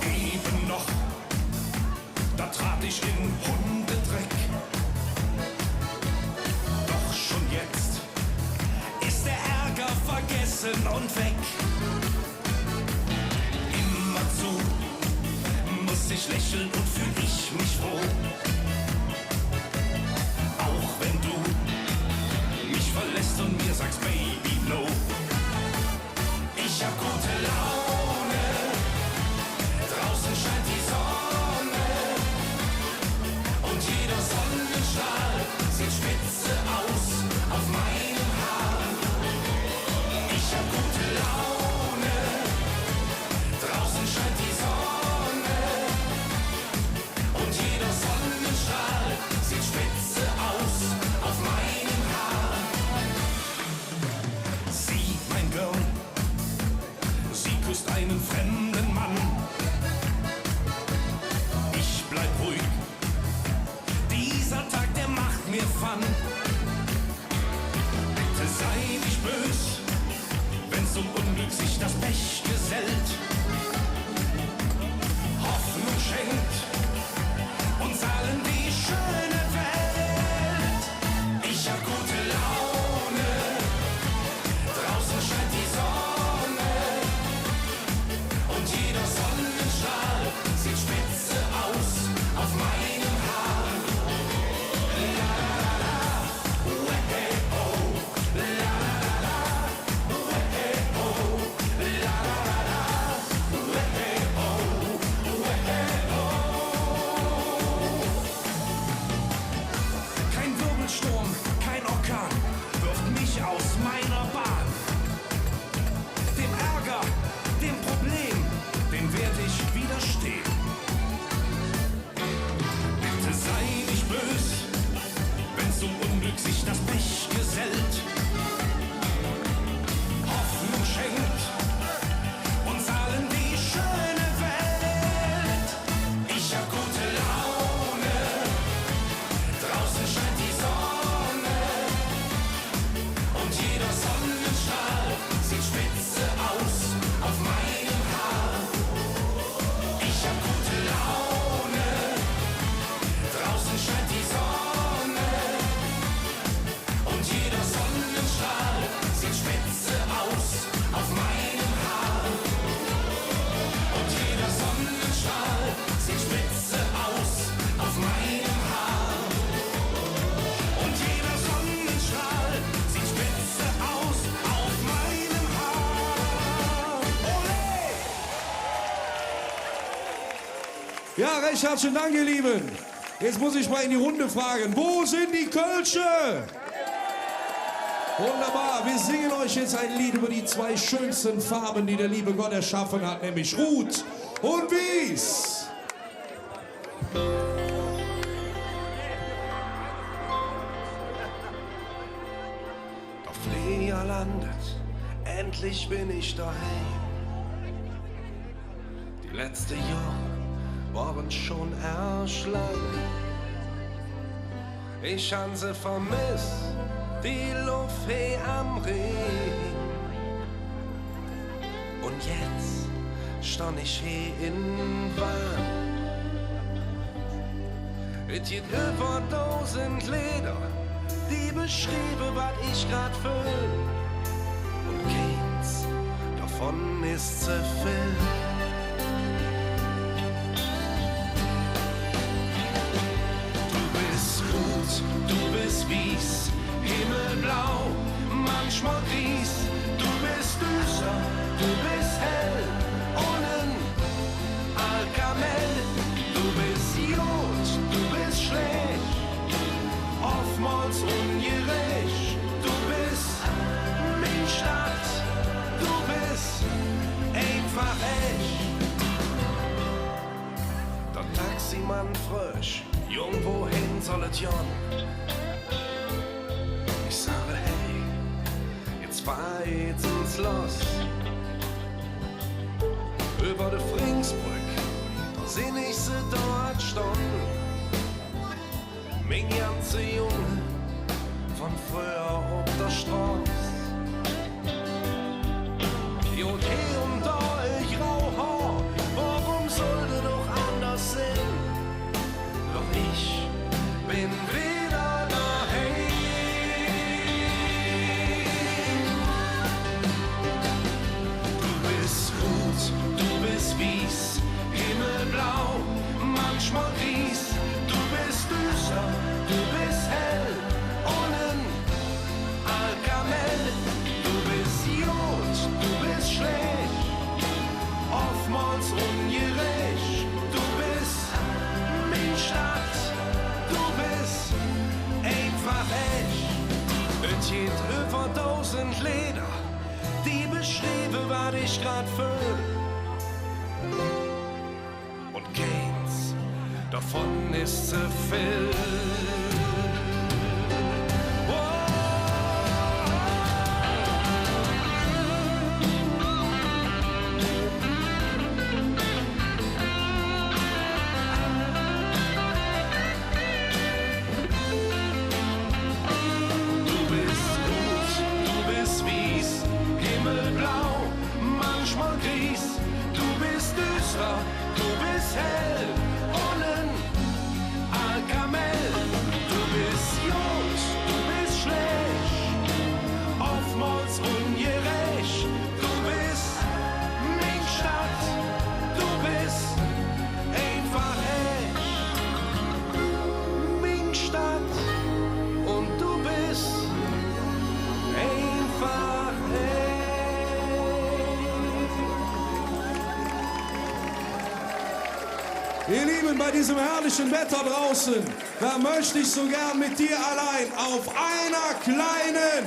Eben noch, da trat ich in Hundedreck. Doch schon jetzt ist der Ärger vergessen und weg. Immerzu muss ich lächeln und fühl ich mich froh. Auch wenn du mich verlässt und mir sagst, Baby, no. Ich hab gute Laune, draußen scheint die Sonne und jeder Sonnenstrahl sieht spitze aus auf meinem Haar. Ich hab gute Laune, draußen scheint die Sonne und jeder Sonnenstrahl sieht spitze aus auf meinem Haar. Sie, mein Girl, sie küsst einen fremden Mann. Ich bleib ruhig, dieser Tag, der macht mir Fun. Bitte sei nicht bös, wenn's zum Unglück sich das Pech gesellt. Hoffnung schenkt uns allen die schöne Welt. Ich hab gute Laune, draußen scheint die Sonne und jeder Sonnenstrahl sieht spitze aus auf meinem Haar. La la la, hey oh, la la la, hey oh, la la la, hey oh, hey oh. Kein Wirbelsturm, kein Orkan wirft mich aus meiner Bahn. Dem Ärger, dem Problem, dem werd ich widerstehen. Bitte sei nicht bös, wenn's zum Unglück sich das Pech gesellt. Hoffnung schenkt uns allen die schöne Welt. Ich hab gute Laune, draußen scheint die Sonne und jeder Sonnenstrahl sieht spitze aus auf meinem Haar. Ich hab gute Laune, draußen scheint die Sonne und jeder Sonnenstrahl sieht spitze aus auf meinem Haar. Und jeder Sonnenstrahl sieht spitze aus auf meinem Haar. Und jeder Sonnenstrahl sieht spitze aus auf meinem Haar. Ole! Ja, recht herzlichen Dank, ihr Lieben. Jetzt muss ich mal in die Runde fragen, wo sind die Kölsche? Wunderbar, wir singen euch jetzt ein Lied über die zwei schönsten Farben, die der liebe Gott erschaffen hat, nämlich Rot und Wies. Auf Flea landet, endlich bin ich daheim. Die letzten Jahre waren schon erschlagen. Ich han sie vermisst, die Luft he am Rhein. Und jetzt stand ich hier in Wahn. Es geht über 1000 Lieder, die beschrieben, was ich grad fühl. Und keins davon ist zu viel. Du bist gut, du bist wies, himmelblau, manchmal gries. Du bist düster, du bist hell, ohne Alkamell. Du bist Jod, du bist schlecht, oftmals ungerecht. Du bist mein Stadt, du bist einfach echt. Der Taximann frisch, jung, wohin soll es jon? Ich sage, hey, jetzt fahr jetzt ins Los. Über die Fringsbrück, da seh ich sie dort standen. Mein ganze Junge von früher auf der Straße. Jo, hier und da ich Rauchhaar, warum sollte doch anders sein? Doch ich bin wieder daheim. Du bist gut, du bist wies, himmelblau, manchmal gries. Du bist düster, du bist hell, ohne Alkamell. Du bist Jod, du bist schlecht, oftmals ungerecht. Du bist mein Stadt, du bist einfach echt. Es geht über 1000 Lieder, die beschrieben, was ich grad fühl. Und keins davon ist zu viel. Du bist gut, du bist wies, himmelblau, manchmal gries. Du bist düster, du bist hell, ohne Alkamell. Du bist Jod, du bist schlecht, oftmals ungerecht. Du bist mein Stadt, du bist einfach echt. Mein Stadt und du bist einfach Ihr Lieben, bei diesem herrlichen Wetter draußen, da möchte ich so gern mit dir allein auf einer kleinen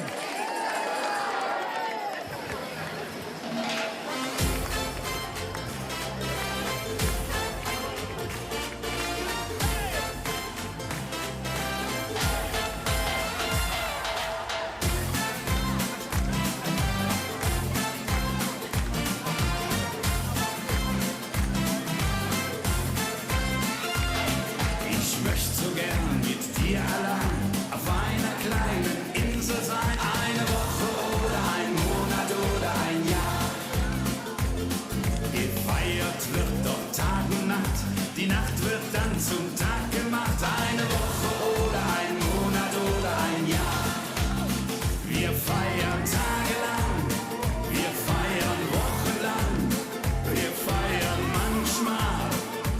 Ich möchte so gern mit dir allein auf einer kleinen Insel sein. Eine Woche oder ein Monat oder ein Jahr. Gefeiert wird dort Tag und Nacht. Die Nacht wird dann zum Tag gemacht. Eine Woche oder ein Monat oder ein Jahr. Wir feiern tagelang. Wir feiern wochenlang. Wir feiern manchmal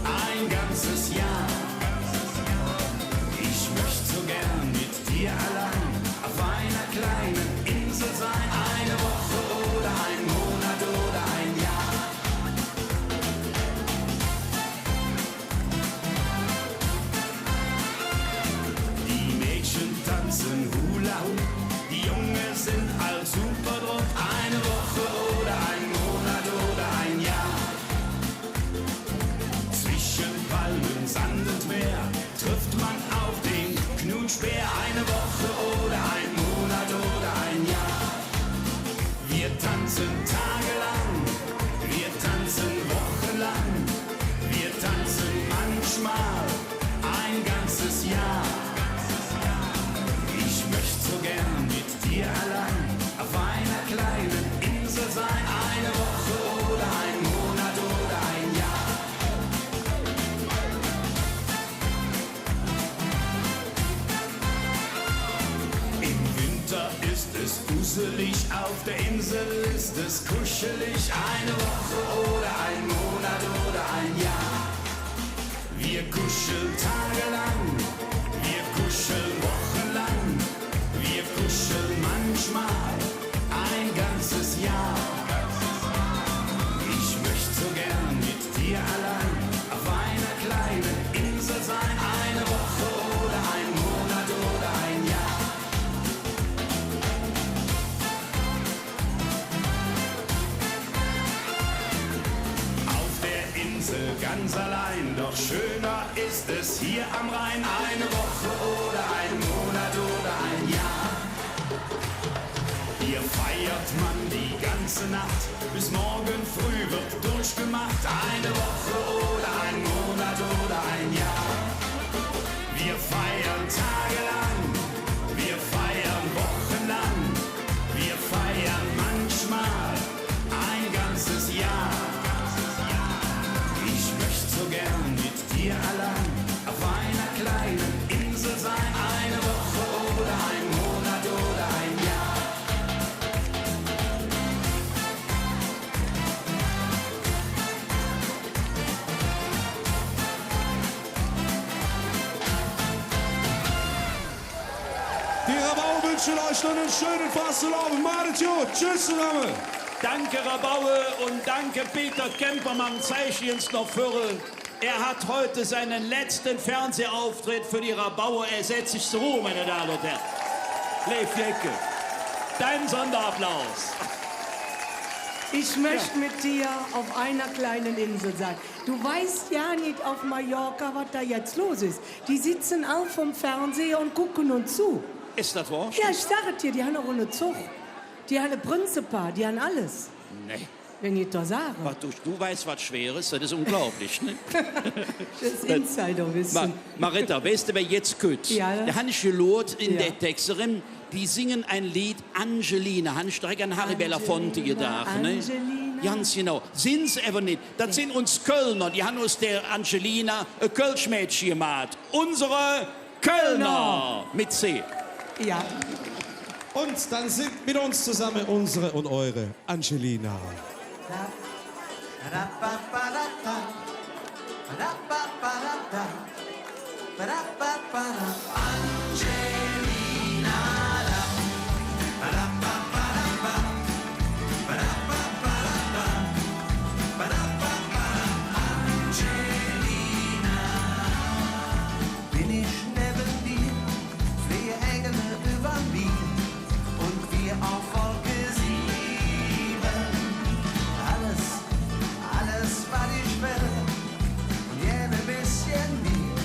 ein ganzes Jahr. Ich möchte so gern mit dir allein auf einer kleinen Insel sein. Eine Woche oder ein Monat oder ein Jahr. Gruselig auf der Insel ist es kuschelig, eine Woche oder ein Monat oder ein Jahr. Wir kuscheln tagelang, wir kuscheln wochenlang, wir kuscheln manchmal ein ganzes Jahr. Ich möchte so gern mit dir allein auf einer kleinen Insel sein, eine Woche oder ein Monat oder ein Jahr. Auf der Insel ganz allein, doch schöner ist es hier am Rhein, eine Woche oder ein Monat oder ein Jahr. Hier feiert man die ganze Nacht, bis morgen früh wird durchgemacht, eine Woche oder ein Monat oder ein Jahr. Wir feiern tagelang, wir feiern wochenlang, wir feiern manchmal ein ganzes Jahr. Ich möchte so gern mit dir allein auf einer kleinen Insel sein, eine Woche oder ein Monat oder ein Jahr. Die Rabau wünschen euch noch einen schönen Fastelavond. Macht's gut. Tschüss zusammen. Danke Rabaue und danke Peter Kempermann, zeige uns noch für. Er hat heute seinen letzten Fernsehauftritt für die Rabaue. Er setzt sich zur Ruhe, meine Damen und Herren. Leif Jecke, dein Sonderapplaus. Ich möchte mit dir auf einer kleinen Insel sein. Du weißt ja nicht auf Mallorca, was da jetzt los ist. Die sitzen auch vom Fernseher und gucken uns zu. Ist das wahr? Ja, ich sage dir, die haben auch eine Zucht. Die haben ein Prinzipaar, die haben alles. Nee. Wenn ich das sage. Was, du weißt, was schwer ist? Das ist unglaublich, ne? Das ist Insiderwissen. Marita, weißt du, wer jetzt kütt? Ja. Der Hannes Gelot in Ja. der Texterin, die singen ein Lied Angelina. Hannes Streck an Harry Belafonte gedacht, ne? Angelina. Ganz genau. Sind sie aber nicht. Das sind uns Kölner. Die haben uns der Angelina ein Kölschmädchen gemacht. Unsere Kölner. Mit C. Ja. Und dann singt mit uns zusammen unsere und eure Angelina. Bin ich neben dir, sehe Engel über mir und wir auf Wolke 7. Alles, was ich will, und jede bisschen mehr,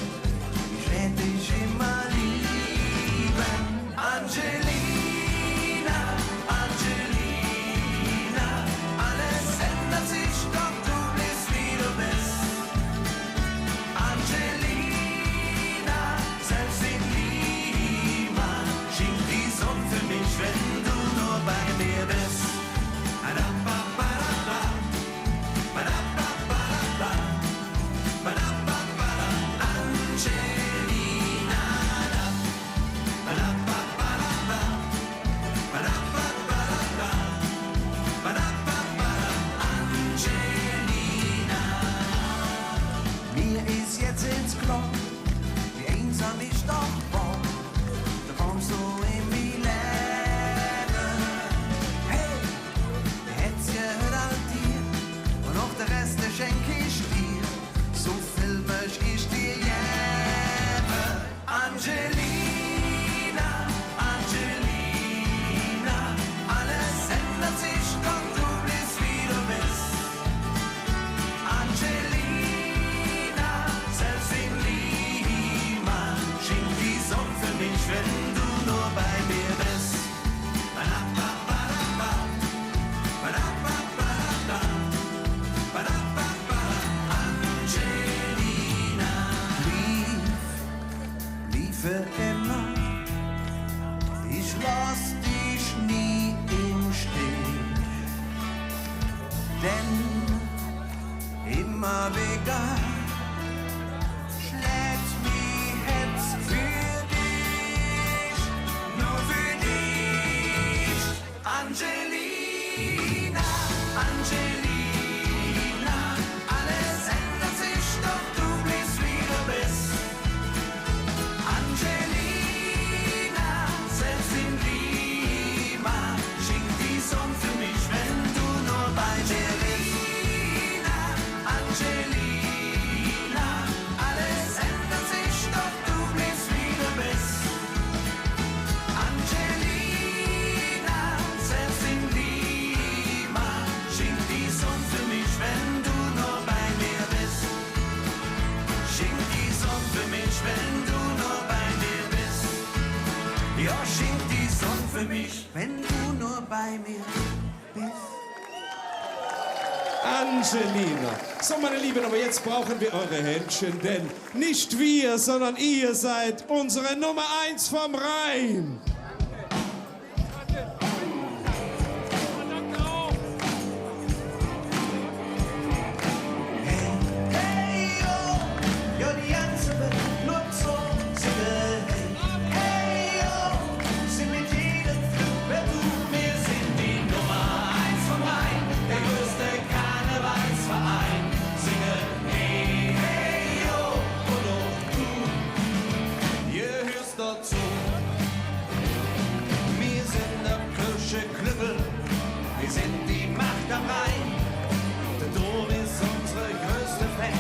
ich werd dich immer lieben. Angelina, Angelina, alles ändert sich, doch du bist wie du bist. Angelina, selbst in Lima schien die Sonne für mich, wenn du nur bei mir bist. Mir ist jetzt ins Klo, wie einsam ich doch war. Du kommst so in mein Leben. Hey, der hätt's gehört dir und auch der Rest, der schenk ich dir. So viel möcht ich dir geben. Angelina, Angelina, alles ändert sich, doch du bist wie du bist. Angelina, selbst in Lima schien die Sonne für mich, wenn du nur bei mir bist. Angelina, lief für immer. Ich lass dich nie im Stich, denn immer wieder schlägt mein Herz für dich, nur für dich. bei mir bist. Angelina. So, meine Lieben, aber jetzt brauchen wir eure Händchen, denn nicht wir, sondern ihr seid unsere Nummer 1 vom Rhein. Wir sind die Macht am Rhein. Der Dom ist unsere größte Fan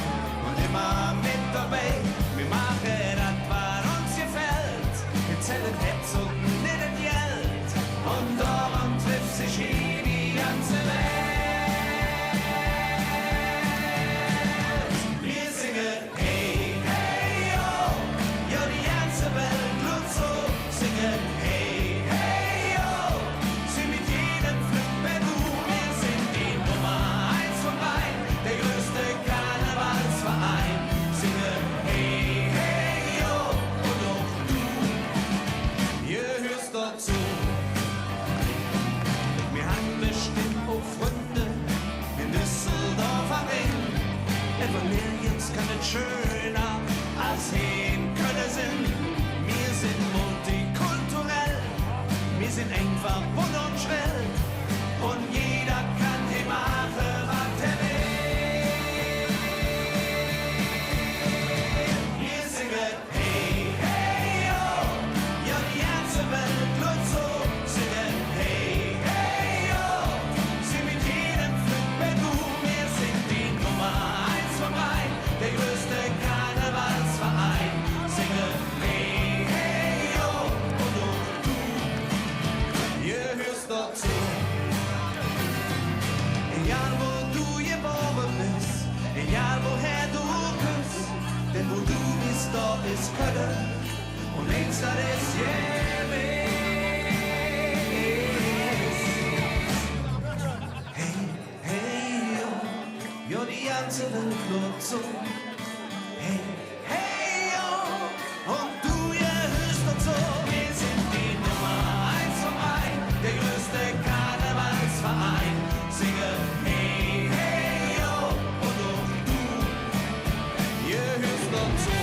und immer mit dabei. Wir machen das, was uns gefällt. Wir zählen Hetz und nicht Geld. Und darum trifft sich hier die ganze Welt. Wir singen hey, hey, oh. Ja, die ganze Welt tut so. Singen hey, hey, oh. Sie mit jedem Flug per Du. Wir sind die Nummer 1 vom Rhein, der größte Karnevalsverein. Singen hey, hey, oh. Und auch du, ihr hörst dazu. Wir haben bestimmt auch Freunde in Düsseldorf am Ring. Etwa nirgends kann es schöner als hier in Köln sind. Wir sind multikulturell, wir sind einfach bunt und schrill. Und jeder kann hier machen, was er will. Wir singen hey, hey, oh. Ja, die ganze Welt läuft so. Singen hey, hey, oh. Sie mit jedem Flug per Du. Wir sind die Nummer 1 vom Rhein, der größte Karnevalsverein. Singen hey, hey, oh. Und auch du, ihr hörst dazu. Egal wo du geboren bist, egal woher du kommst, denn wo du bist, da ist Köln und links da ist Hey, hey, oh, ja die ganze Welt läuft so. Hey, hey, oh, und du, ihr hörst dazu. Wir sind die Nummer 1 vom Rhein, der größte Karnevalsverein. Singe hey, hey, oh, und auch du, ihr hörst dazu.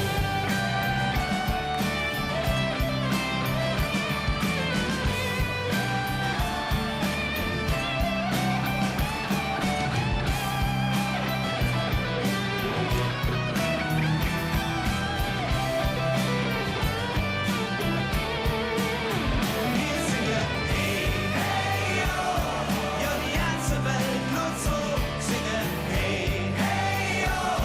Wir singen hey, hey, oh, ja die ganze Welt läuft so. Singen hey, hey, oh,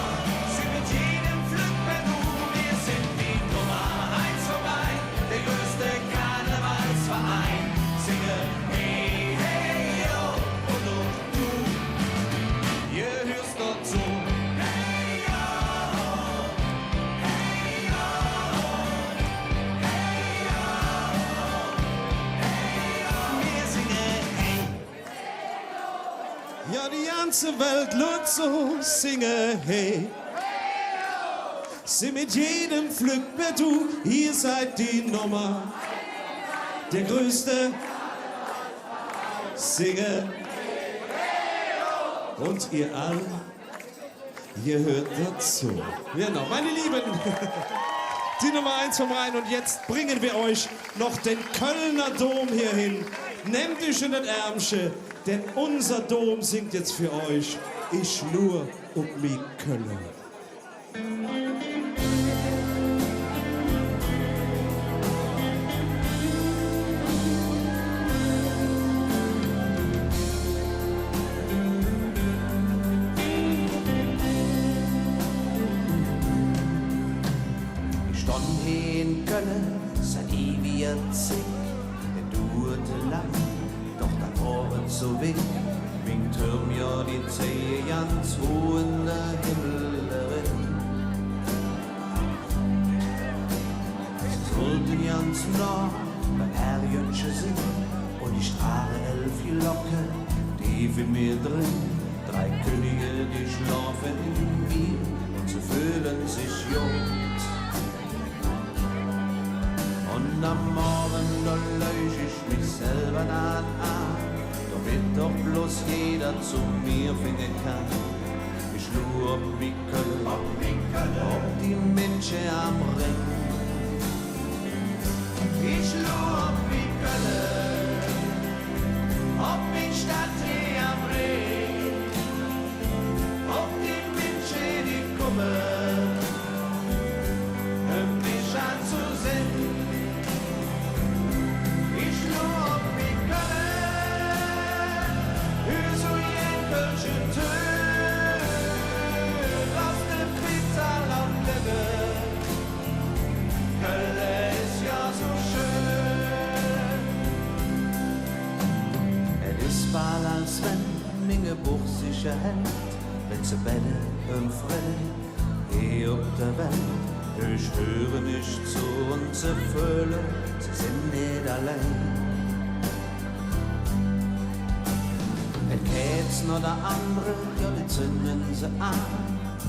sie mit jedem Flug per Du. Wir sind die Nummer 1 vom Rhein, der größte Karnevalsverein. Singen hey, hey, oh, und auch du, ihr hörst dazu. Hey, oh, hey, oh, hey, oh, wir singen hey. Ja, die ganze Welt läuft so, singe hey. Sie mit jedem Flug per Du, ihr seid die Nummer, der größte, singe. Und ihr alle, ihr hört dazu. Genau, meine Lieben, die Nummer 1 vom Rhein und jetzt bringen wir euch noch den Kölner Dom hier hin. Nehmt euch in den Ärmchen, denn unser Dom singt jetzt für euch. Ich nur um mich Köln. Ich stand hier in Köln seit ewiger Zeit. Der dauerte lang, doch da waren so weh. Mein Turm ja die Zehe ganz hoch in der Himmel darin. Sie sollten ganz nah bei Herrjönchen singen und Und die strahle 11 Glocke, tief in mir drin. 3 Könige, die schlafen in mir und sie fühlen sich jung. Und am Morgen, da lösch ich mich selber an, damit doch bloß jeder zu mir finden kann. Ich lur ob wie Köln, ob die Menschen am Ring. Ich lur ob wie Köln, ob die Stadt hier am Ring, ob die Menschen, die kommen, mich anzusehen. Ich lur ob wie Köln, wie so jenkelchen Tön, aus dem Pizza am Leben. Köln ist ja so schön. Es ist bald, als wenn Minge Buch sich erhält, wenn sie Bälle umfrellen, hier auf der Welt. Ich höre mich zu und sie fühlen, sie sind nicht allein. Et geht's noch der andere, ja, die zünden sie an,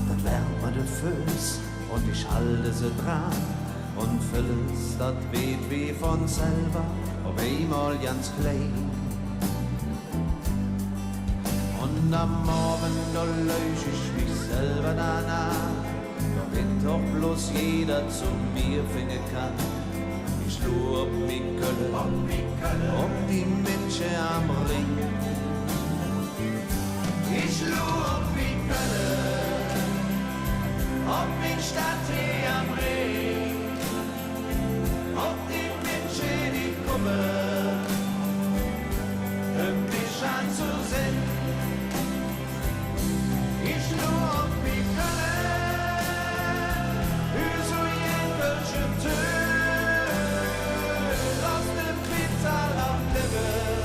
dann wärmt man den Fuß und ich halte sie dran. Und vieles, das weht wie von selber, auf einmal ganz klein. Und am Morgen, da lösch ich mich selber danach, damit doch bloß jeder zu mir finden kann. Ich lur ob mich Köln, ob die Menschen am Ring. Ich lur ob mich Köln, ob mich Stadt hier am Ring. Ob die Menschen, die kommen, mich anzusehen. Ich nur ob die Köln, wie so jenkelchen Tön, aus dem Pizza am Leben.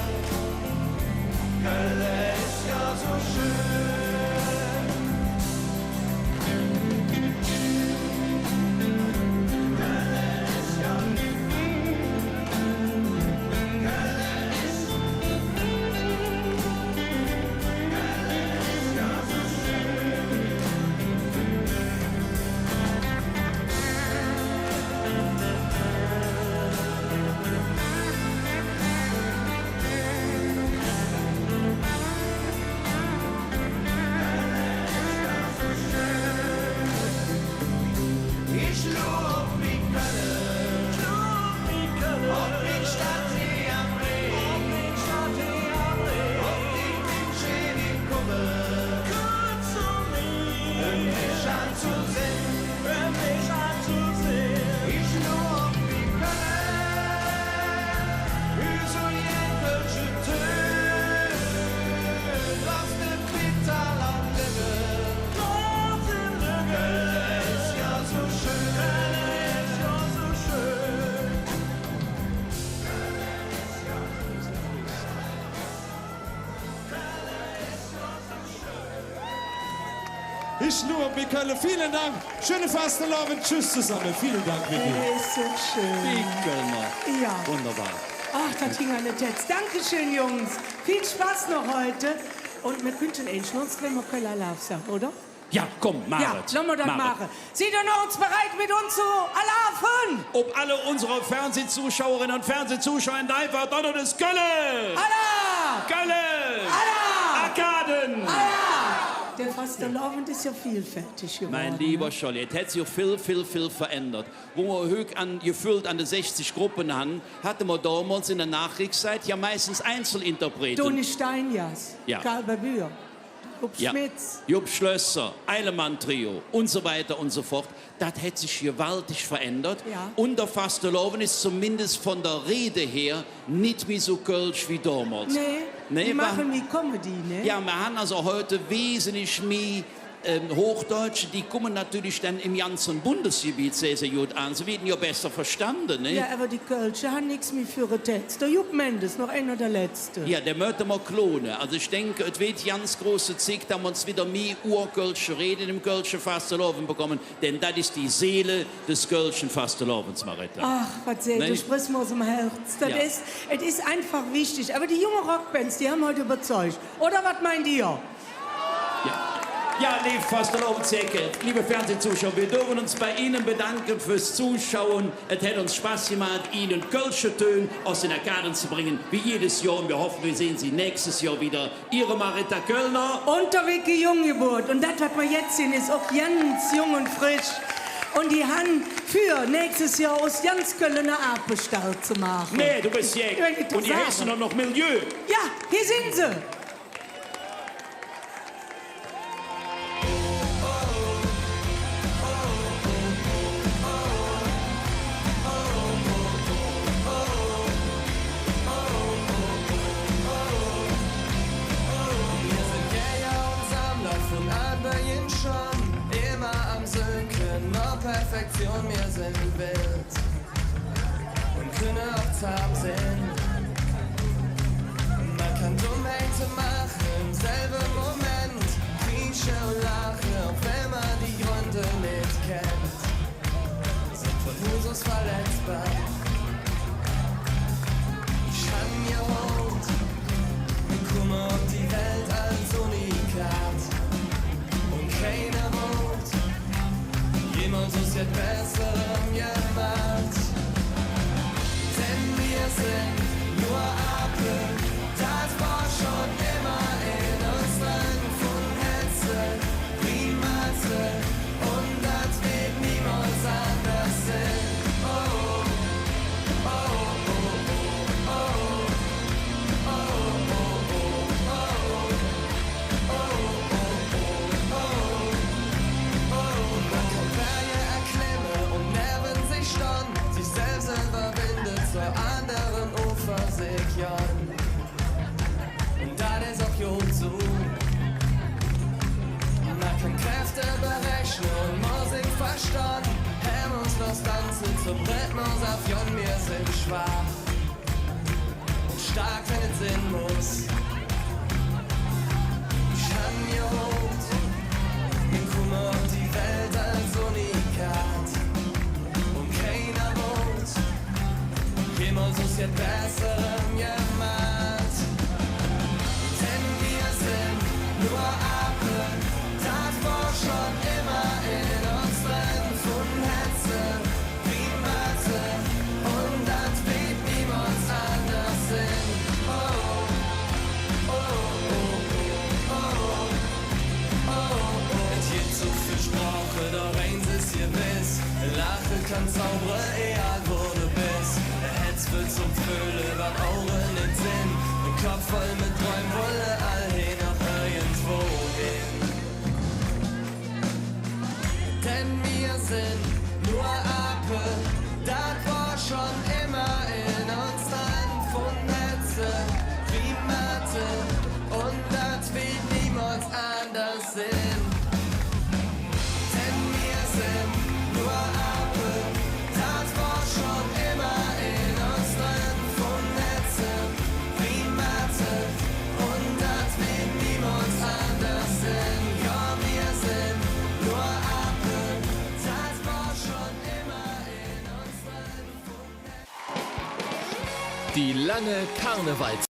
Köln ist ja so schön. Ich nur, wir können. Vielen Dank. Schöne Fastenabend. Tschüss zusammen. Vielen Dank, Vicky. Ist so schön. Ja. Wunderbar. Ach, das ging eine Text. Dankeschön, Jungs. Viel Spaß noch heute. Und wir könnten eigentlich noch dreimal Kölner Laufsack, oder? Ja, komm, mach Ja, es. lassen wir das Mach es. machen. Seid ihr noch uns bereit, mit uns zu laufen? Ob alle unsere Fernsehzuschauerinnen und Fernsehzuschauer in Deifer, Donner des Kölle! Allah! Kölle! Allah! Arkaden! Allah! Der Fastelavond ist ja vielfältig geworden. Mein lieber Scholli, es hat sich viel verändert. Wo wir gefühlt an die 60 Gruppen haben, hatten wir damals in der Nachkriegszeit ja meistens Einzelinterpreten. Toni Steinjas, Ja. Karl Babür, Jupp Ja. Schmitz. Jupp Schlösser, Eilemann-Trio und so weiter und so fort. Das hat sich gewaltig verändert. Ja. Und der Fastelavond ist zumindest von der Rede her nicht mehr so kölsch wie damals. Nee, Nee, die wir- machen wie Comedy, ne? Ja, wir haben also heute wesentlich mehr Hochdeutsche, die kommen natürlich dann im ganzen Bundesgebiet sehr, sehr gut an. Sie werden ja besser verstanden, ne? Ja, aber die Kölsche haben nichts mehr für den Text. Der Jupp Mendes, noch einer der Letzte. Ja, der möchte mal klonen. Also ich denke, es wird ganz große Zeit, dass wir uns wieder mehr Urkölsche Reden im Kölschen Fastelovend bekommen, denn das ist die Seele des Kölschen Fastelovens, Marita. Ach, was seht, du sprichst mir aus dem Herz. Das Ja. es ist einfach wichtig. Aber die jungen Rockbands, die haben heute überzeugt. Oder was meint ihr? Ja, liebe Fastelovenzecke, liebe Fernsehzuschauer, wir dürfen uns bei Ihnen bedanken fürs Zuschauen. Es hat uns Spaß gemacht, Ihnen Kölsche Töne aus den Arkaden zu bringen, wie jedes Jahr. Und wir hoffen, wir sehen Sie nächstes Jahr wieder. Ihre Marita Köllner. Und der Vicky Junggeburt. Und das, was wir jetzt sehen, ist auch ganz jung und frisch. Und die haben für nächstes Jahr aus ganz Kölner Appenstall zu machen. Nee, du bist Jäger. Und die heißen doch noch Milieu. Ja, hier sind sie. Perfektion, wir sind wild und können auch zahm sein. Man kann Dummheiten machen im selben Moment, Krieche und Lache, auch wenn man die Gründe nicht kennt. Sind von Husus verletzbar. Ich hab mir Hut und komme auf die Welt als Unikat und keiner wohnt. Jemand uns jetzt Besserem gemacht. Denn wir sind nur Apel, das war schon immer in uns drin. Von Hetze, Primasse, und das wird niemals anders sein. Oh, oh, oh, oh, oh, oh, oh, sich selbst überwindet, zur anderen Ufer sich Jan. Und das ist auch gut so. Man kann Kräfte berechnen und Musik verstanden. Hemmungslos tanzen zum Rhythmus auf Jon, wir sind schwach und stark, wenn es Sinn muss. Ich hab mir Hut und komme auf die Welt als Unikat. Jemand uns jetzt Besserem gemacht. Denn wir sind nur Apel, das war schon immer in uns drin. Von Hetze, Primasse, und das wird niemals anders sein. Oh, oh, oh, oh, oh, oh, oh. Es gibt so viel Sprache, doch eins ist gewiss: Lache kann zaubern, egal wo du bist. Will zum Fühlen, was Augen nicht sind. Ein Kopf voll mit Träumen, wolle all hin nach irgendwo gehen. Denn wir sind nur Apel, das war schon immer in uns drin. Von Netze, Primate, und das wird niemals anders sein. Denn wir sind nur Apel, das war schon immer in uns drin. Von Netze, Primate, und das wird niemals anders sein. Ja, wir sind nur Apel, das war schon immer in uns drin. Die lange Karnevals